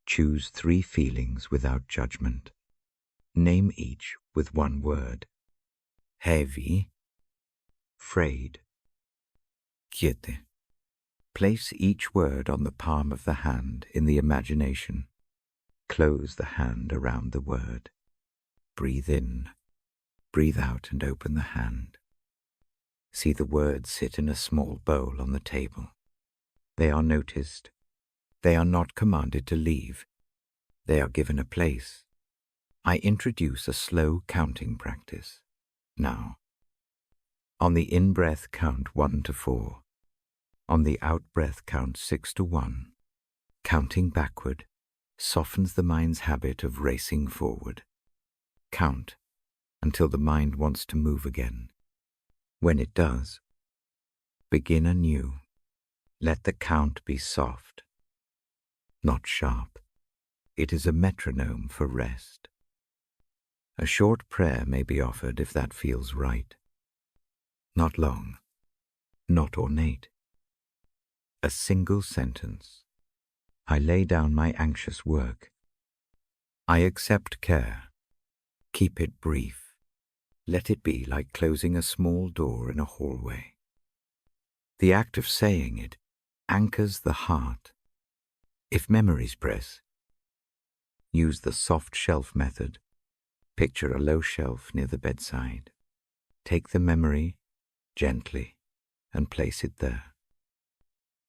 Choose 3 feelings without judgment. Name each with 1 word. Heavy, frayed, quiete. Place each word on the palm of the hand in the imagination. Close the hand around the word. Breathe in, breathe out and open the hand. See the words sit in a small bowl on the table. They are noticed. They are not commanded to leave. They are given a place. I introduce a slow counting practice. Now, on the in-breath count 1 to 4. On the out-breath count 6 to 1. Counting backward softens the mind's habit of racing forward. Count until the mind wants to move again. When it does, begin anew. Let the count be soft, not sharp. It is a metronome for rest. A short prayer may be offered if that feels right. Not long, not ornate. A single sentence. I lay down my anxious work. I accept care. Keep it brief. Let it be like closing a small door in a hallway. The act of saying it anchors the heart. If memories press, use the soft shelf method. Picture a low shelf near the bedside. Take the memory gently and place it there.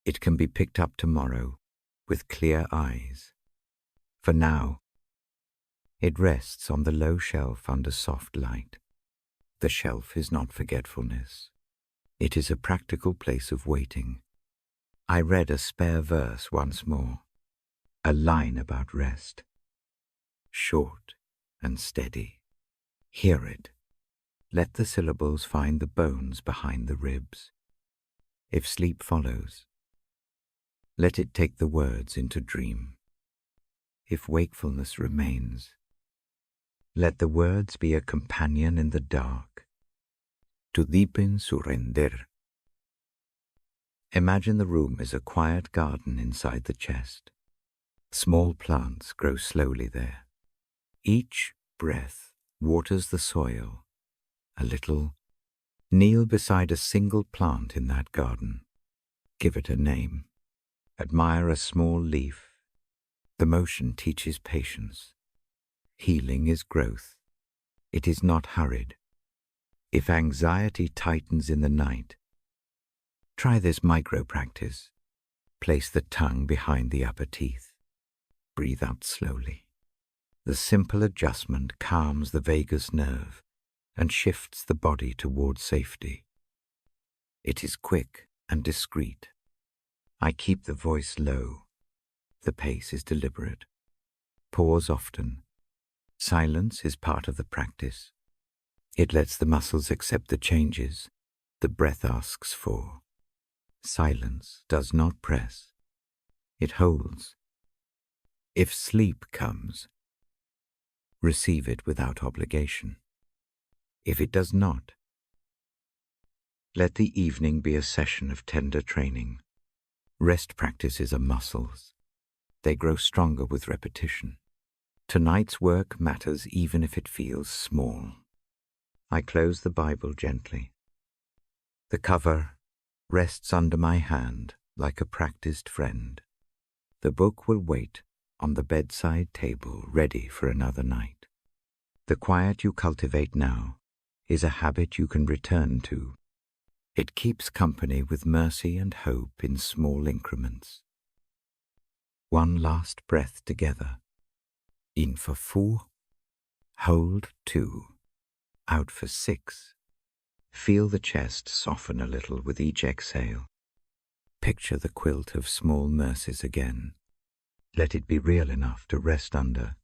It can be picked up tomorrow with clear eyes. For now, it rests on the low shelf under soft light. The shelf is not forgetfulness. It is a practical place of waiting. I read a spare verse once more, a line about rest. Short and steady. Hear it. Let the syllables find the bones behind the ribs. If sleep follows, let it take the words into dream. If wakefulness remains, let the words be a companion in the dark. Tu deepen surrender. Imagine the room is a quiet garden inside the chest. Small plants grow slowly there. Each breath waters the soil a little. Kneel beside a single plant in that garden. Give it a name. Admire a small leaf. The motion teaches patience. Healing is growth. It is not hurried. If anxiety tightens in the night, try this micro-practice. Place the tongue behind the upper teeth. Breathe out slowly. The simple adjustment calms the vagus nerve and shifts the body towards safety. It is quick and discreet. I keep the voice low. The pace is deliberate. Pause often. Silence is part of the practice. It lets the muscles accept the changes the breath asks for. Silence does not press. It holds. If sleep comes, receive it without obligation. If it does not, let the evening be a session of tender training. Rest practices are muscles. They grow stronger with repetition. Tonight's work matters even if it feels small. I close the Bible gently. The cover rests under my hand like a practiced friend. The book will wait on the bedside table, ready for another night. The quiet you cultivate now is a habit you can return to. It keeps company with mercy and hope in small increments. One last breath together. In for 4, hold 2, out for 6. Feel the chest soften a little with each exhale. Picture the quilt of small mercies again. Let it be real enough to rest under.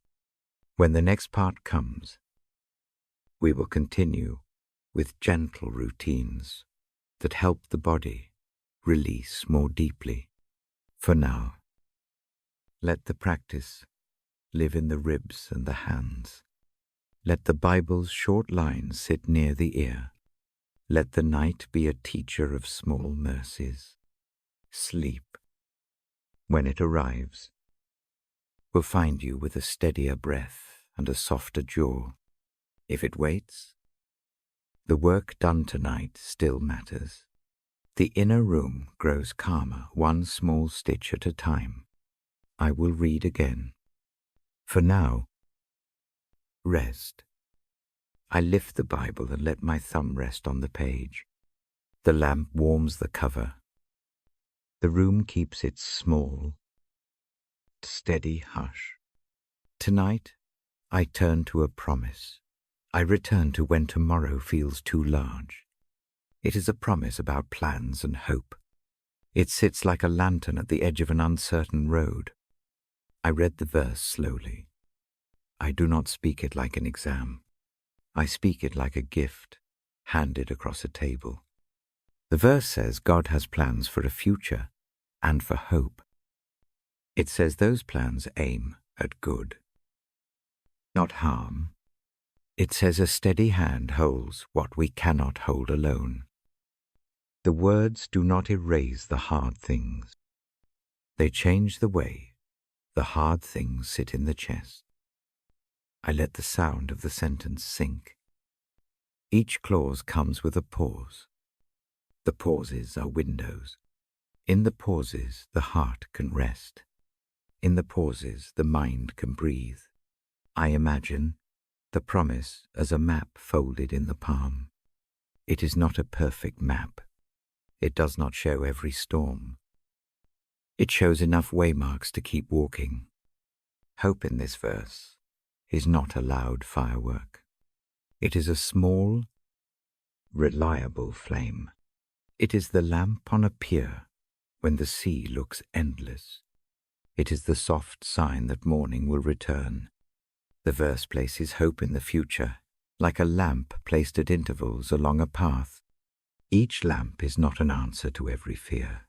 When the next part comes, we will continue with gentle routines that help the body release more deeply. For now, let the practice live in the ribs and the hands. Let the Bible's short lines sit near the ear. Let the night be a teacher of small mercies. Sleep, when it arrives, will find you with a steadier breath and a softer jaw. If it waits, the work done tonight still matters. The inner room grows calmer, one small stitch at a time. I will read again. For now, rest. I lift the Bible and let my thumb rest on the page. The lamp warms the cover. The room keeps its small, steady hush. Tonight, I turn to a promise. I return to when tomorrow feels too large. It is a promise about plans and hope. It sits like a lantern at the edge of an uncertain road. I read the verse slowly. I do not speak it like an exam. I speak it like a gift handed across a table. The verse says God has plans for a future and for hope. It says those plans aim at good, not harm. It says a steady hand holds what we cannot hold alone. The words do not erase the hard things. They change the way the hard things sit in the chest. I let the sound of the sentence sink. Each clause comes with a pause. The pauses are windows. In the pauses, the heart can rest. In the pauses, the mind can breathe. I imagine the promise as a map folded in the palm. It is not a perfect map. It does not show every storm. It shows enough waymarks to keep walking. Hope in this verse is not a loud firework. It is a small, reliable flame. It is the lamp on a pier when the sea looks endless. It is the soft sign that morning will return. The verse places hope in the future, like a lamp placed at intervals along a path. Each lamp is not an answer to every fear.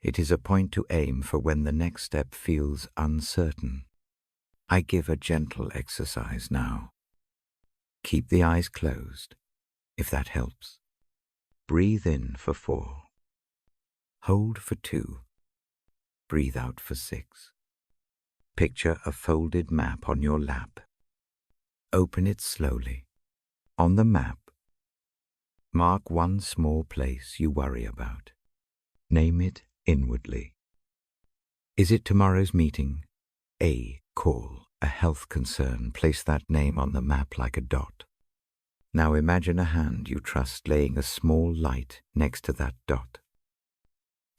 It is a point to aim for when the next step feels uncertain. I give a gentle exercise now. Keep the eyes closed, if that helps. Breathe in for 4. Hold for 2. Breathe out for 6. Picture a folded map on your lap. Open it slowly. On the map, mark one small place you worry about. Name it inwardly. Is it tomorrow's meeting? A call, a health concern. Place that name on the map like a dot. Now imagine a hand you trust laying a small light next to that dot.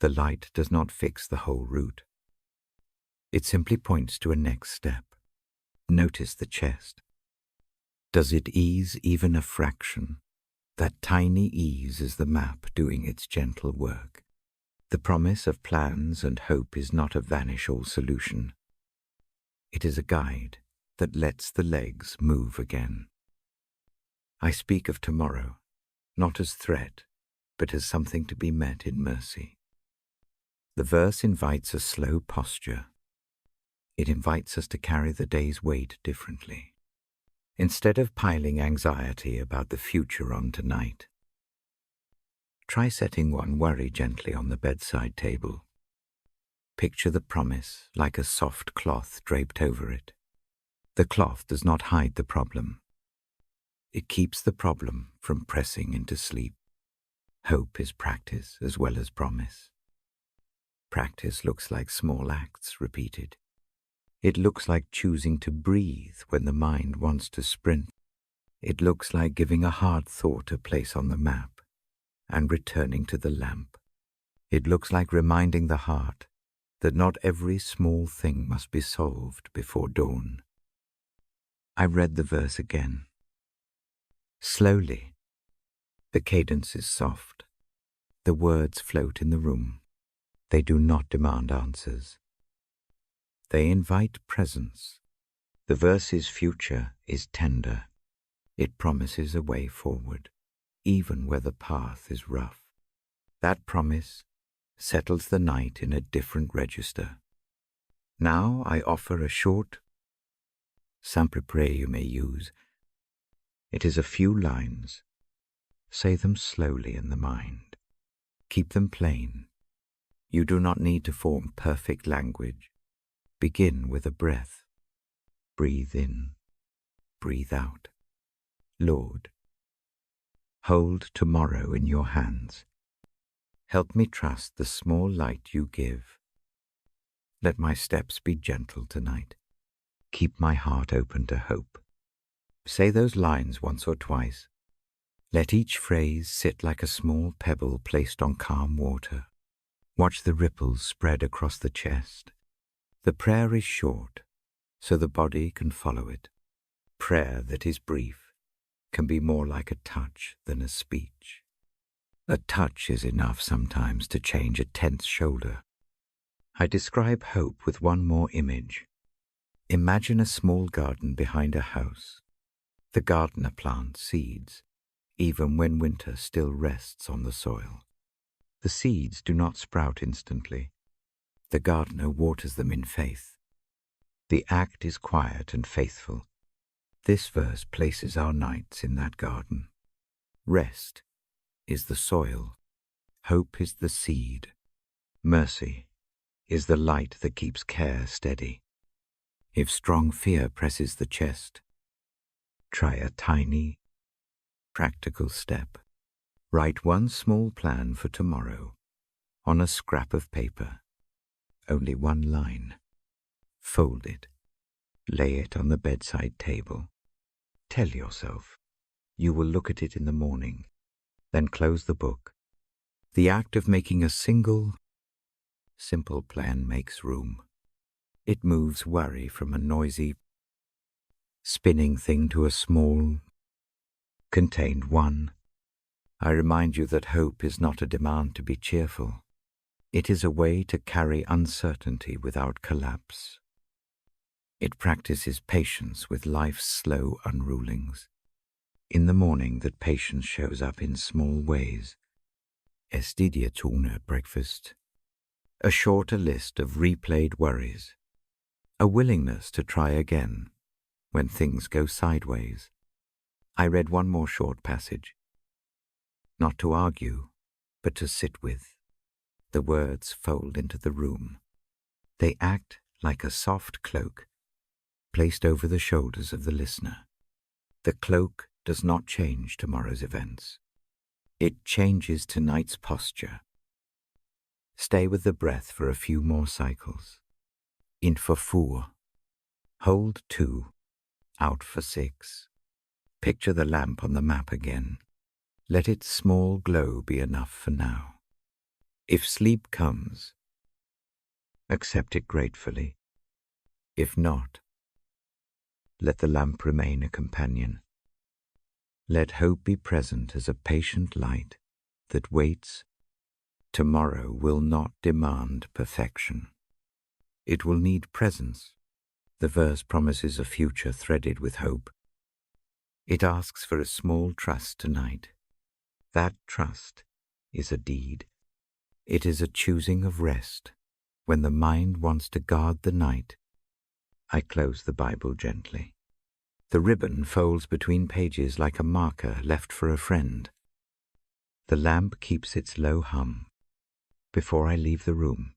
The light does not fix the whole route. It simply points to a next step. Notice the chest. Does it ease even a fraction? That tiny ease is the map doing its gentle work. The promise of plans and hope is not a vanish-all solution. It is a guide that lets the legs move again. I speak of tomorrow, not as threat, but as something to be met in mercy. The verse invites a slow posture. It invites us to carry the day's weight differently. Instead of piling anxiety about the future on tonight, try setting one worry gently on the bedside table. Picture the promise like a soft cloth draped over it. The cloth does not hide the problem. It keeps the problem from pressing into sleep. Hope is practice as well as promise. Practice looks like small acts repeated. It looks like choosing to breathe when the mind wants to sprint. It looks like giving a hard thought a place on the map and returning to the lamp. It looks like reminding the heart that not every small thing must be solved before dawn. I read the verse again. Slowly. The cadence is soft. The words float in the room. They do not demand answers. They invite presence. The verse's future is tender. It promises a way forward, even where the path is rough. That promise settles the night in a different register. Now I offer a short simple prayer you may use. It is a few lines. Say them slowly in the mind. Keep them plain. You do not need to form perfect language. Begin with a breath. Breathe in. Breathe out. Lord, hold tomorrow in your hands. Help me trust the small light you give. Let my steps be gentle tonight. Keep my heart open to hope. Say those lines once or twice. Let each phrase sit like a small pebble placed on calm water. Watch the ripples spread across the chest. The prayer is short, so the body can follow it. Prayer that is brief can be more like a touch than a speech. A touch is enough sometimes to change a tense shoulder. I describe hope with one more image. Imagine a small garden behind a house. The gardener plants seeds, even when winter still rests on the soil. The seeds do not sprout instantly. The gardener waters them in faith. The act is quiet and faithful. This verse places our nights in that garden. Rest is the soil. Hope is the seed. Mercy is the light that keeps care steady. If strong fear presses the chest, try a tiny, practical step. Write one small plan for tomorrow on a scrap of paper. Only one line. Fold it. Lay it on the bedside table. Tell yourself you will look at it in the morning, then close the book. The act of making a single, simple plan makes room. It moves worry from a noisy, spinning thing to a small, contained one. I remind you that hope is not a demand to be cheerful. It is a way to carry uncertainty without collapse. It practices patience with life's slow unrulings. In the morning, that patience shows up in small ways. Estidia tun at breakfast. A shorter list of replayed worries. A willingness to try again when things go sideways. I read one more short passage. Not to argue, but to sit with. The words fold into the room. They act like a soft cloak placed over the shoulders of the listener. The cloak does not change tomorrow's events. It changes tonight's posture. Stay with the breath for a few more cycles. In for 4. Hold 2. Out for 6. Picture the lamp on the map again. Let its small glow be enough for now. If sleep comes, accept it gratefully. If not, let the lamp remain a companion. Let hope be present as a patient light that waits. Tomorrow will not demand perfection. It will need presence. The verse promises a future threaded with hope. It asks for a small trust tonight. That trust is a deed. It is a choosing of rest. When the mind wants to guard the night, I close the Bible gently. The ribbon folds between pages like a marker left for a friend. The lamp keeps its low hum. Before I leave the room,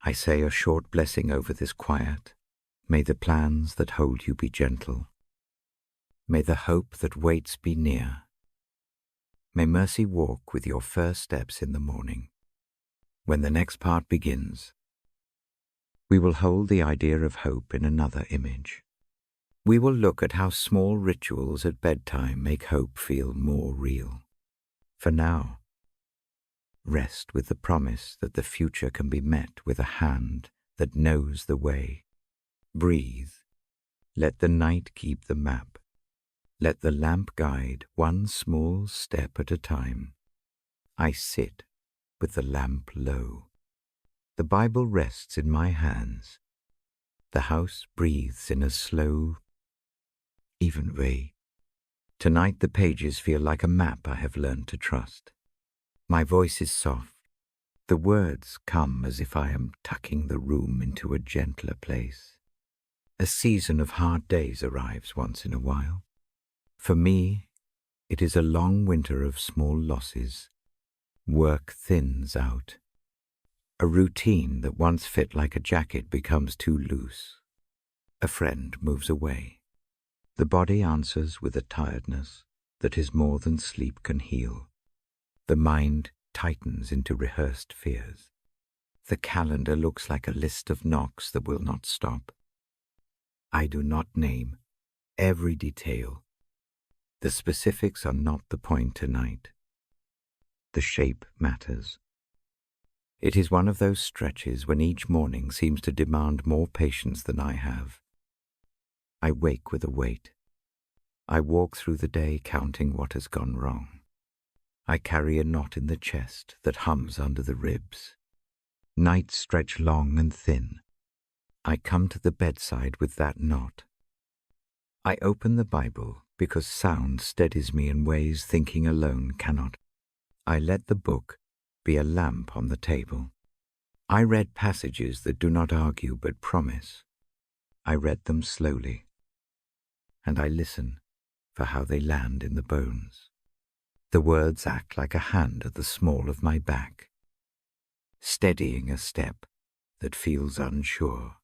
I say a short blessing over this quiet. May the plans that hold you be gentle. May the hope that waits be near. May mercy walk with your first steps in the morning. When the next part begins, we will hold the idea of hope in another image. We will look at how small rituals at bedtime make hope feel more real. For now, rest with the promise that the future can be met with a hand that knows the way. Breathe. Let the night keep the map. Let the lamp guide one small step at a time. I sit with the lamp low. The Bible rests in my hands. The house breathes in a slow, even way. Tonight the pages feel like a map I have learned to trust. My voice is soft. The words come as if I am tucking the room into a gentler place. A season of hard days arrives once in a while. For me, it is a long winter of small losses. Work thins out. A routine that once fit like a jacket becomes too loose. A friend moves away. The body answers with a tiredness that is more than sleep can heal. The mind tightens into rehearsed fears. The calendar looks like a list of knocks that will not stop. I do not name every detail. The specifics are not the point tonight. The shape matters. It is one of those stretches when each morning seems to demand more patience than I have. I wake with a weight. I walk through the day counting what has gone wrong. I carry a knot in the chest that hums under the ribs. Nights stretch long and thin. I come to the bedside with that knot. I open the Bible because sound steadies me in ways thinking alone cannot. I let the book be a lamp on the table. I read passages that do not argue but promise. I read them slowly, and I listen for how they land in the bones. The words act like a hand at the small of my back, steadying a step that feels unsure.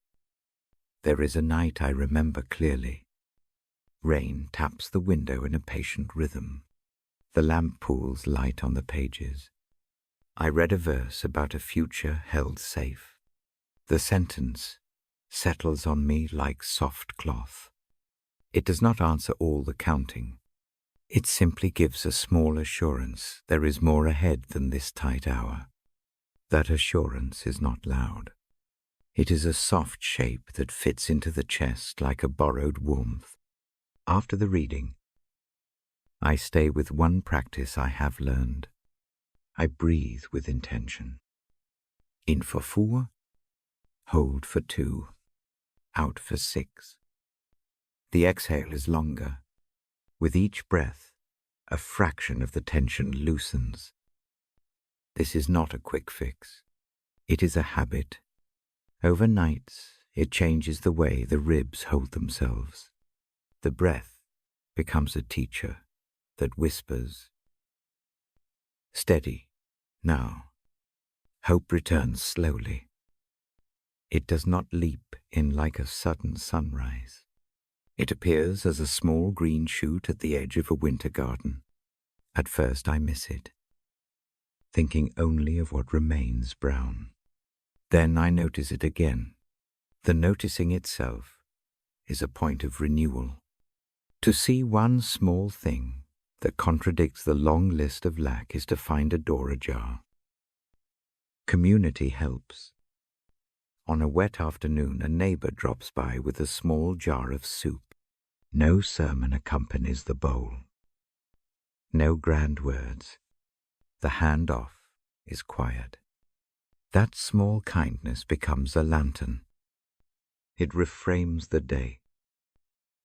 There is a night I remember clearly. Rain taps the window in a patient rhythm. The lamp pools light on the pages. I read a verse about a future held safe. The sentence settles on me like soft cloth. It does not answer all the counting. It simply gives a small assurance there is more ahead than this tight hour. That assurance is not loud. It is a soft shape that fits into the chest like a borrowed warmth. After the reading, I stay with one practice I have learned. I breathe with intention. In for 4, hold for 2, out for 6. The exhale is longer. With each breath, a fraction of the tension loosens. This is not a quick fix. It is a habit. Over nights, it changes the way the ribs hold themselves. The breath becomes a teacher that whispers, "Steady, now." Hope returns slowly. It does not leap in like a sudden sunrise. It appears as a small green shoot at the edge of a winter garden. At first I miss it, thinking only of what remains brown. Then I notice it again. The noticing itself is a point of renewal. To see one small thing that contradicts the long list of lack is to find a door ajar. Community helps. On a wet afternoon, a neighbor drops by with a small jar of soup. No sermon accompanies the bowl. No grand words. The handoff is quiet. That small kindness becomes a lantern. It reframes the day.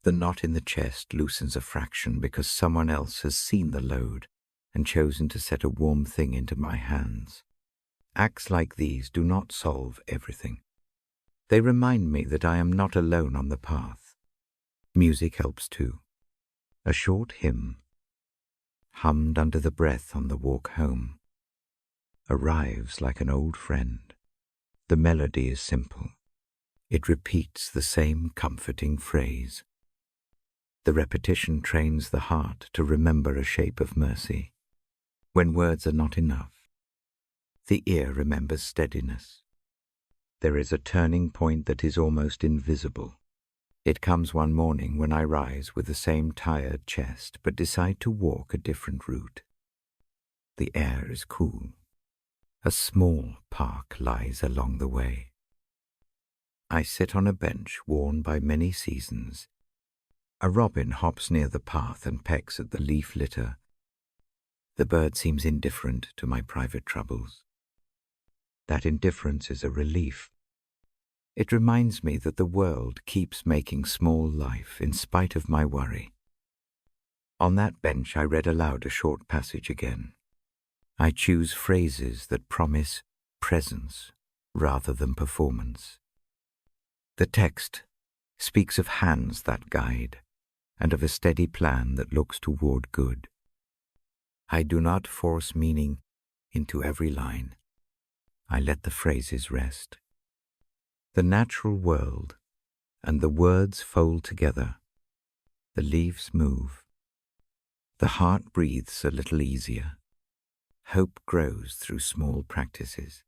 The knot in the chest loosens a fraction because someone else has seen the load and chosen to set a warm thing into my hands. Acts like these do not solve everything. They remind me that I am not alone on the path. Music helps too. A short hymn, hummed under the breath on the walk home, arrives like an old friend. The melody is simple. It repeats the same comforting phrase. The repetition trains the heart to remember a shape of mercy. When words are not enough, the ear remembers steadiness. There is a turning point that is almost invisible. It comes one morning when I rise with the same tired chest but decide to walk a different route. The air is cool. A small park lies along the way. I sit on a bench worn by many seasons. A robin hops near the path and pecks at the leaf litter. The bird seems indifferent to my private troubles. That indifference is a relief. It reminds me that the world keeps making small life in spite of my worry. On that bench I read aloud a short passage again. I choose phrases that promise presence rather than performance. The text speaks of hands that guide and of a steady plan that looks toward good. I do not force meaning into every line. I let the phrases rest. The natural world and the words fold together. The leaves move. The heart breathes a little easier. Hope grows through small practices.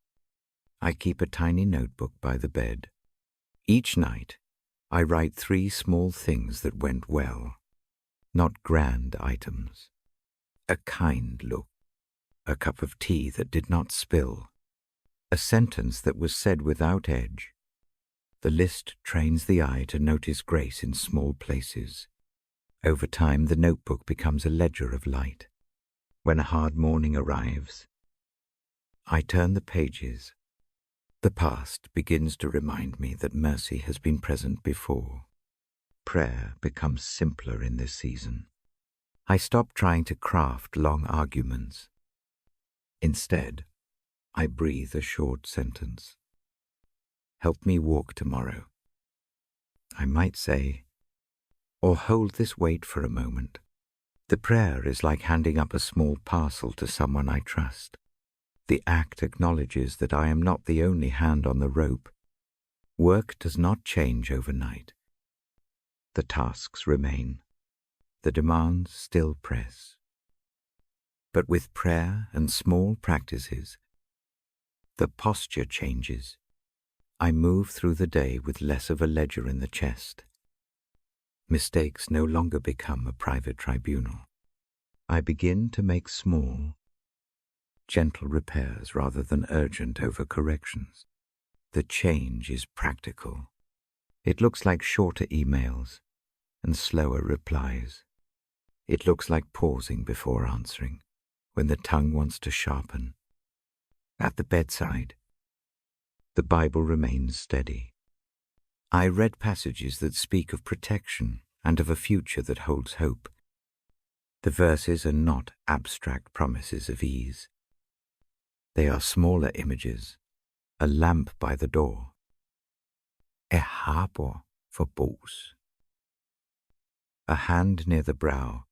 I keep a tiny notebook by the bed. Each night, I write 3 small things that went well, not grand items. A kind look, a cup of tea that did not spill, a sentence that was said without edge. The list trains the eye to notice grace in small places. Over time, the notebook becomes a ledger of light. When a hard morning arrives, I turn the pages. The past begins to remind me that mercy has been present before. Prayer becomes simpler in this season. I stop trying to craft long arguments. Instead, I breathe a short sentence. Help me walk tomorrow. I might say, or hold this weight for a moment. The prayer is like handing up a small parcel to someone I trust. The act acknowledges that I am not the only hand on the rope. Work does not change overnight. The tasks remain. The demands still press. But with prayer and small practices, the posture changes. I move through the day with less of a ledger in the chest. Mistakes no longer become a private tribunal. I begin to make small, gentle repairs rather than urgent overcorrections. The change is practical. It looks like shorter emails and slower replies. It looks like pausing before answering when the tongue wants to sharpen. At the bedside, the Bible remains steady. I read passages that speak of protection and of a future that holds hope. The verses are not abstract promises of ease. They are smaller images, a lamp by the door, a harbor for boats, a hand near the brow.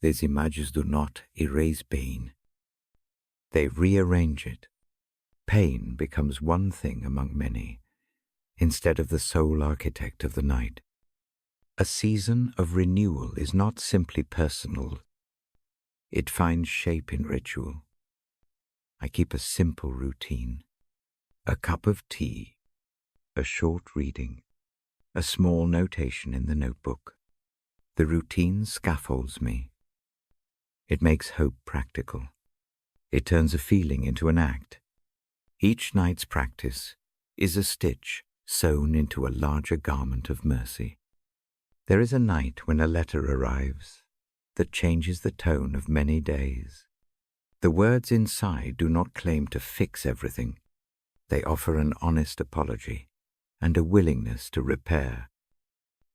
These images do not erase pain. They rearrange it. Pain becomes one thing among many, instead of the sole architect of the night. A season of renewal is not simply personal. It finds shape in ritual. I keep a simple routine. A cup of tea, a short reading, a small notation in the notebook. The routine scaffolds me. It makes hope practical. It turns a feeling into an act. Each night's practice is a stitch sewn into a larger garment of mercy. There is a night when a letter arrives that changes the tone of many days. The words inside do not claim to fix everything. They offer an honest apology and a willingness to repair.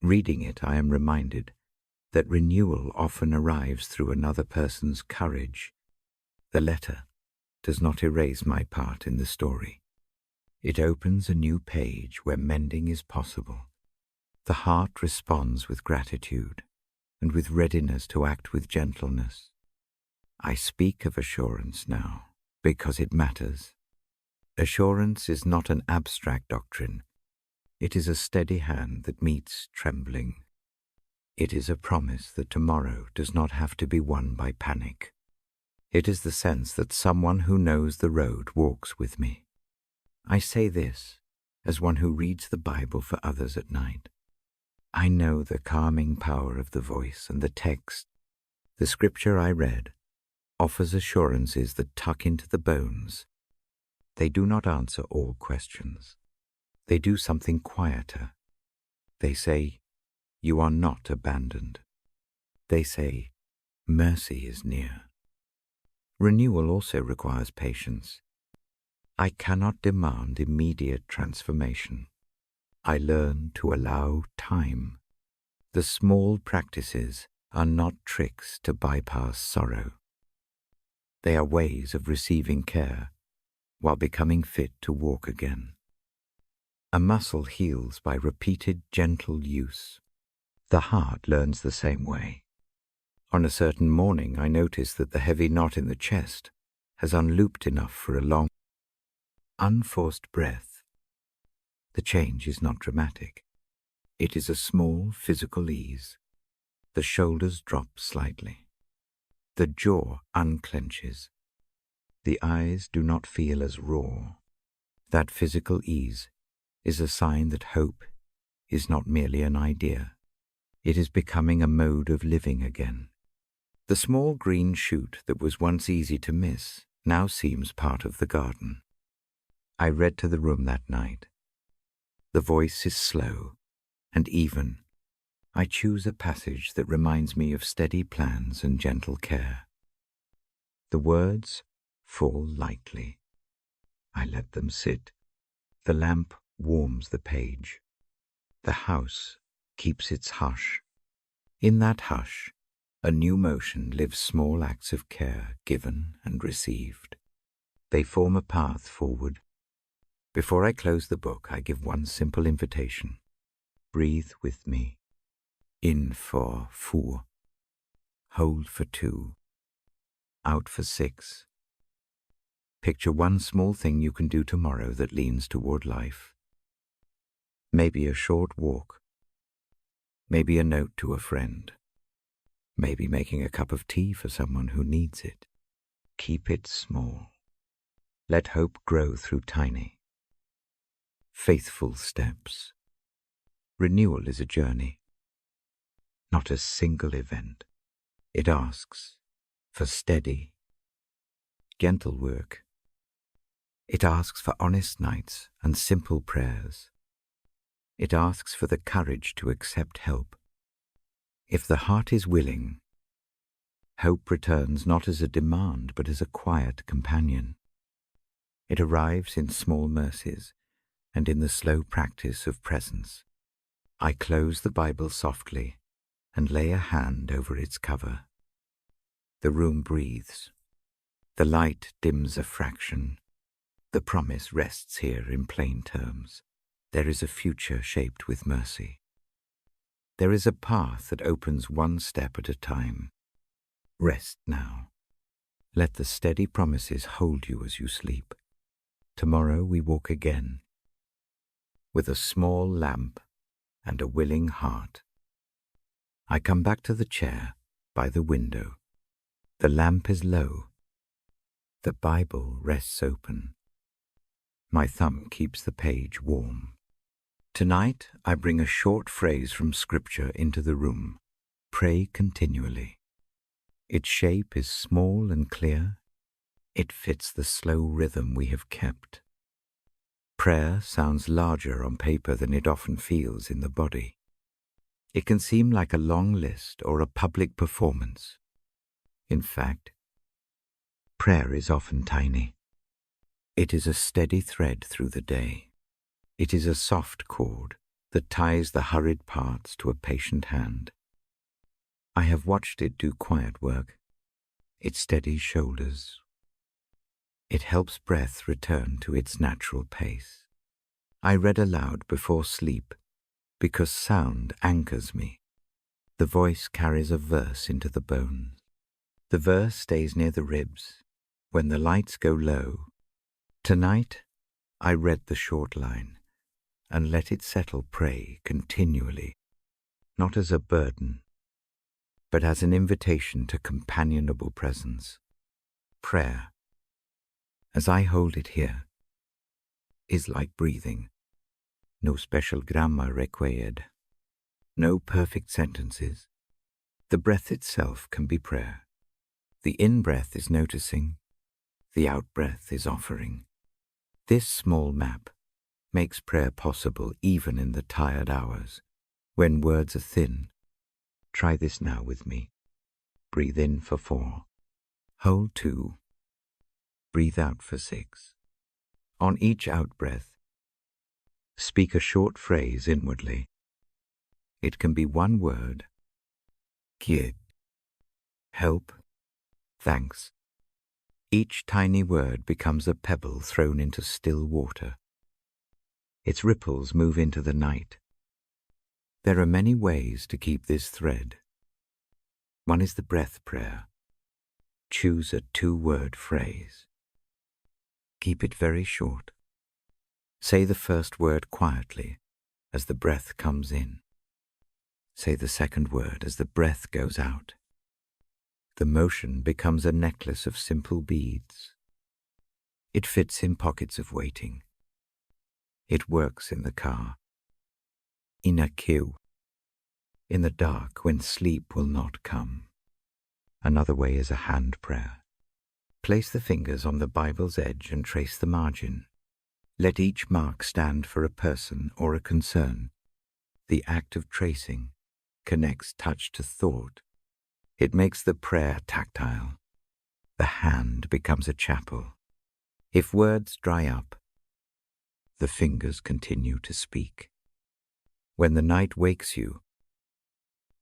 Reading it, I am reminded that renewal often arrives through another person's courage. The letter does not erase my part in the story. It opens a new page where mending is possible. The heart responds with gratitude and with readiness to act with gentleness. I speak of assurance now because it matters. Assurance is not an abstract doctrine. It is a steady hand that meets trembling. It is a promise that tomorrow does not have to be won by panic. It is the sense that someone who knows the road walks with me. I say this as one who reads the Bible for others at night. I know the calming power of the voice and the text. The scripture I read offers assurances that tuck into the bones. They do not answer all questions. They do something quieter. They say, "You are not abandoned." They say, "Mercy is near." Renewal also requires patience. I cannot demand immediate transformation. I learn to allow time. The small practices are not tricks to bypass sorrow. They are ways of receiving care while becoming fit to walk again. A muscle heals by repeated gentle use. The heart learns the same way. On a certain morning, I notice that the heavy knot in the chest has unlooped enough for a long, unforced breath. The change is not dramatic. It is a small physical ease. The shoulders drop slightly. The jaw unclenches. The eyes do not feel as raw. That physical ease is a sign that hope is not merely an idea. It is becoming a mode of living again. The small green shoot that was once easy to miss now seems part of the garden. I read to the room that night. The voice is slow and even. I choose a passage that reminds me of steady plans and gentle care. The words fall lightly. I let them sit. The lamp warms the page. The house keeps its hush. In that hush, a new motion lives small acts of care given and received. They form a path forward. Before I close the book, I give one simple invitation. Breathe with me. In for 4. Hold for 2. Out for 6. Picture one small thing you can do tomorrow that leans toward life. Maybe a short walk. Maybe a note to a friend. Maybe making a cup of tea for someone who needs it. Keep it small. Let hope grow through tiny, faithful steps. Renewal is a journey, not a single event. It asks for steady, gentle work. It asks for honest nights and simple prayers. It asks for the courage to accept help. If the heart is willing, hope returns not as a demand but as a quiet companion. It arrives in small mercies and in the slow practice of presence. I close the Bible softly and lay a hand over its cover. The room breathes. The light dims a fraction. The promise rests here in plain terms. There is a future shaped with mercy. There is a path that opens one step at a time. Rest now. Let the steady promises hold you as you sleep. Tomorrow we walk again, with a small lamp and a willing heart. I come back to the chair by the window. The lamp is low. The Bible rests open. My thumb keeps the page warm. Tonight I bring a short phrase from Scripture into the room. Pray continually. Its shape is small and clear. It fits the slow rhythm we have kept. Prayer sounds larger on paper than it often feels in the body. It can seem like a long list or a public performance. In fact, prayer is often tiny. It is a steady thread through the day. It is a soft cord that ties the hurried parts to a patient hand. I have watched it do quiet work. It steadies shoulders. It helps breath return to its natural pace. I read aloud before sleep because sound anchors me. The voice carries a verse into the bones. The verse stays near the ribs. When the lights go low, tonight I read the short line and let it settle pray continually, not as a burden, but as an invitation to companionable presence. Prayer, as I hold it here, is like breathing. No special grammar required. No perfect sentences. The breath itself can be prayer. The in-breath is noticing. The out-breath is offering. This small map makes prayer possible even in the tired hours, when words are thin. Try this now with me. Breathe in for 4. Hold 2. Breathe out for 6. On each out-breath, speak a short phrase inwardly. It can be one word. Kid. Help. Thanks. Each tiny word becomes a pebble thrown into still water. Its ripples move into the night. There are many ways to keep this thread. One is the breath prayer. Choose a 2-word phrase. Keep it very short. Say the first word quietly as the breath comes in. Say the second word as the breath goes out. The motion becomes a necklace of simple beads. It fits in pockets of waiting. It works in the car, in a queue, in the dark when sleep will not come. Another way is a hand prayer. Place the fingers on the Bible's edge and trace the margin. Let each mark stand for a person or a concern. The act of tracing connects touch to thought. It makes the prayer tactile. The hand becomes a chapel. If words dry up, the fingers continue to speak. When the night wakes you,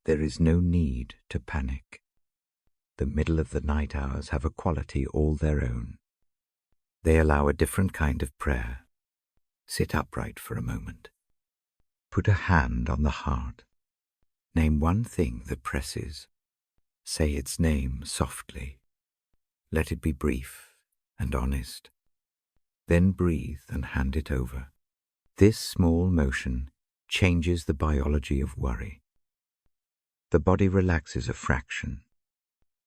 there is no need to panic. The middle of the night hours have a quality all their own. They allow a different kind of prayer. Sit upright for a moment. Put a hand on the heart. Name one thing that presses. Say its name softly. Let it be brief and honest. Then breathe and hand it over. This small motion changes the biology of worry. The body relaxes a fraction.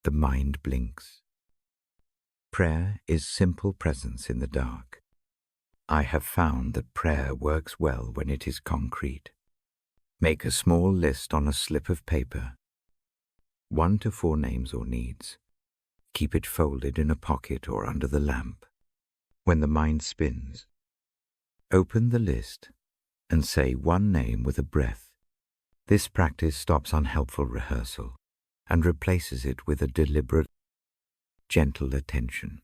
The mind blinks. Prayer is simple presence in the dark. I have found that prayer works well when it is concrete. Make a small list on a slip of paper. 1 to 4 names or needs. Keep it folded in a pocket or under the lamp. When the mind spins, open the list and say one name with a breath. This practice stops unhelpful rehearsal and replaces it with a deliberate, gentle attention.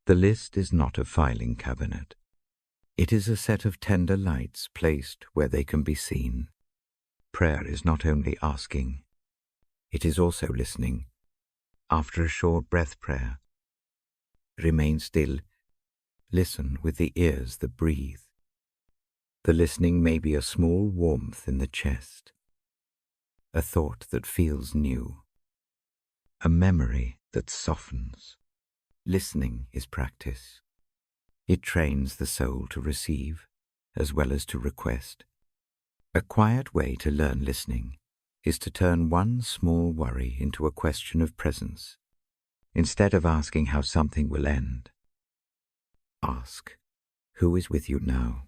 The list is not a filing cabinet. It is a set of tender lights placed where they can be seen. Prayer is not only asking, it is also listening. After a short breath prayer, remain still. Listen with the ears that breathe. The listening may be a small warmth in the chest, a thought that feels new, a memory that softens. Listening is practice. It trains the soul to receive as well as to request. A quiet way to learn listening is to turn one small worry into a question of presence. Instead of asking how something will end, ask, who is with you now?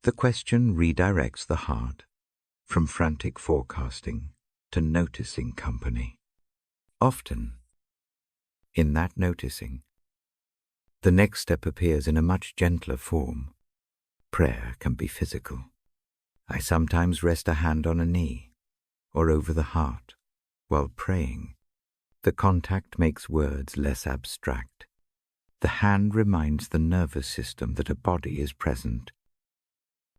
The question redirects the heart from frantic forecasting to noticing company. Often, in that noticing, the next step appears in a much gentler form. prayer can be physical. I sometimes rest a hand on a knee or over the heart while praying. The contact makes words less abstract. The hand reminds the nervous system that a body is present,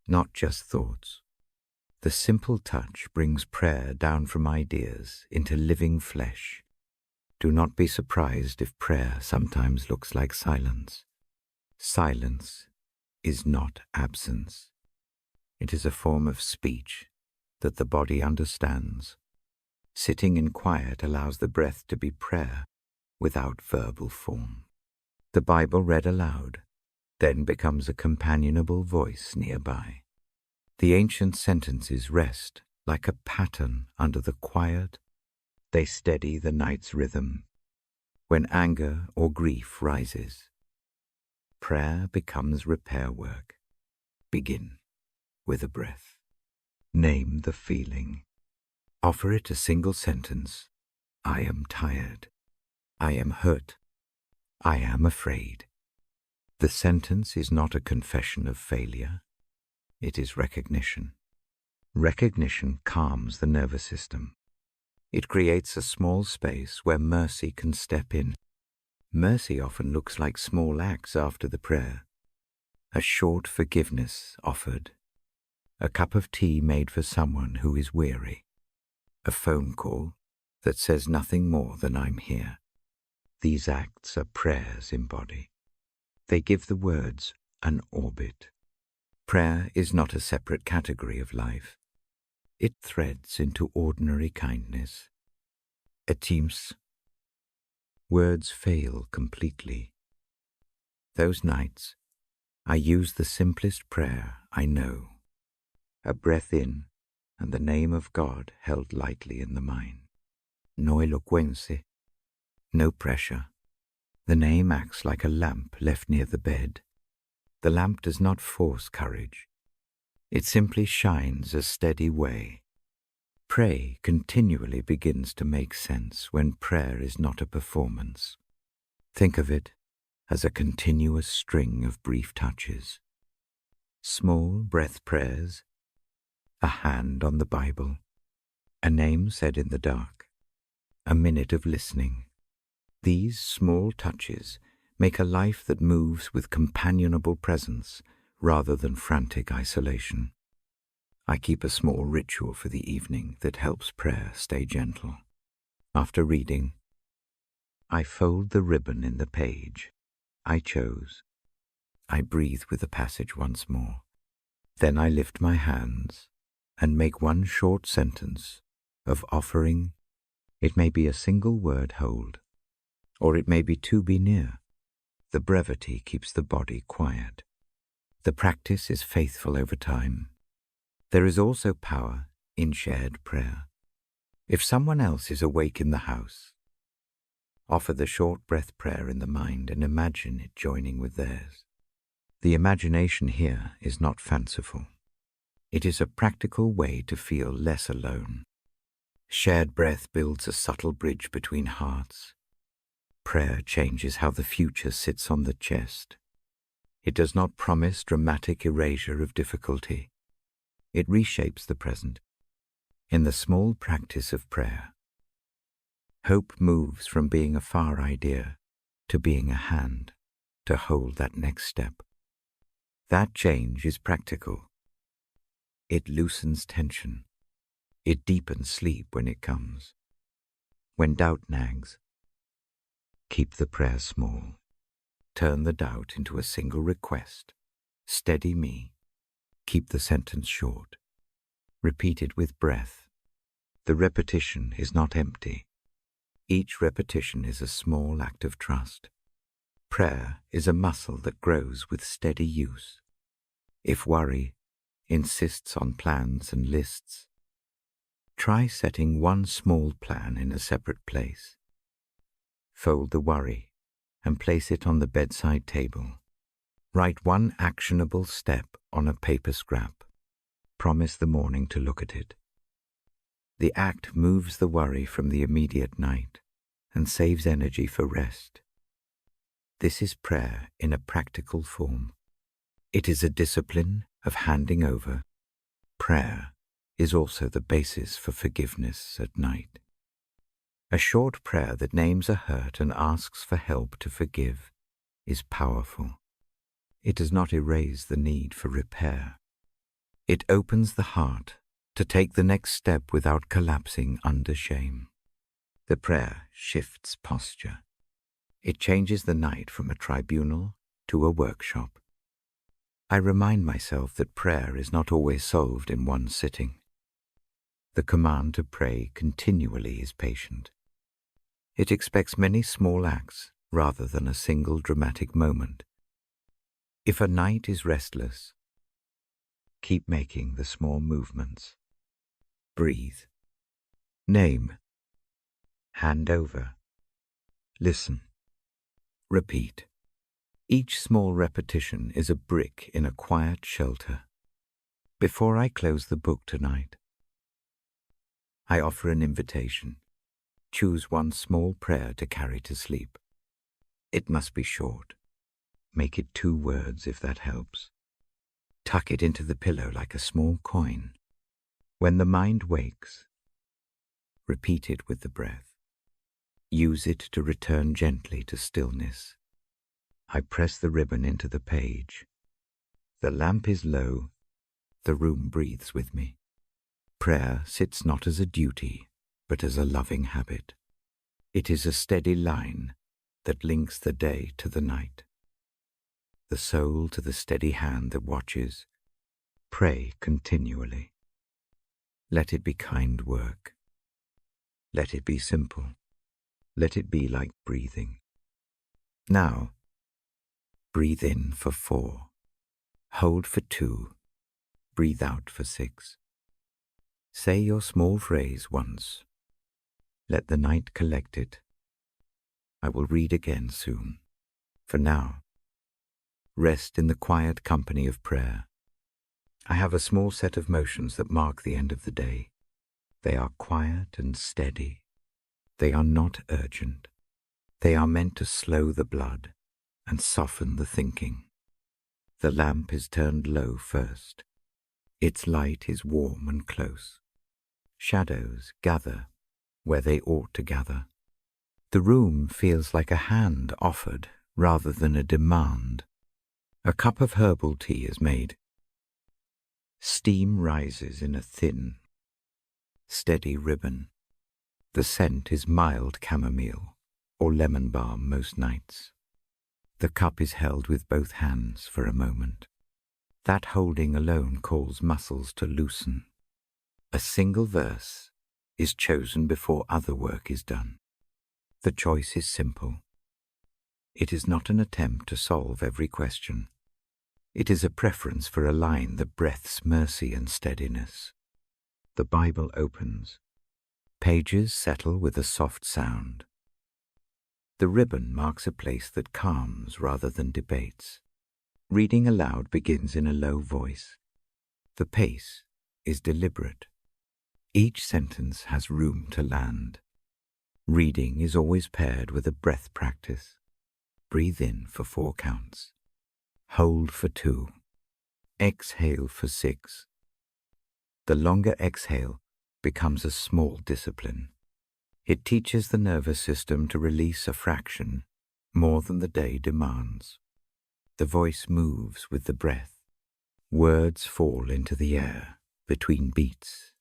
not just thoughts. The simple touch brings prayer down from ideas into living flesh. Do not be surprised if prayer sometimes looks like silence. Silence is not absence. It is a form of speech that the body understands. Sitting in quiet allows the breath to be prayer without verbal form. The Bible read aloud then becomes a companionable voice nearby. The ancient sentences rest like a pattern under the quiet. They steady the night's rhythm. When anger or grief rises, prayer becomes repair work. Begin with a breath. Name the feeling. Offer it a single sentence. I am tired. I am hurt. I am afraid. The sentence is not a confession of failure. It is recognition. Recognition calms the nervous system. It creates a small space where mercy can step in. Mercy often looks like small acts after the prayer. A short forgiveness offered. A cup of tea made for someone who is weary. A phone call that says nothing more than I'm here. These acts are prayers in body. They give the words an orbit. Prayer is not a separate category of life. It threads into ordinary kindness. Etims. Words fail completely. Those nights, I use the simplest prayer I know. A breath in, and the name of God held lightly in the mind. No eloquence, no pressure. The name acts like a lamp left near the bed. The lamp does not force courage. It simply shines a steady way. Pray continually begins to make sense when prayer is not a performance. Think of it as a continuous string of brief touches. Small breath prayers, a hand on the Bible, a name said in the dark, a minute of listening. These small touches make a life that moves with companionable presence rather than frantic isolation. I keep a small ritual for the evening that helps prayer stay gentle. After reading, I fold the ribbon in the page I chose. I breathe with the passage once more. Then I lift my hands and make one short sentence of offering. It may be a single word hold, or it may be to be near. The brevity keeps the body quiet. The practice is faithful over time. There is also power in shared prayer. If someone else is awake in the house, offer the short breath prayer in the mind and imagine it joining with theirs. The imagination here is not fanciful. It is a practical way to feel less alone. Shared breath builds a subtle bridge between hearts. Prayer changes how the future sits on the chest. It does not promise dramatic erasure of difficulty. It reshapes the present. In the small practice of prayer, hope moves from being a far idea to being a hand to hold that next step. That change is practical. It loosens tension. It deepens sleep when it comes. When doubt nags, keep the prayer small. Turn the doubt into a single request. Steady me. Keep the sentence short. Repeat it with breath. The repetition is not empty. Each repetition is a small act of trust. Prayer is a muscle that grows with steady use. If worry insists on plans and lists, try setting one small plan in a separate place. Fold the worry and place it on the bedside table. Write one actionable step on a paper scrap. Promise the morning to look at it. The act moves the worry from the immediate night and saves energy for rest. This is prayer in a practical form. It is a discipline of handing over. Prayer is also the basis for forgiveness at night. A short prayer that names a hurt and asks for help to forgive is powerful. It does not erase the need for repair. It opens the heart to take the next step without collapsing under shame. The prayer shifts posture. It changes the night from a tribunal to a workshop. I remind myself that prayer is not always solved in one sitting. The command to pray continually is patient. It expects many small acts rather than a single dramatic moment. If a night is restless, keep making the small movements. Breathe. Name. Hand over. Listen. Repeat. Each small repetition is a brick in a quiet shelter. Before I close the book tonight, I offer an invitation. Choose one small prayer to carry to sleep. It must be short. Make it 2 words if that helps. Tuck it into the pillow like a small coin. When the mind wakes, repeat it with the breath. Use it to return gently to stillness. I press the ribbon into the page. The lamp is low. The room breathes with me. Prayer sits not as a duty, but as a loving habit. It is a steady line that links the day to the night. The soul to the steady hand that watches. Pray continually. Let it be kind work. Let it be simple. Let it be like breathing. Now, breathe in for 4. Hold for 2. Breathe out for 6. Say your small phrase once. Let the night collect it. I will read again soon. For now, rest in the quiet company of prayer. I have a small set of motions that mark the end of the day. They are quiet and steady. They are not urgent. They are meant to slow the blood and soften the thinking. The lamp is turned low first. Its light is warm and close. Shadows gather where they ought to gather. The room feels like a hand offered rather than a demand. A cup of herbal tea is made. Steam rises in a thin, steady ribbon. The scent is mild chamomile or lemon balm most nights. The cup is held with both hands for a moment. That holding alone calls muscles to loosen. A single verse is chosen before other work is done. The choice is simple. It is not an attempt to solve every question. It is a preference for a line that breathes mercy and steadiness. The Bible opens. Pages settle with a soft sound. The ribbon marks a place that calms rather than debates. Reading aloud begins in a low voice. The pace is deliberate. Each sentence has room to land. Reading is always paired with a breath practice. Breathe in for 4 counts. Hold for 2. Exhale for 6. The longer exhale becomes a small discipline. It teaches the nervous system to release a fraction more than the day demands. The voice moves with the breath. Words fall into the air between beats.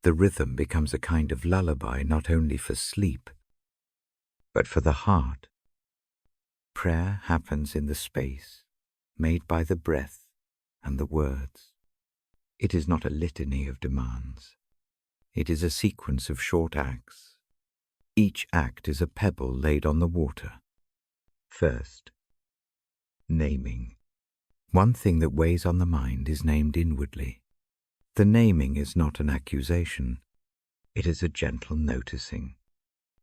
The rhythm becomes a kind of lullaby not only for sleep, but for the heart. Prayer happens in the space made by the breath and the words. It is not a litany of demands. It is a sequence of short acts. Each act is a pebble laid on the water. First, naming. One thing that weighs on the mind is named inwardly. The naming is not an accusation. It is a gentle noticing.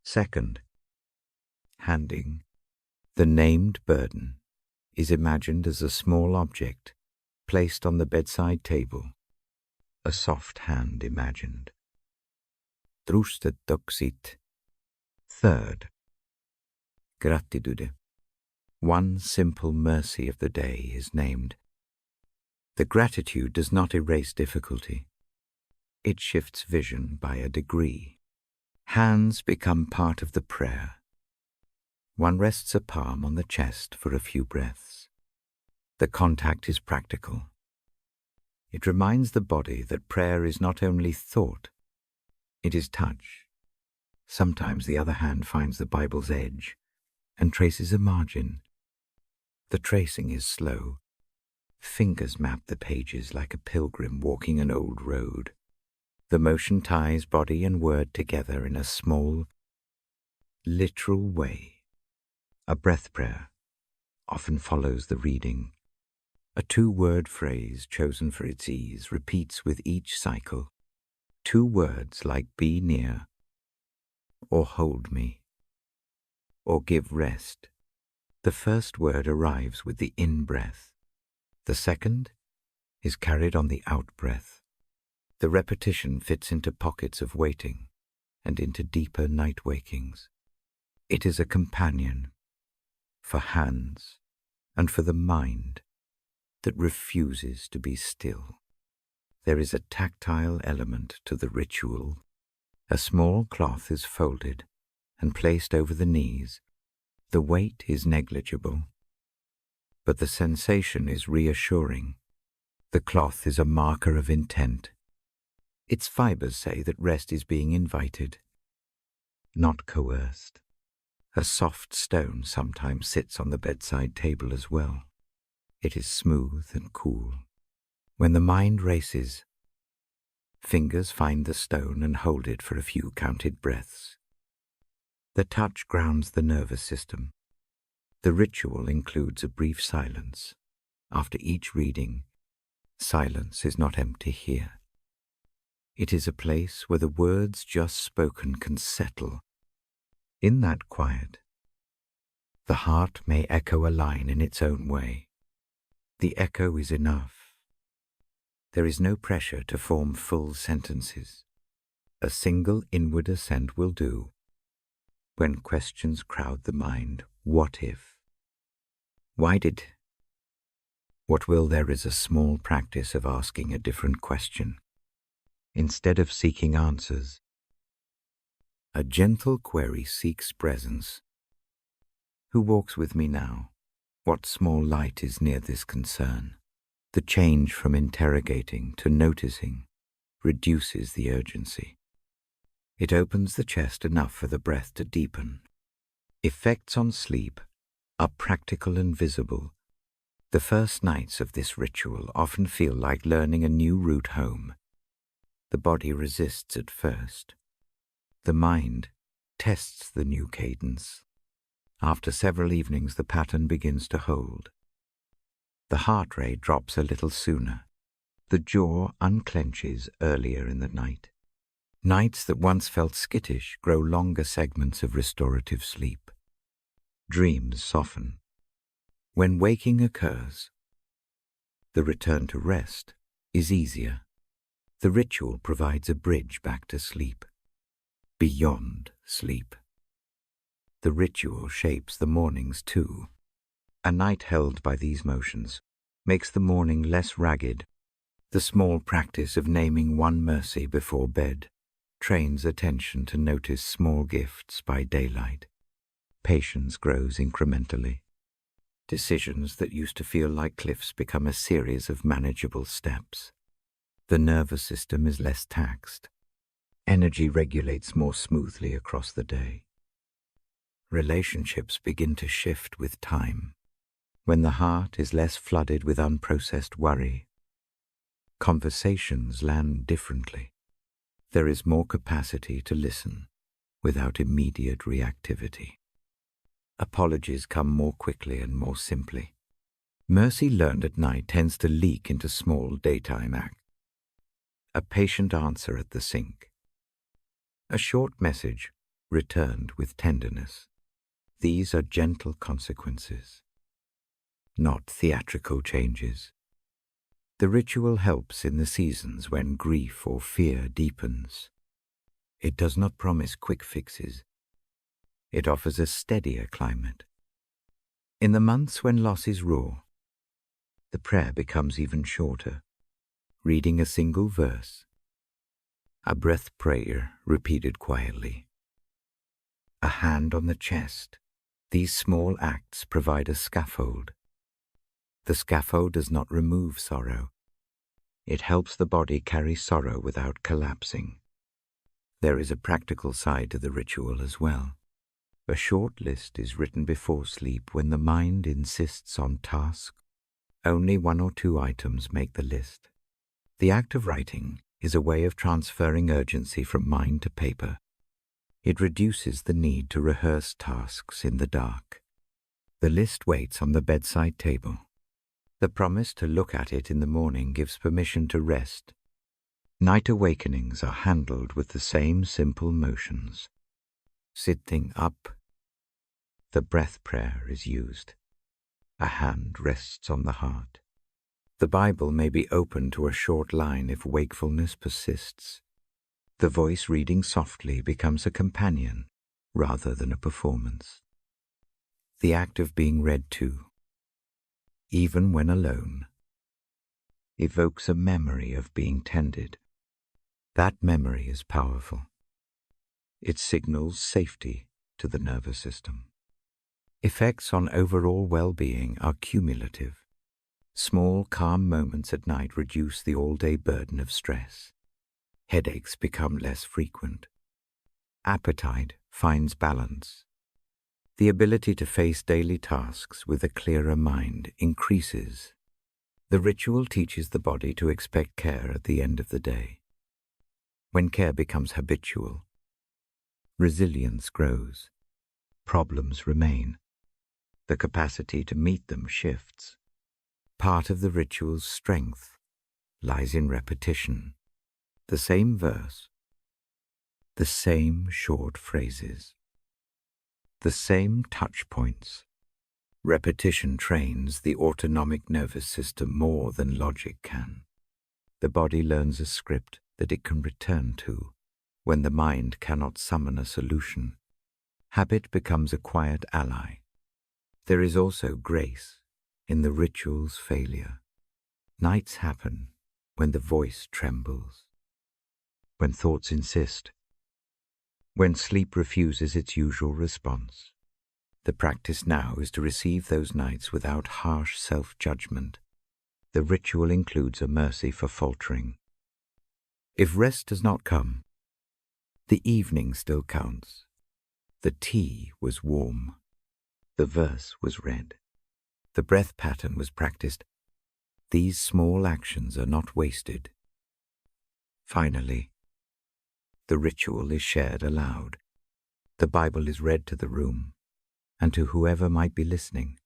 Second, handing. The named burden is imagined as a small object placed on the bedside table, a soft hand imagined. Trusted doxit. Third, gratitude. One simple mercy of the day is named The gratitude does not erase difficulty. It shifts vision by a degree. Hands become part of the prayer. One rests a palm on the chest for a few breaths. The contact is practical. It reminds the body that prayer is not only thought, it is touch. Sometimes the other hand finds the Bible's edge and traces a margin. The tracing is slow. Fingers map the pages like a pilgrim walking an old road. The motion ties body and word together in a small, literal way. A breath prayer often follows the reading. A two-word phrase chosen for its ease repeats with each cycle. Two words like be near, or hold me, or give rest. The first word arrives with the in-breath. The second is carried on the out-breath. The repetition fits into pockets of waiting and into deeper night wakings. It is a companion for hands and for the mind that refuses to be still. There is a tactile element to the ritual. A small cloth is folded and placed over the knees. The weight is negligible, but the sensation is reassuring. The cloth is a marker of intent. Its fibers say that rest is being invited, not coerced. A soft stone sometimes sits on the bedside table as well. It is smooth and cool. When the mind races, fingers find the stone and hold it for a few counted breaths. The touch grounds the nervous system. The ritual includes a brief silence. After each reading, silence is not empty here. It is a place where the words just spoken can settle. In that quiet, the heart may echo a line in its own way. The echo is enough. There is no pressure to form full sentences. A single inward assent will do. When questions crowd the mind, what if? Why did? What will? There is a small practice of asking a different question. Instead of seeking answers, a gentle query seeks presence. Who walks with me now? What small light is near this concern? The change from interrogating to noticing reduces the urgency. It opens the chest enough for the breath to deepen. Effects on sleep are practical and visible. The first nights of this ritual often feel like learning a new route home. The body resists at first. The mind tests the new cadence. After several evenings, the pattern begins to hold. The heart rate drops a little sooner. The jaw unclenches earlier in the night. Nights that once felt skittish grow longer segments of restorative sleep. Dreams soften. When waking occurs, the return to rest is easier. The ritual provides a bridge back to sleep, beyond sleep. The ritual shapes the mornings too. A night held by these motions makes the morning less ragged. The small practice of naming one mercy before bed trains attention to notice small gifts by daylight. Patience grows incrementally. Decisions that used to feel like cliffs become a series of manageable steps. The nervous system is less taxed. Energy regulates more smoothly across the day. Relationships begin to shift with time. When the heart is less flooded with unprocessed worry, conversations land differently. There is more capacity to listen without immediate reactivity. Apologies come more quickly and more simply. Mercy learned at night tends to leak into small daytime acts. A patient answer at the sink. A short message returned with tenderness. These are gentle consequences, not theatrical changes. The ritual helps in the seasons when grief or fear deepens. It does not promise quick fixes. It offers a steadier climate. In the months when loss is raw, The prayer becomes even shorter, reading a single verse. A breath prayer repeated quietly. A hand on the chest. These small acts provide a scaffold. The scaffold does not remove sorrow. It helps the body carry sorrow without collapsing. There is a practical side to the ritual as well. A short list is written before sleep when the mind insists on task. Only 1 or 2 items make the list. The act of writing is a way of transferring urgency from mind to paper. It reduces the need to rehearse tasks in the dark. The list waits on the bedside table. The promise to look at it in the morning gives permission to rest. Night awakenings are handled with the same simple motions. Sitting up, the breath prayer is used. A hand rests on the heart. The Bible may be open to a short line if wakefulness persists. The voice reading softly becomes a companion rather than a performance. The act of being read to, even when alone, evokes a memory of being tended. That memory is powerful. It signals safety to the nervous system. Effects on overall well-being are cumulative. Small, calm moments at night reduce the all-day burden of stress. Headaches become less frequent. Appetite finds balance. The ability to face daily tasks with a clearer mind increases. The ritual teaches the body to expect care at the end of the day. When care becomes habitual, resilience grows. Problems remain. The capacity to meet them shifts. Part of the ritual's strength lies in repetition. The same verse, the same short phrases, the same touch points. Repetition trains the autonomic nervous system more than logic can. The body learns a script that it can return to when the mind cannot summon a solution. Habit becomes a quiet ally. There is also grace in the ritual's failure. Nights happen when the voice trembles, when thoughts insist, when sleep refuses its usual response. The practice now is to receive those nights without harsh self-judgment. The ritual includes a mercy for faltering. If rest does not come, the evening still counts. The tea was warm. The verse was read. The breath pattern was practiced. These small actions are not wasted. Finally, the ritual is shared aloud. The Bible is read to the room and to whoever might be listening.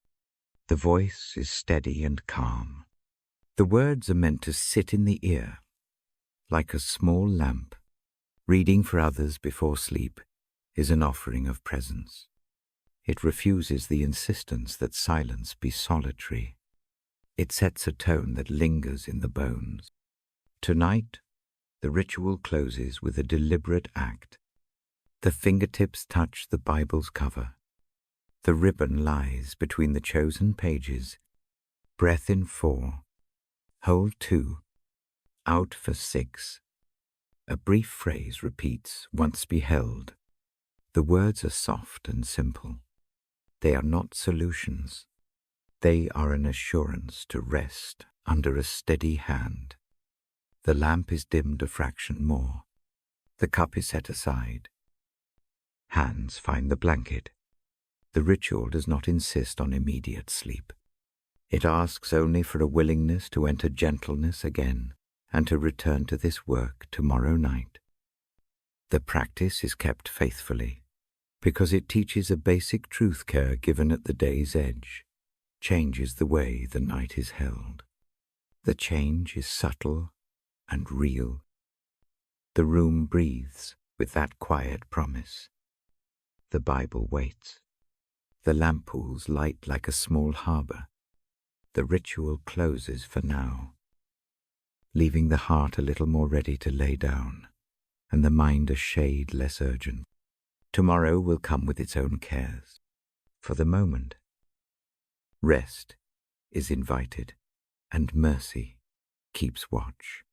The voice is steady and calm. The words are meant to sit in the ear, like a small lamp. Reading for others before sleep is an offering of presence. It refuses the insistence that silence be solitary. It sets a tone that lingers in the bones. Tonight, the ritual closes with a deliberate act. The fingertips touch the Bible's cover. The ribbon lies between the chosen pages. Breath in 4, hold 2, out for 6. A brief phrase repeats, once beheld. The words are soft and simple. They are not solutions. They are an assurance to rest under a steady hand. The lamp is dimmed a fraction more. The cup is set aside. Hands find the blanket. The ritual does not insist on immediate sleep. It asks only for a willingness to enter gentleness again and to return to this work tomorrow night. The practice is kept faithfully because it teaches a basic truth care given at the day's edge, changes the way the night is held. The change is subtle and real. The room breathes with that quiet promise. The Bible waits. The lamp pools light like a small harbor. The ritual closes for now, leaving the heart a little more ready to lay down, and the mind a shade less urgent. Tomorrow will come with its own cares. For the moment, rest is invited. and mercy keeps watch.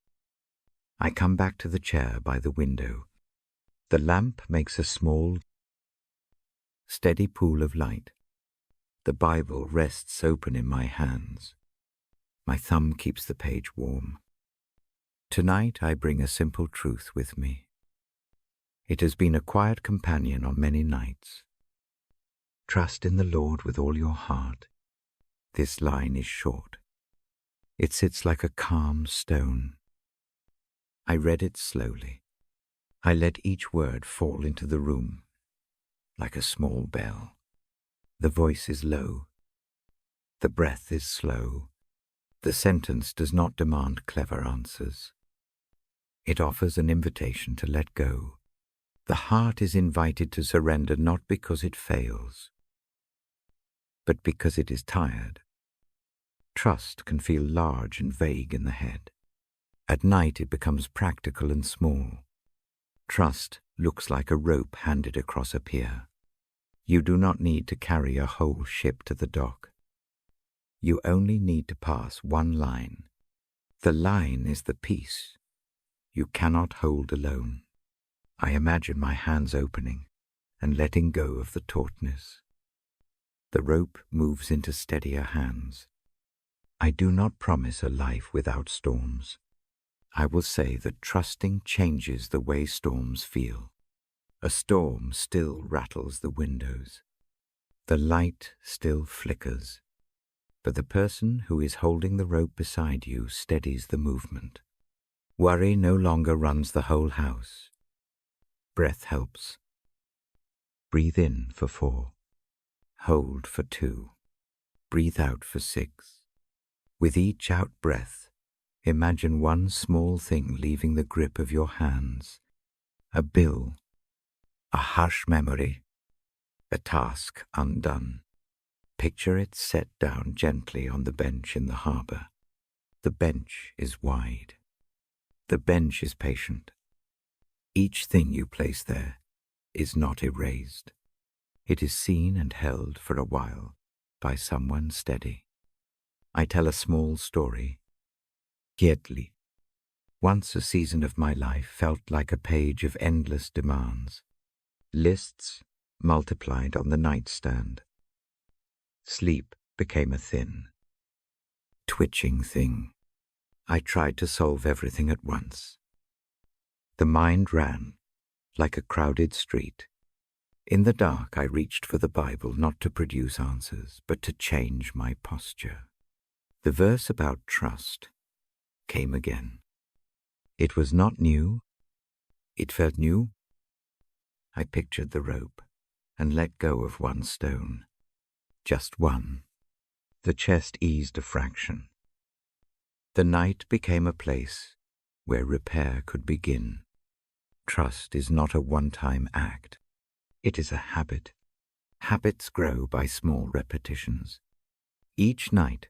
I come back to the chair by the window. The lamp makes a small, steady pool of light. The Bible rests open in my hands. My thumb keeps the page warm. Tonight I bring a simple truth with me. It has been a quiet companion on many nights. Trust in the Lord with all your heart. This line is short. It sits like a calm stone. I read it slowly. I let each word fall into the room, like a small bell. The voice is low. The breath is slow. The sentence does not demand clever answers. It offers an invitation to let go. The heart is invited to surrender not because it fails, but because it is tired. Trust can feel large and vague in the head. At night it becomes practical and small. Trust looks like a rope handed across a pier. You do not need to carry a whole ship to the dock. You only need to pass one line. The line is the peace you cannot hold alone. I imagine my hands opening and letting go of the tautness. The rope moves into steadier hands. I do not promise a life without storms. I will say that trusting changes the way storms feel. A storm still rattles the windows. The light still flickers, but the person who is holding the rope beside you steadies the movement. Worry no longer runs the whole house. Breath helps. Breathe in for 4. Hold for 2. Breathe out for 6. With each out-breath, imagine one small thing leaving the grip of your hands. A bill, a harsh memory, a task undone. Picture it set down gently on the bench in the harbor. The bench is wide. The bench is patient. Each thing you place there is not erased. It is seen and held for a while by someone steady. I tell a small story. Quietly. Once a season of my life felt like a page of endless demands. Lists multiplied on the nightstand. Sleep became a thin, twitching thing. I tried to solve everything at once. The mind ran like a crowded street. In the dark, I reached for the Bible not to produce answers, but to change my posture. The verse about trust came again. It was not new. It felt new. I pictured the rope and let go of one stone. Just one. The chest eased a fraction. The night became a place where repair could begin. Trust is not a one-time act. It is a habit. Habits grow by small repetitions. Each night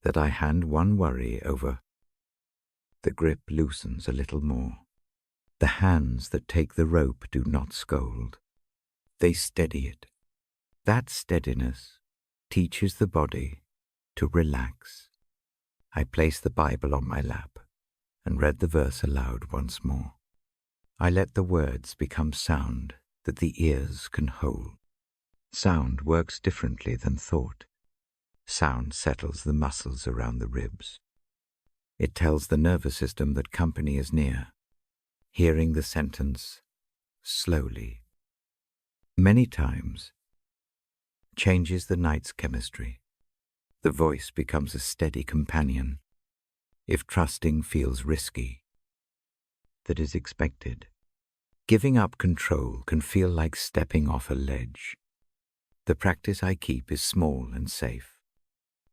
that I hand one worry over, the grip loosens a little more. The hands that take the rope do not scold. They steady it. That steadiness teaches the body to relax. I place the Bible on my lap and read the verse aloud once more. I let the words become sound that the ears can hold. Sound works differently than thought. Sound settles the muscles around the ribs. It tells the nervous system that company is near. Hearing the sentence slowly many times changes the night's chemistry. The voice becomes a steady companion. If trusting feels risky, that is expected. Giving up control can feel like stepping off a ledge. The practice I keep is small and safe.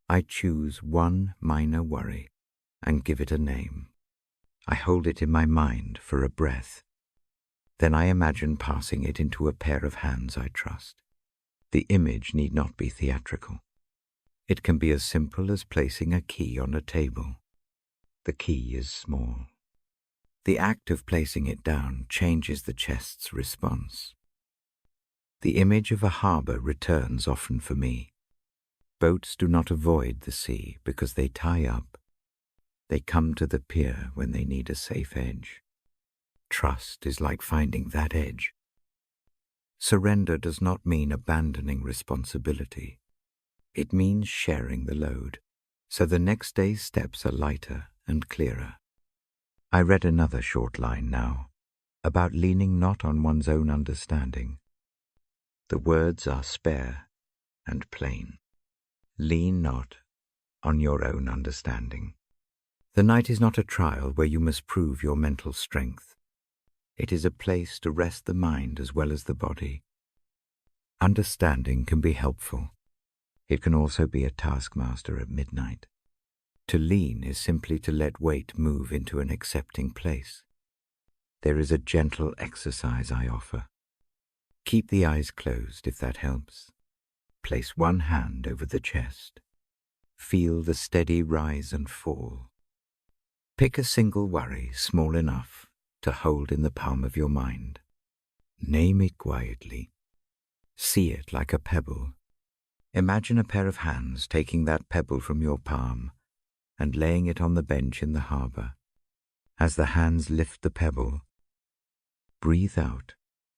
I choose one minor worry and give it a name. I hold it in my mind for a breath. Then I imagine passing it into a pair of hands I trust. The image need not be theatrical. It can be as simple as placing a key on a table. The key is small. The act of placing it down changes the chest's response. The image of a harbor returns often for me. Boats do not avoid the sea because they tie up They come to the pier when they need a safe edge. Trust is like finding that edge. Surrender does not mean abandoning responsibility. It means sharing the load, so the next day's steps are lighter and clearer. I read another short line now, about leaning not on one's own understanding. The words are spare and plain. Lean not on your own understanding. The night is not a trial where you must prove your mental strength. It is a place to rest the mind as well as the body. Understanding can be helpful. It can also be a taskmaster at midnight. To lean is simply to let weight move into an accepting place. There is a gentle exercise I offer. Keep the eyes closed if that helps. Place one hand over the chest. Feel the steady rise and fall. Pick a single worry small enough to hold in the palm of your mind. Name it quietly. See it like a pebble. Imagine a pair of hands taking that pebble from your palm and laying it on the bench in the harbor. As the hands lift the pebble, breathe out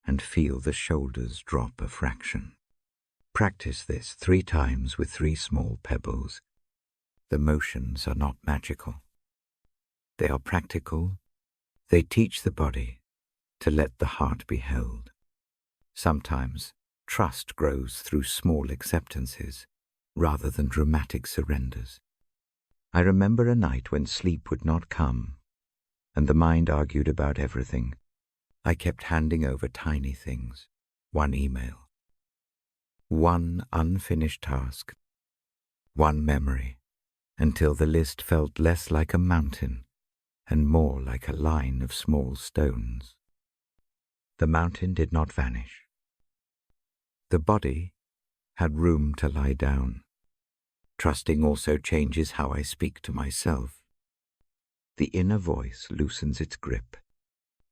and feel the shoulders drop a fraction. Practice this 3 times with 3 small pebbles. The motions are not magical. They are practical. They teach the body to let the heart be held. Sometimes trust grows through small acceptances rather than dramatic surrenders. I remember a night when sleep would not come and the mind argued about everything. I kept handing over tiny things, 1 email, 1 unfinished task, 1 memory, until the list felt less like a mountain and more like a line of small stones. The mountain did not vanish. The body had room to lie down. Trusting also changes how I speak to myself. The inner voice loosens its grip.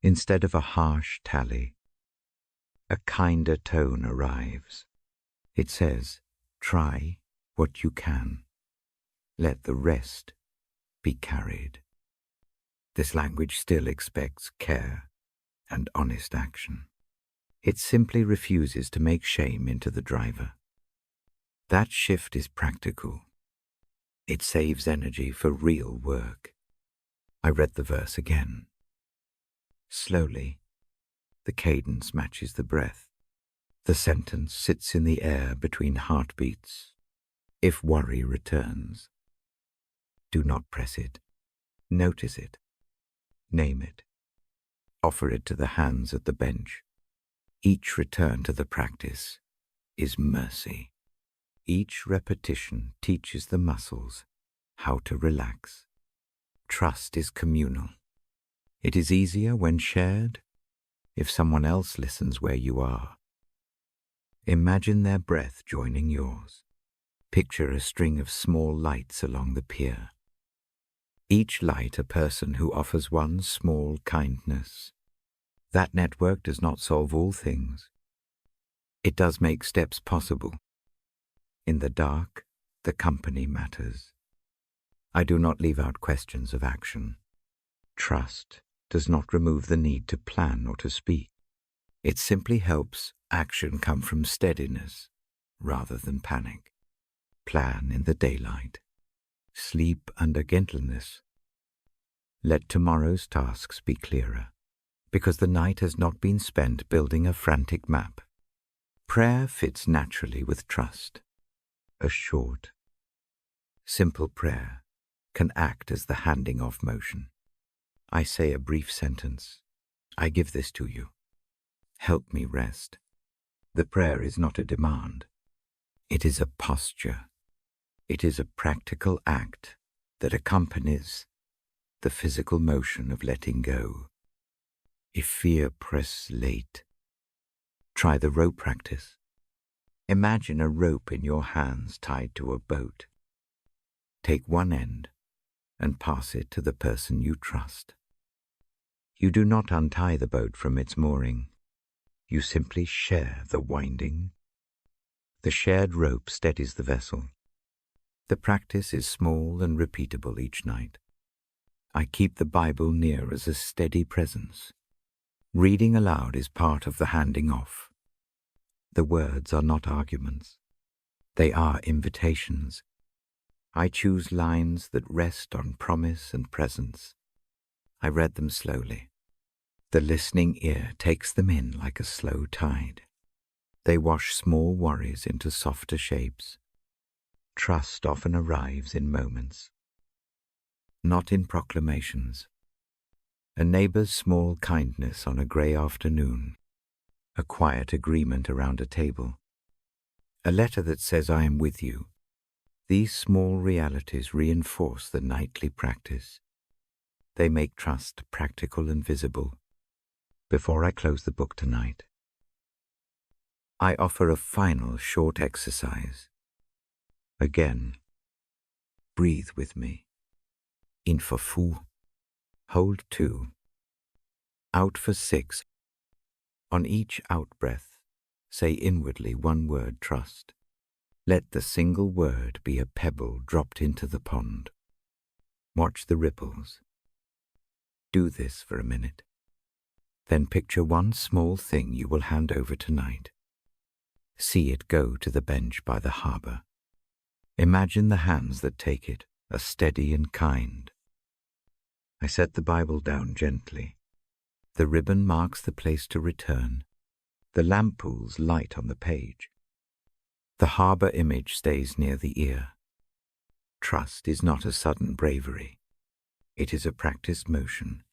Instead of a harsh tally, a kinder tone arrives. It says, try what you can. Let the rest be carried. This language still expects care and honest action. It simply refuses to make shame into the driver. That shift is practical. It saves energy for real work. I read the verse again. Slowly, the cadence matches the breath. The sentence sits in the air between heartbeats. If worry returns, do not press it. Notice it. Name it. Offer it to the hands at the bench. Each return to the practice is mercy. Each repetition teaches the muscles how to relax. Trust is communal. It is easier when shared if someone else listens where you are. Imagine their breath joining yours. Picture a string of small lights along the pier. Each light a person who offers one small kindness. That network does not solve all things. It does make steps possible. In the dark, the company matters. I do not leave out questions of action. Trust does not remove the need to plan or to speak. It simply helps action come from steadiness rather than panic. Plan in the daylight. Sleep under gentleness. Let tomorrow's tasks be clearer, because the night has not been spent building a frantic map. Prayer fits naturally with trust. A short, simple prayer can act as the handing off motion. I say a brief sentence. I give this to you. Help me rest. The prayer is not a demand. It is a posture. It is a practical act that accompanies the physical motion of letting go. If fear press late, try the rope practice. Imagine a rope in your hands tied to a boat. Take one end and pass it to the person you trust. You do not untie the boat from its mooring. You simply share the winding. The shared rope steadies the vessel. The practice is small and repeatable each night. I keep the Bible near as a steady presence. Reading aloud is part of the handing off. The words are not arguments. They are invitations. I choose lines that rest on promise and presence. I read them slowly. The listening ear takes them in like a slow tide. They wash small worries into softer shapes. Trust often arrives in moments, not in proclamations. A neighbor's small kindness on a grey afternoon, a quiet agreement around a table, a letter that says I am with you. These small realities reinforce the nightly practice. They make trust practical and visible. Before I close the book tonight, I offer a final short exercise. Again, breathe with me. In for 4, hold 2, out for 6. On each out-breath, say inwardly one word, trust. Let the single word be a pebble dropped into the pond. Watch the ripples. Do this for a minute. Then picture one small thing you will hand over tonight. See it go to the bench by the harbor. Imagine the hands that take it are steady and kind. I set the Bible down gently. The ribbon marks the place to return. The lamp pools light on the page. The harbor image stays near the ear. Trust is not a sudden bravery. It is a practiced motion.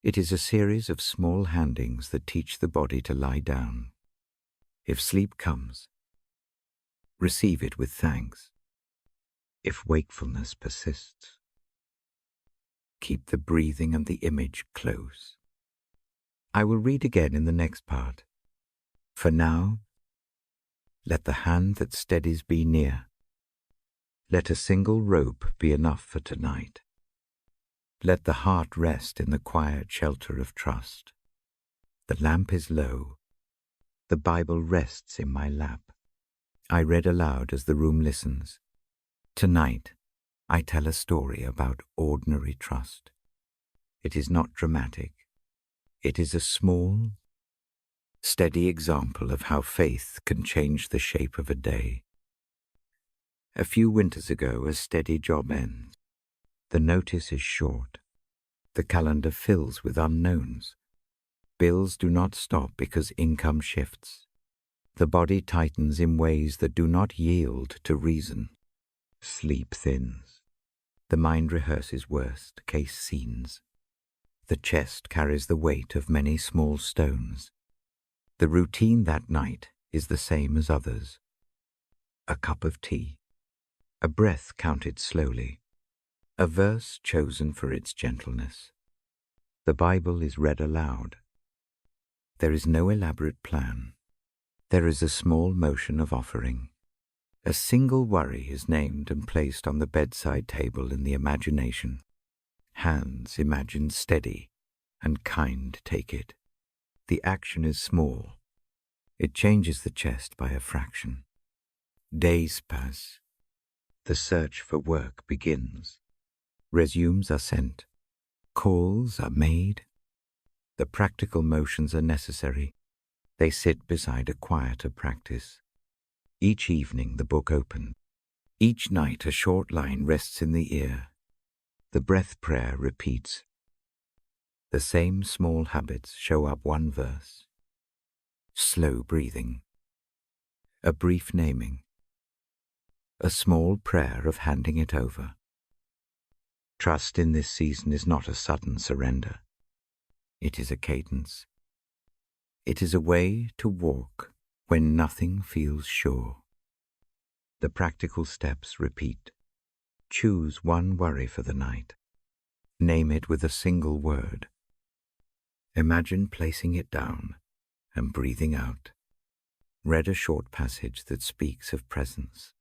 It is a series of small handings that teach the body to lie down. If sleep comes, receive it with thanks. If wakefulness persists, keep the breathing and the image close. I will read again in the next part. For now, let the hand that steadies be near. Let a single rope be enough for tonight. Let the heart rest in the quiet shelter of trust. The lamp is low. The Bible rests in my lap. I read aloud as the room listens. Tonight, I tell a story about ordinary trust. It is not dramatic. It is a small, steady example of how faith can change the shape of a day. A few winters ago, a steady job ends. The notice is short. The calendar fills with unknowns. Bills do not stop because income shifts. The body tightens in ways that do not yield to reason. Sleep thins. The mind rehearses worst-case scenes. The chest carries the weight of many small stones. The routine that night is the same as others. A cup of tea. A breath counted slowly. A verse chosen for its gentleness. The Bible is read aloud. There is no elaborate plan. There is a small motion of offering. A single worry is named and placed on the bedside table in the imagination. Hands imagined steady and kind take it. The action is small. It changes the chest by a fraction. Days pass. The search for work begins. Resumes are sent. Calls are made. The practical motions are necessary. They sit beside a quieter practice. Each evening the book opened. Each night a short line rests in the ear. The breath prayer repeats. The same small habits show up one verse. Slow breathing. A brief naming. A small prayer of handing it over. Trust in this season is not a sudden surrender. It is a cadence. It is a way to walk when nothing feels sure. The practical steps repeat. Choose one worry for the night. Name it with a single word. Imagine placing it down and breathing out. Read a short passage that speaks of presence.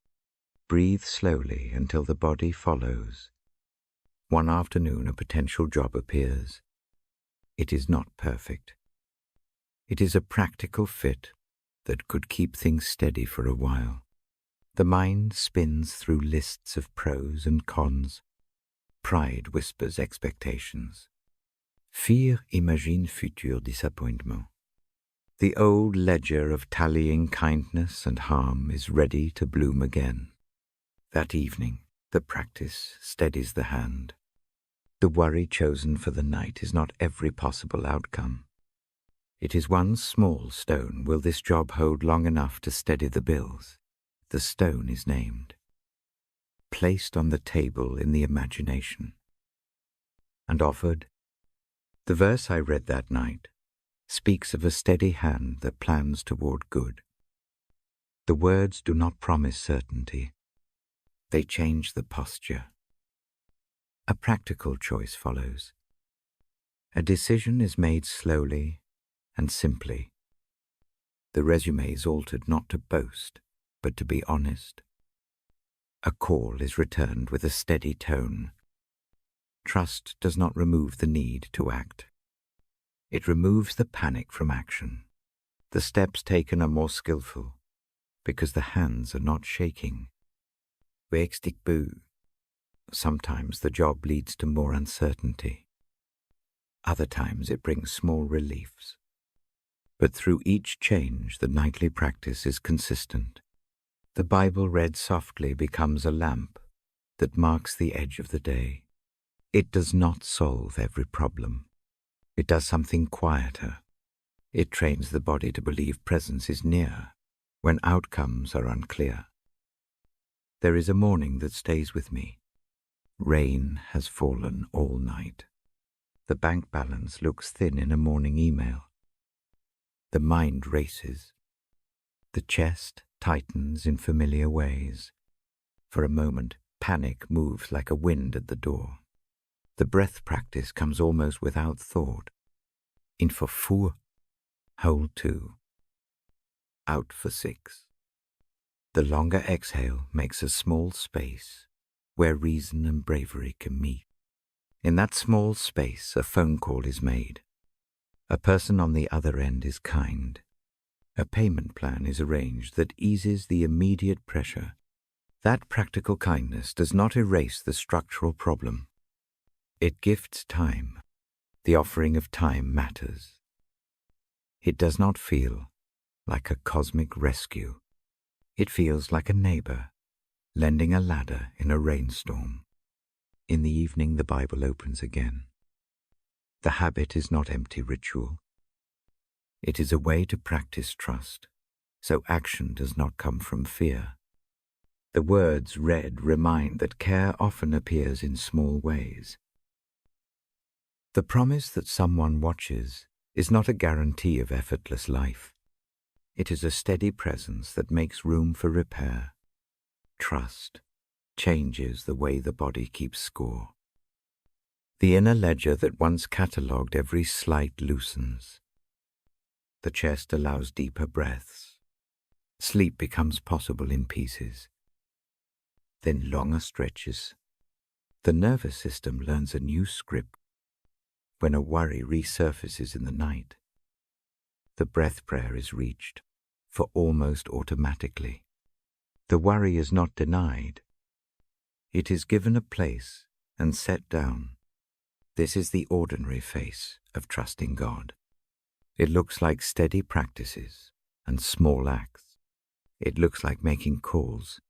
Breathe slowly until the body follows. One afternoon a potential job appears. It is not perfect. It is a practical fit that could keep things steady for a while. The mind spins through lists of pros and cons. Pride whispers expectations. Fear imagine futur disappointment. The old ledger of tallying kindness and harm is ready to bloom again. That evening, the practice steadies the hand. The worry chosen for the night is not every possible outcome. It is one small stone. Will this job hold long enough to steady the bills? The stone is named, placed on the table in the imagination, and offered. The verse I read that night speaks of a steady hand that plans toward good. The words do not promise certainty. They change the posture. A practical choice follows. A decision is made slowly and simply. The resume is altered not to boast, but to be honest. A call is returned with a steady tone. Trust does not remove the need to act. It removes the panic from action. The steps taken are more skillful because the hands are not shaking. Sometimes the job leads to more uncertainty. Other times it brings small reliefs. But through each change, the nightly practice is consistent. The Bible read softly becomes a lamp that marks the edge of the day. It does not solve every problem. It does something quieter. It trains the body to believe presence is near when outcomes are unclear. There is a morning that stays with me. Rain has fallen all night. The bank balance looks thin in a morning email. The mind races. The chest tightens in familiar ways. For a moment, panic moves like a wind at the door. The breath practice comes almost without thought. In for 4, hold 2, out for 6. The longer exhale makes a small space where reason and bravery can meet. In that small space, a phone call is made. A person on the other end is kind. A payment plan is arranged that eases the immediate pressure. That practical kindness does not erase the structural problem. It gifts time. The offering of time matters. It does not feel like a cosmic rescue. It feels like a neighbor lending a ladder in a rainstorm. In the evening, the Bible opens again. The habit is not empty ritual. It is a way to practice trust, so action does not come from fear. The words read remind that care often appears in small ways. The promise that someone watches is not a guarantee of effortless life. It is a steady presence that makes room for repair. Trust changes the way the body keeps score. The inner ledger that once catalogued every slight loosens. The chest allows deeper breaths. Sleep becomes possible in pieces. Then longer stretches. The nervous system learns a new script. When a worry resurfaces in the night, the breath prayer is reached, for almost automatically. The worry is not denied. It is given a place and set down. This is the ordinary face of trusting God. It looks like steady practices and small acts. It looks like making calls,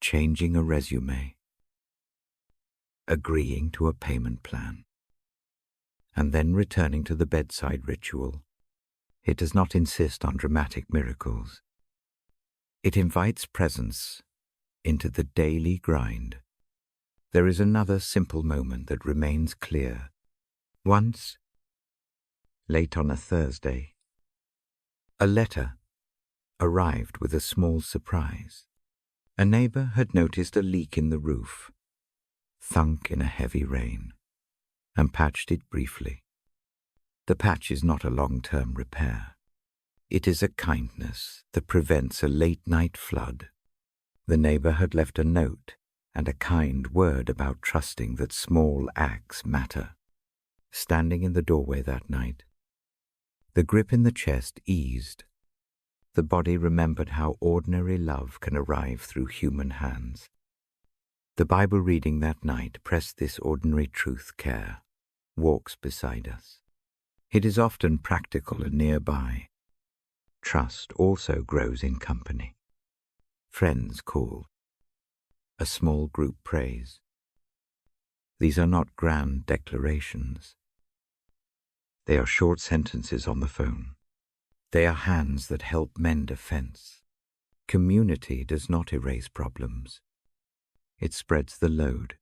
changing a resume, agreeing to a payment plan, and then returning to the bedside ritual. It does not insist on dramatic miracles. It invites presence into the daily grind. There is another simple moment that remains clear. Once, late on a Thursday, a letter arrived with a small surprise. A neighbor had noticed a leak in the roof, thunk in a heavy rain, and patched it briefly. The patch is not a long-term repair. It is a kindness that prevents a late-night flood. The neighbor had left a note and a kind word about trusting that small acts matter. Standing in the doorway that night, the grip in the chest eased. The body remembered how ordinary love can arrive through human hands. The Bible reading that night pressed this ordinary truth care, walks beside us. It is often practical and nearby. Trust also grows in company. Friends call. A small group prays. These are not grand declarations. They are short sentences on the phone. They are hands that help mend a fence. Community does not erase problems. It spreads the load.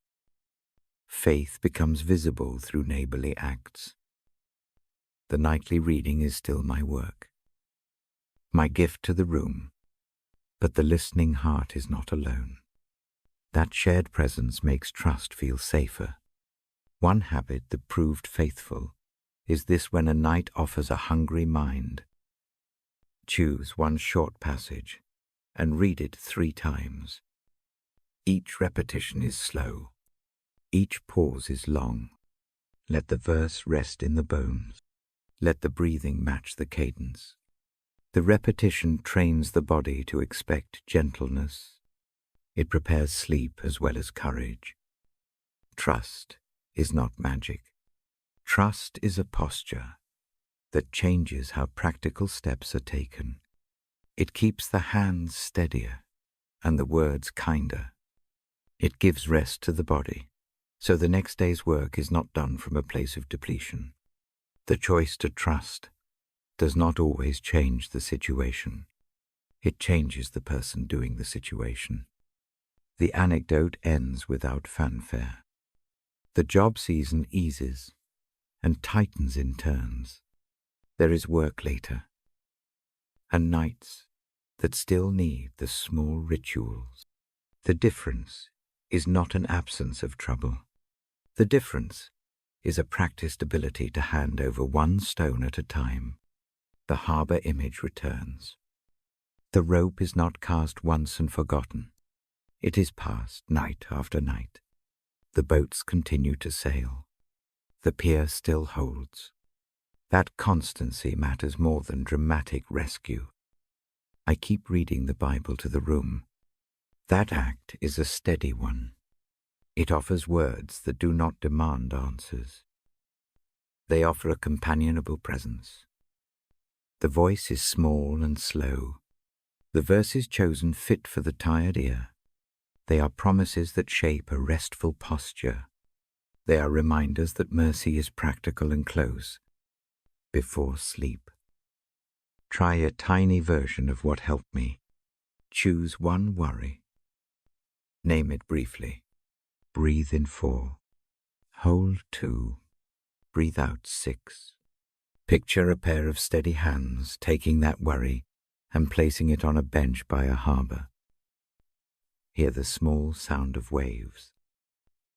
Faith becomes visible through neighborly acts. The nightly reading is still my work, my gift to the room, but the listening heart is not alone. That shared presence makes trust feel safer. One habit that proved faithful is this: when a night offers a hungry mind, choose one short passage and read it 3 times. Each repetition is slow. Each pause is long. Let the verse rest in the bones. Let the breathing match the cadence. The repetition trains the body to expect gentleness. It prepares sleep as well as courage. Trust is not magic. Trust is a posture that changes how practical steps are taken. It keeps the hands steadier and the words kinder. It gives rest to the body, so the next day's work is not done from a place of depletion. The choice to trust does not always change the situation. It changes the person doing the situation. The anecdote ends without fanfare. The job season eases and tightens in turns. There is work later, and nights that still need the small rituals. The difference is not an absence of trouble. The difference is a practiced ability to hand over one stone at a time. The harbor image returns. The rope is not cast once and forgotten. It is passed night after night. The boats continue to sail. The pier still holds. That constancy matters more than dramatic rescue. I keep reading the Bible to the room. That act is a steady one. It offers words that do not demand answers. They offer a companionable presence. The voice is small and slow. The verses chosen fit for the tired ear. They are promises that shape a restful posture. They are reminders that mercy is practical and close. Before sleep, try a tiny version of what helped me. Choose one worry. Name it briefly. Breathe in 4. Hold 2. Breathe out 6. Picture a pair of steady hands taking that worry and placing it on a bench by a harbor. Hear the small sound of waves.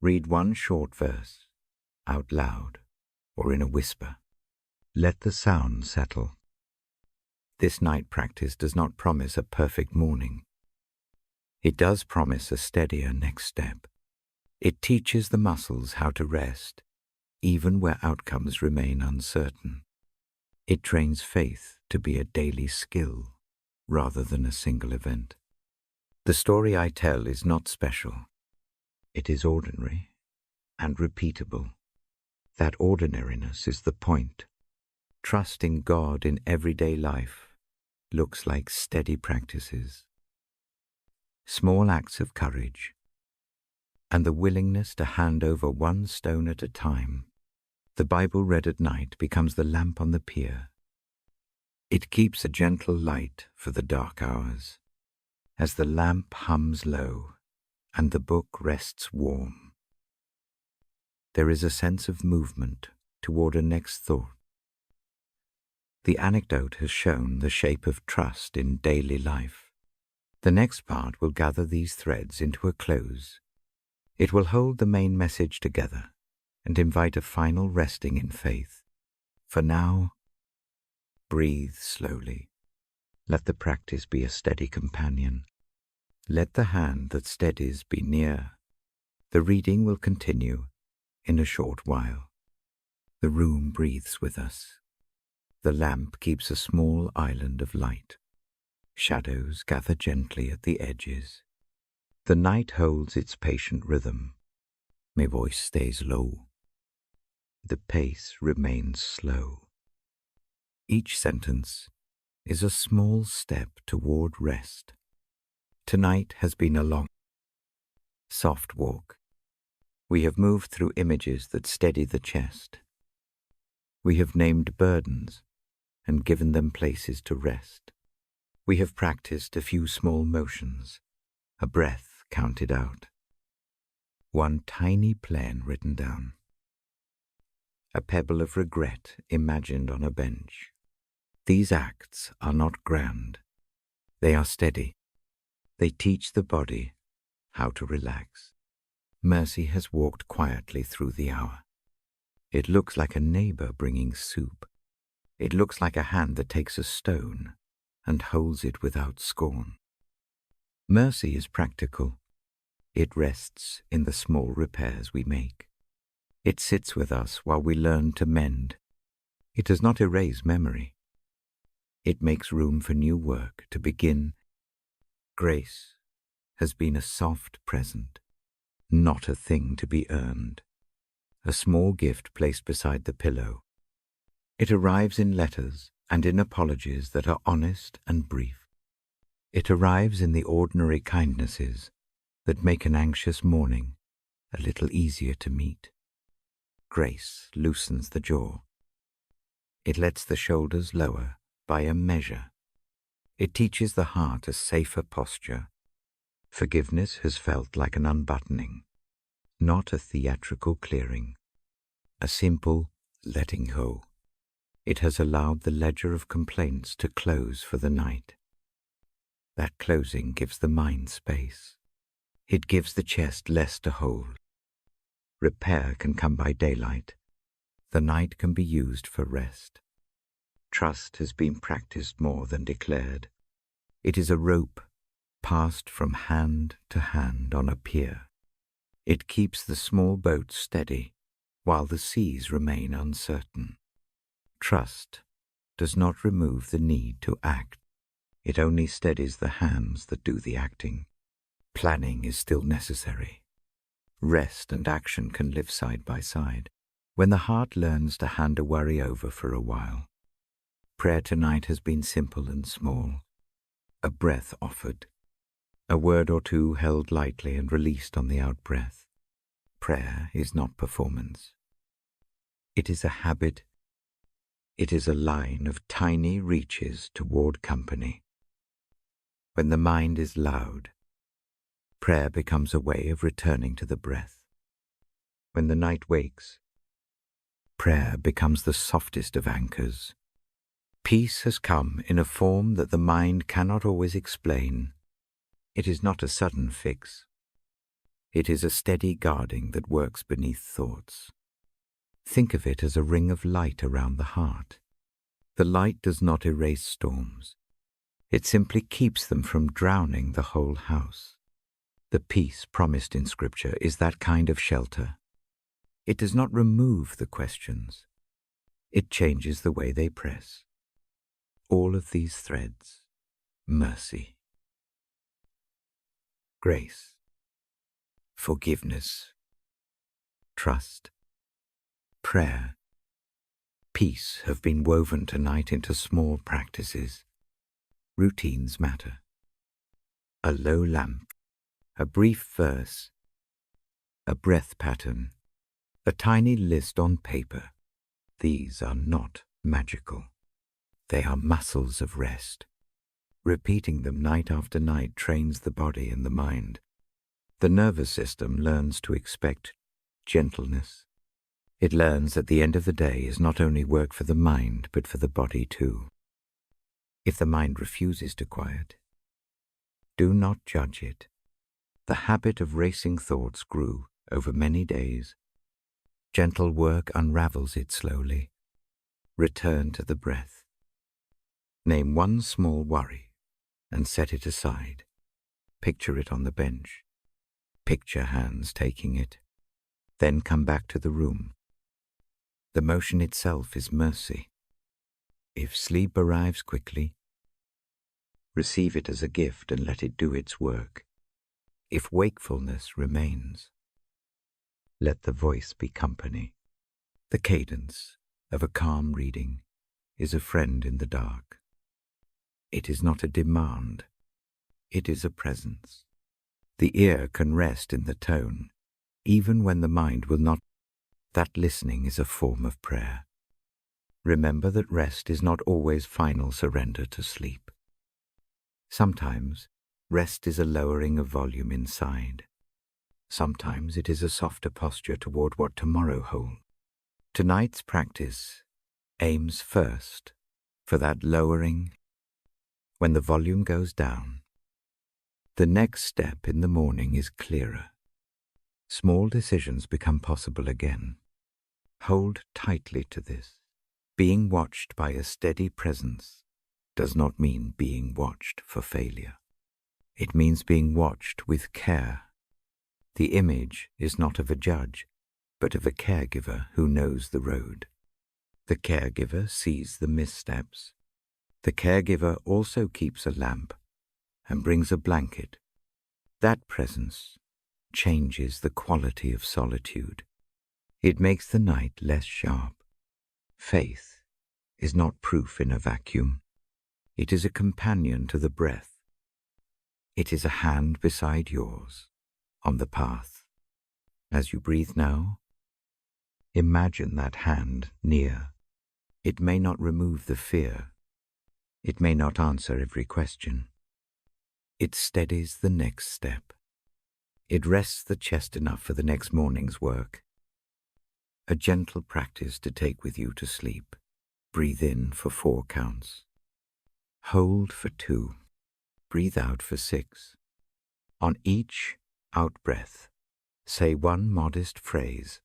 Read one short verse, out loud or in a whisper. Let the sound settle. This night practice does not promise a perfect morning. It does promise a steadier next step. It teaches the muscles how to rest, even where outcomes remain uncertain. It trains faith to be a daily skill rather than a single event. The story I tell is not special. It is ordinary and repeatable. That ordinariness is the point. Trusting God in everyday life looks like steady practices, small acts of courage, and the willingness to hand over one stone at a time. The Bible read at night becomes the lamp on the pier. It keeps a gentle light for the dark hours, as the lamp hums low and the book rests warm. There is a sense of movement toward a next thought. The anecdote has shown the shape of trust in daily life. The next part will gather these threads into a close. It will hold the main message together and invite a final resting in faith. For now, breathe slowly. Let the practice be a steady companion. Let the hand that steadies be near. The reading will continue in a short while. The room breathes with us. The lamp keeps a small island of light. Shadows gather gently at the edges. The night holds its patient rhythm. My voice stays low. The pace remains slow. Each sentence is a small step toward rest. Tonight has been a long, soft walk. We have moved through images that steady the chest. We have named burdens and given them places to rest. We have practiced a few small motions, a breath counted out, one tiny plan written down, a pebble of regret imagined on a bench. These acts are not grand. They are steady. They teach the body how to relax. Mercy has walked quietly through the hour. It looks like a neighbor bringing soup. It looks like a hand that takes a stone and holds it without scorn. Mercy is practical. It rests in the small repairs we make. It sits with us while we learn to mend. It does not erase memory. It makes room for new work to begin. Grace has been a soft present, not a thing to be earned, a small gift placed beside the pillow. It arrives in letters and in apologies that are honest and brief. It arrives in the ordinary kindnesses that make an anxious morning a little easier to meet. Grace loosens the jaw. It lets the shoulders lower by a measure. It teaches the heart a safer posture. Forgiveness has felt like an unbuttoning, not a theatrical clearing, a simple letting go. It has allowed the ledger of complaints to close for the night. That closing gives the mind space. It gives the chest less to hold. Repair can come by daylight. The night can be used for rest. Trust has been practiced more than declared. It is a rope passed from hand to hand on a pier. It keeps the small boat steady while the seas remain uncertain. Trust does not remove the need to act. It only steadies the hands that do the acting. Planning is still necessary. Rest and action can live side by side. When the heart learns to hand a worry over for a while. Prayer tonight has been simple and small. A breath offered. A word or two held lightly and released on the out-breath. Prayer is not performance. It is a habit. It is a line of tiny reaches toward company. When the mind is loud, prayer becomes a way of returning to the breath. When the night wakes, prayer becomes the softest of anchors. Peace has come in a form that the mind cannot always explain. It is not a sudden fix. It is a steady guarding that works beneath thoughts. Think of it as a ring of light around the heart. The light does not erase storms. It simply keeps them from drowning the whole house. The peace promised in Scripture is that kind of shelter. It does not remove the questions. It changes the way they press. All of these threads, mercy, grace, forgiveness, trust, prayer, peace have been woven tonight into small practices. Routines matter. A low lamp, a brief verse, a breath pattern, a tiny list on paper. These are not magical. They are muscles of rest. Repeating them night after night trains the body and the mind. The nervous system learns to expect gentleness. It learns that the end of the day is not only work for the mind, but for the body too. If the mind refuses to quiet, do not judge it. The habit of racing thoughts grew over many days. Gentle work unravels it slowly. Return to the breath. Name one small worry and set it aside. Picture it on the bench. Picture hands taking it. Then come back to the room. The motion itself is mercy. If sleep arrives quickly, receive it as a gift and let it do its work. If wakefulness remains, let the voice be company. The cadence of a calm reading is a friend in the dark. It is not a demand, it is a presence. The ear can rest in the tone, even when the mind will not. That listening is a form of prayer. Remember that rest is not always final surrender to sleep. Sometimes rest is a lowering of volume inside. Sometimes it is a softer posture toward what tomorrow holds. Tonight's practice aims first for that lowering. When the volume goes down, the next step in the morning is clearer. Small decisions become possible again. Hold tightly to this. Being watched by a steady presence does not mean being watched for failure. It means being watched with care. The image is not of a judge, but of a caregiver who knows the road. The caregiver sees the missteps. The caregiver also keeps a lamp and brings a blanket. That presence changes the quality of solitude. It makes the night less sharp. Faith is not proof in a vacuum. It is a companion to the breath. It is a hand beside yours on the path. As you breathe now, imagine that hand near. It may not remove the fear. It may not answer every question. It steadies the next step. It rests the chest enough for the next morning's work. A gentle practice to take with you to sleep. Breathe in for 4 counts. Hold for 2. Breathe out for 6. On each out-breath, say one modest phrase.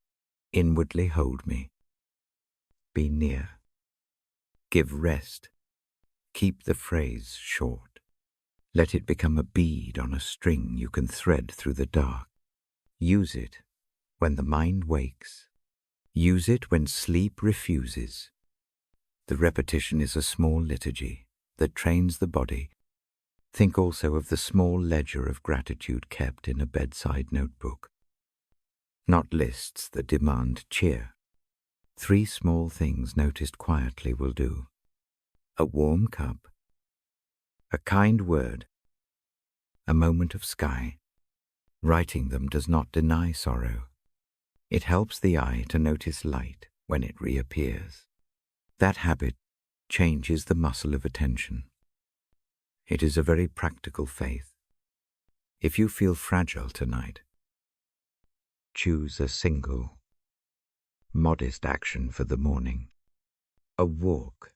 Inwardly hold me. Be near. Give rest. Keep the phrase short. Let it become a bead on a string you can thread through the dark. Use it when the mind wakes. Use it when sleep refuses. The repetition is a small liturgy that trains the body. Think also of the small ledger of gratitude kept in a bedside notebook. Not lists that demand cheer. 3 small things noticed quietly will do. A warm cup, a kind word, a moment of sky. Writing them does not deny sorrow. It helps the eye to notice light when it reappears. That habit changes the muscle of attention. It is a very practical faith. If you feel fragile tonight, choose a single, modest action for the morning. A walk,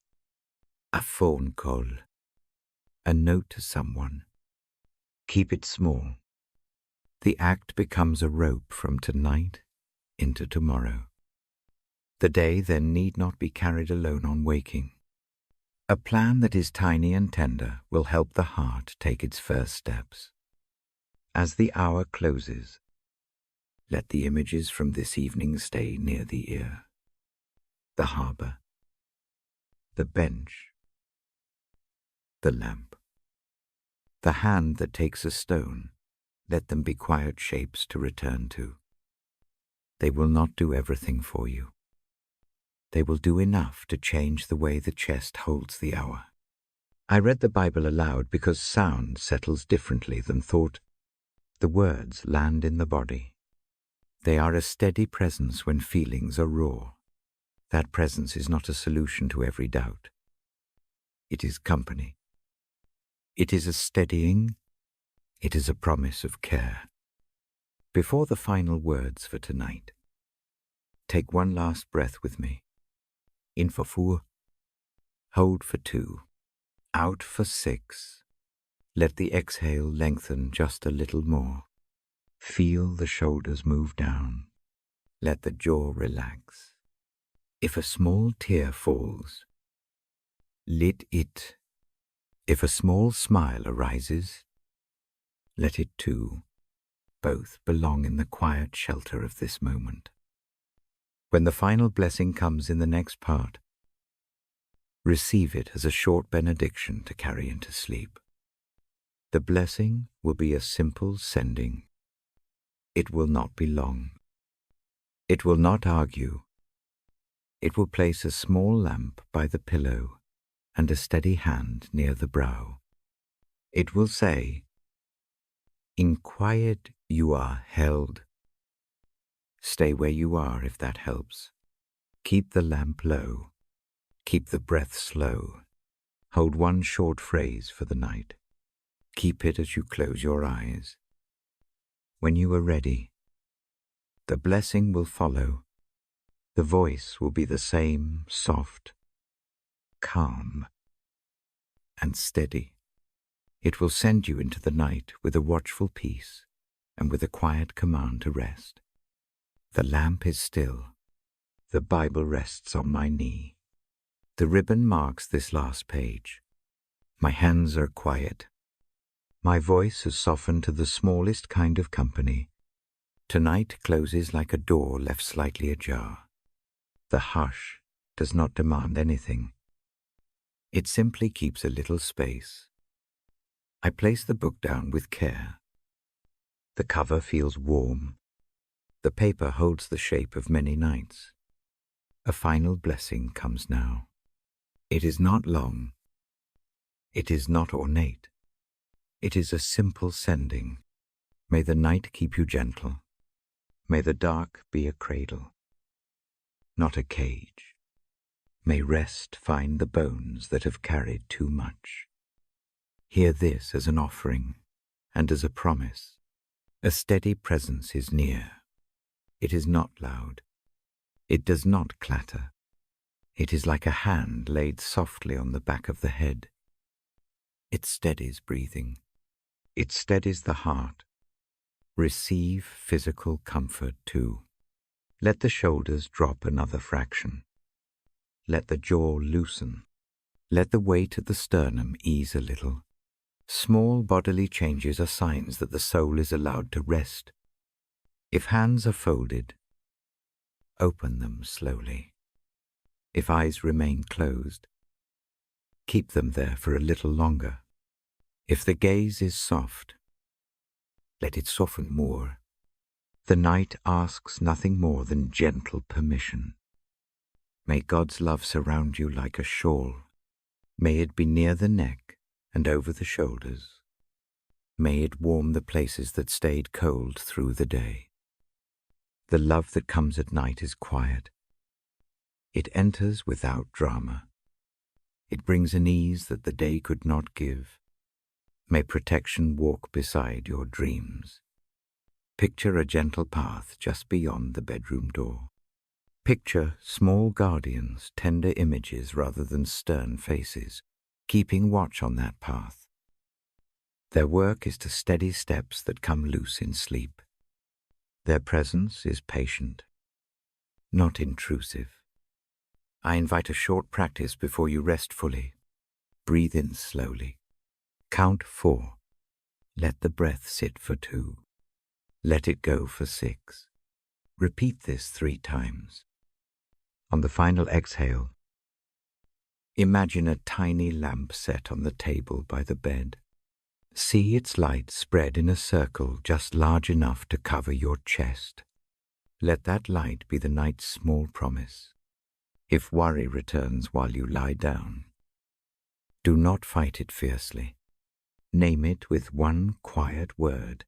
a phone call, a note to someone. Keep it small. The act becomes a rope from tonight into tomorrow. The day then need not be carried alone on waking. A plan that is tiny and tender will help the heart take its first steps. As the hour closes, let the images from this evening stay near the ear. The harbor, the bench, the lamp. The hand that takes a stone, let them be quiet shapes to return to. They will not do everything for you. They will do enough to change the way the chest holds the hour. I read the Bible aloud because sound settles differently than thought. The words land in the body. They are a steady presence when feelings are raw. That presence is not a solution to every doubt. It is company. It is a steadying. It is a promise of care. Before the final words for tonight, take one last breath with me. In for 4, hold for 2, out for 6. Let the exhale lengthen just a little more. Feel the shoulders move down. Let the jaw relax. If a small tear falls, let it. If a small smile arises, let it too. Both belong in the quiet shelter of this moment. When the final blessing comes in the next part, receive it as a short benediction to carry into sleep. The blessing will be a simple sending. It will not be long. It will not argue. It will place a small lamp by the pillow and a steady hand near the brow. It will say, "In quiet you are held." Stay where you are if that helps. Keep the lamp low. Keep the breath slow. Hold one short phrase for the night. Keep it as you close your eyes. When you are ready, the blessing will follow. The voice will be the same, soft, calm, and steady. It will send you into the night with a watchful peace and with a quiet command to rest. The lamp is still. The Bible rests on my knee. The ribbon marks this last page. My hands are quiet. My voice has softened to the smallest kind of company. Tonight closes like a door left slightly ajar. The hush does not demand anything. It simply keeps a little space. I place the book down with care. The cover feels warm. The paper holds the shape of many nights. A final blessing comes now. It is not long. It is not ornate. It is a simple sending. May the night keep you gentle. May the dark be a cradle, not a cage. May rest find the bones that have carried too much. Hear this as an offering and as a promise. A steady presence is near. It is not loud. It does not clatter. It is like a hand laid softly on the back of the head. It steadies breathing. It steadies the heart. Receive physical comfort too. Let the shoulders drop another fraction. Let the jaw loosen. Let the weight at the sternum ease a little. Small bodily changes are signs that the soul is allowed to rest. If hands are folded, open them slowly. If eyes remain closed, keep them there for a little longer. If the gaze is soft, let it soften more. The night asks nothing more than gentle permission. May God's love surround you like a shawl. May it be near the neck and over the shoulders. May it warm the places that stayed cold through the day. The love that comes at night is quiet. It enters without drama. It brings an ease that the day could not give. May protection walk beside your dreams. Picture a gentle path just beyond the bedroom door. Picture small guardians, tender images rather than stern faces, keeping watch on that path. Their work is to steady steps that come loose in sleep. Their presence is patient, not intrusive. I invite a short practice before you rest fully. Breathe in slowly. Count 4. Let the breath sit for 2. Let it go for 6. Repeat this 3 times. On the final exhale, imagine a tiny lamp set on the table by the bed. See its light spread in a circle just large enough to cover your chest. Let that light be the night's small promise. If worry returns while you lie down, do not fight it fiercely. Name it with one quiet word.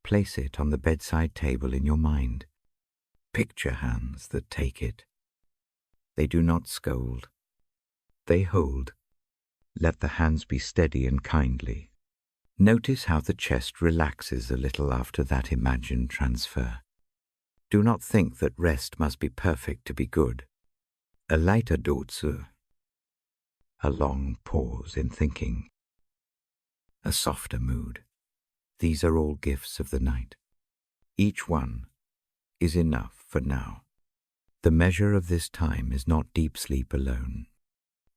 Place it on the bedside table in your mind. Picture hands that take it. They do not scold. They hold. Let the hands be steady and kindly. Notice how the chest relaxes a little after that imagined transfer. Do not think that rest must be perfect to be good. A lighter Dotsu, a long pause in thinking, a softer mood. These are all gifts of the night. Each one is enough for now. The measure of this time is not deep sleep alone.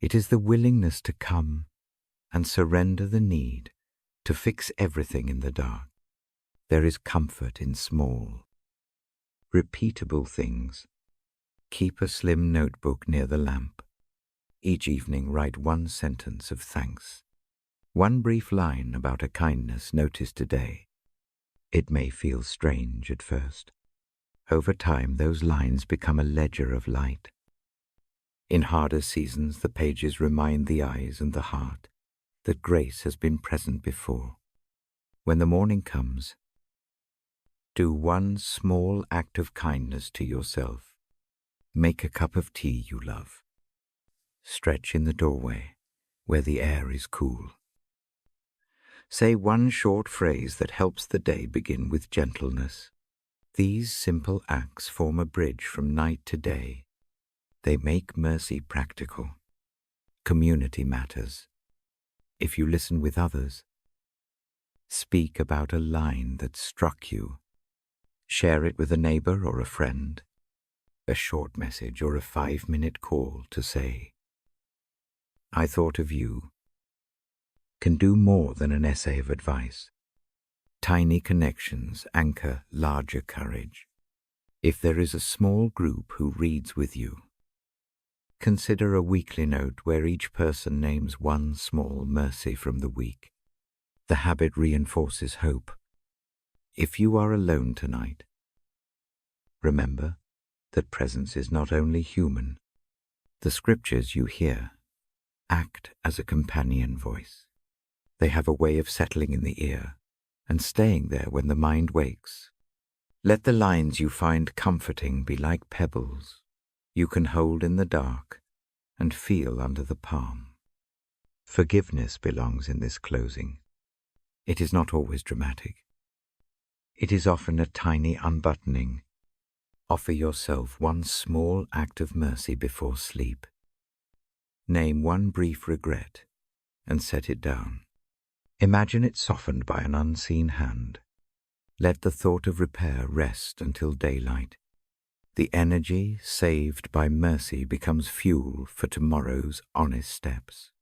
It is the willingness to come and surrender the need to fix everything in the dark. There is comfort in small, repeatable things. Keep a slim notebook near the lamp. Each evening write one sentence of thanks. One brief line about a kindness noticed today. It may feel strange at first. Over time, those lines become a ledger of light. In harder seasons, the pages remind the eyes and the heart that grace has been present before. When the morning comes, do one small act of kindness to yourself. Make a cup of tea you love. Stretch in the doorway where the air is cool. Say one short phrase that helps the day begin with gentleness. These simple acts form a bridge from night to day. They make mercy practical. Community matters. If you listen with others, speak about a line that struck you. Share it with a neighbor or a friend. A short message or a 5-minute call to say, "I thought of you," can do more than an essay of advice. Tiny connections anchor larger courage. If there is a small group who reads with you, consider a weekly note where each person names one small mercy from the week. The habit reinforces hope. If you are alone tonight, remember that presence is not only human. The scriptures you hear act as a companion voice. They have a way of settling in the ear and staying there when the mind wakes. Let the lines you find comforting be like pebbles you can hold in the dark and feel under the palm. Forgiveness belongs in this closing. It is not always dramatic. It is often a tiny unbuttoning. Offer yourself one small act of mercy before sleep. Name one brief regret and set it down. Imagine it softened by an unseen hand. Let the thought of repair rest until daylight. The energy saved by mercy becomes fuel for tomorrow's honest steps.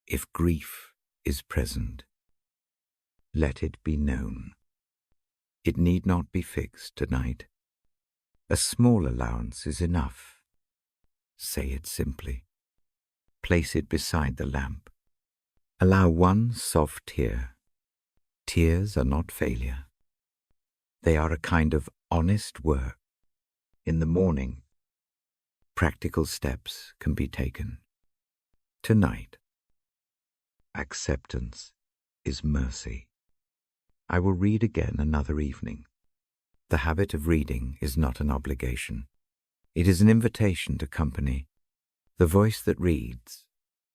If grief is present, let it be known. It need not be fixed tonight. A small allowance is enough. Say it simply. Place it beside the lamp. Allow one soft tear. Tears are not failure. They are a kind of honest work. In the morning, practical steps can be taken. Tonight, acceptance is mercy. I will read again another evening. The habit of reading is not an obligation. It is an invitation to company. The voice that reads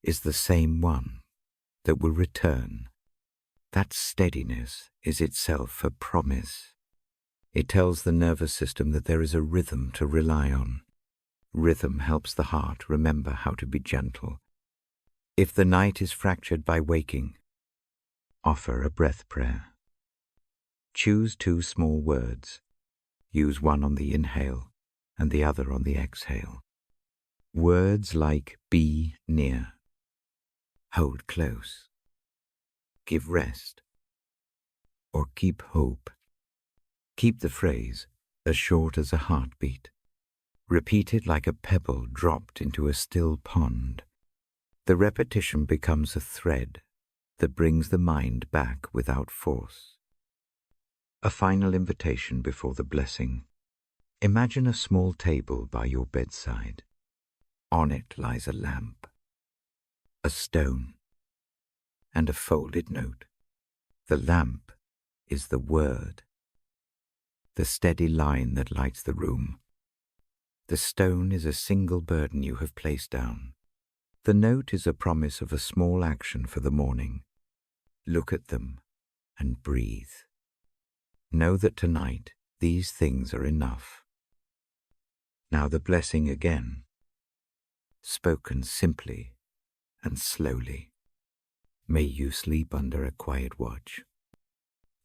is the same one that will return. That steadiness is itself a promise. It tells the nervous system that there is a rhythm to rely on. Rhythm helps the heart remember how to be gentle. If the night is fractured by waking, offer a breath prayer. Choose 2 small words. Use one on the inhale and the other on the exhale. Words like be near, hold close, give rest, or keep hope. Keep the phrase as short as a heartbeat. Repeat it like a pebble dropped into a still pond. The repetition becomes a thread that brings the mind back without force. A final invitation before the blessing. Imagine a small table by your bedside. On it lies a lamp, a stone, and a folded note. The lamp is the word, the steady line that lights the room. The stone is a single burden you have placed down. The note is a promise of a small action for the morning. Look at them and breathe. Know that tonight these things are enough. Now the blessing again, spoken simply and slowly. May you sleep under a quiet watch.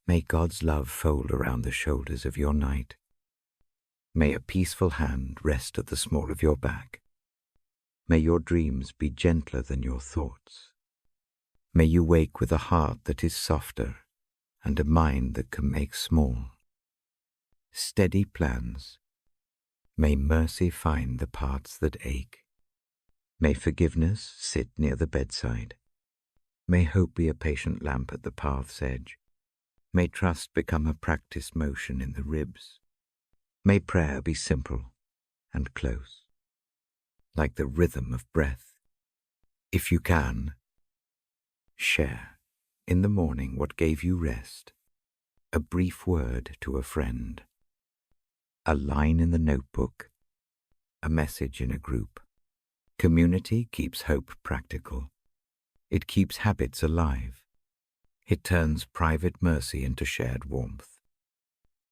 May God's love fold around the shoulders of your night. May a peaceful hand rest at the small of your back. May your dreams be gentler than your thoughts. May you wake with a heart that is softer and a mind that can make small. Steady plans. May mercy find the parts that ache. May forgiveness sit near the bedside. May hope be a patient lamp at the path's edge. May trust become a practiced motion in the ribs. May prayer be simple and close, like the rhythm of breath. If you can, share in the morning what gave you rest, a brief word to a friend, a line in the notebook, a message in a group. Community keeps hope practical. It keeps habits alive. It turns private mercy into shared warmth.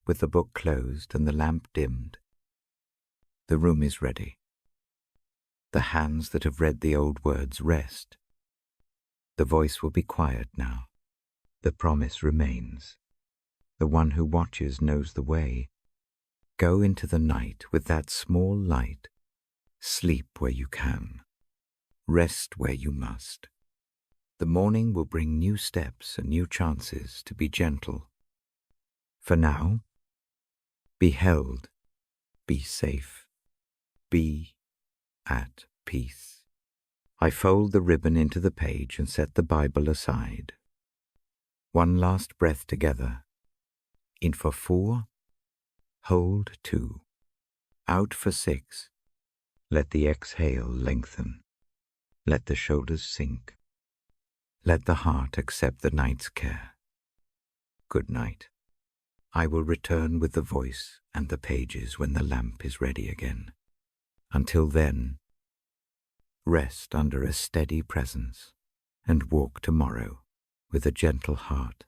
With the book closed and the lamp dimmed, the room is ready. The hands that have read the old words rest. The voice will be quiet now. The promise remains. The one who watches knows the way. Go into the night with that small light. Sleep where you can. Rest where you must. The morning will bring new steps and new chances to be gentle. For now, be held, be safe, be at peace. I fold the ribbon into the page and set the Bible aside. One last breath together. In for 4, hold 2, out for 6. Let the exhale lengthen. Let the shoulders sink. Let the heart accept the night's care. Good night. I will return with the voice and the pages when the lamp is ready again. Until then, rest under a steady presence and walk tomorrow with a gentle heart.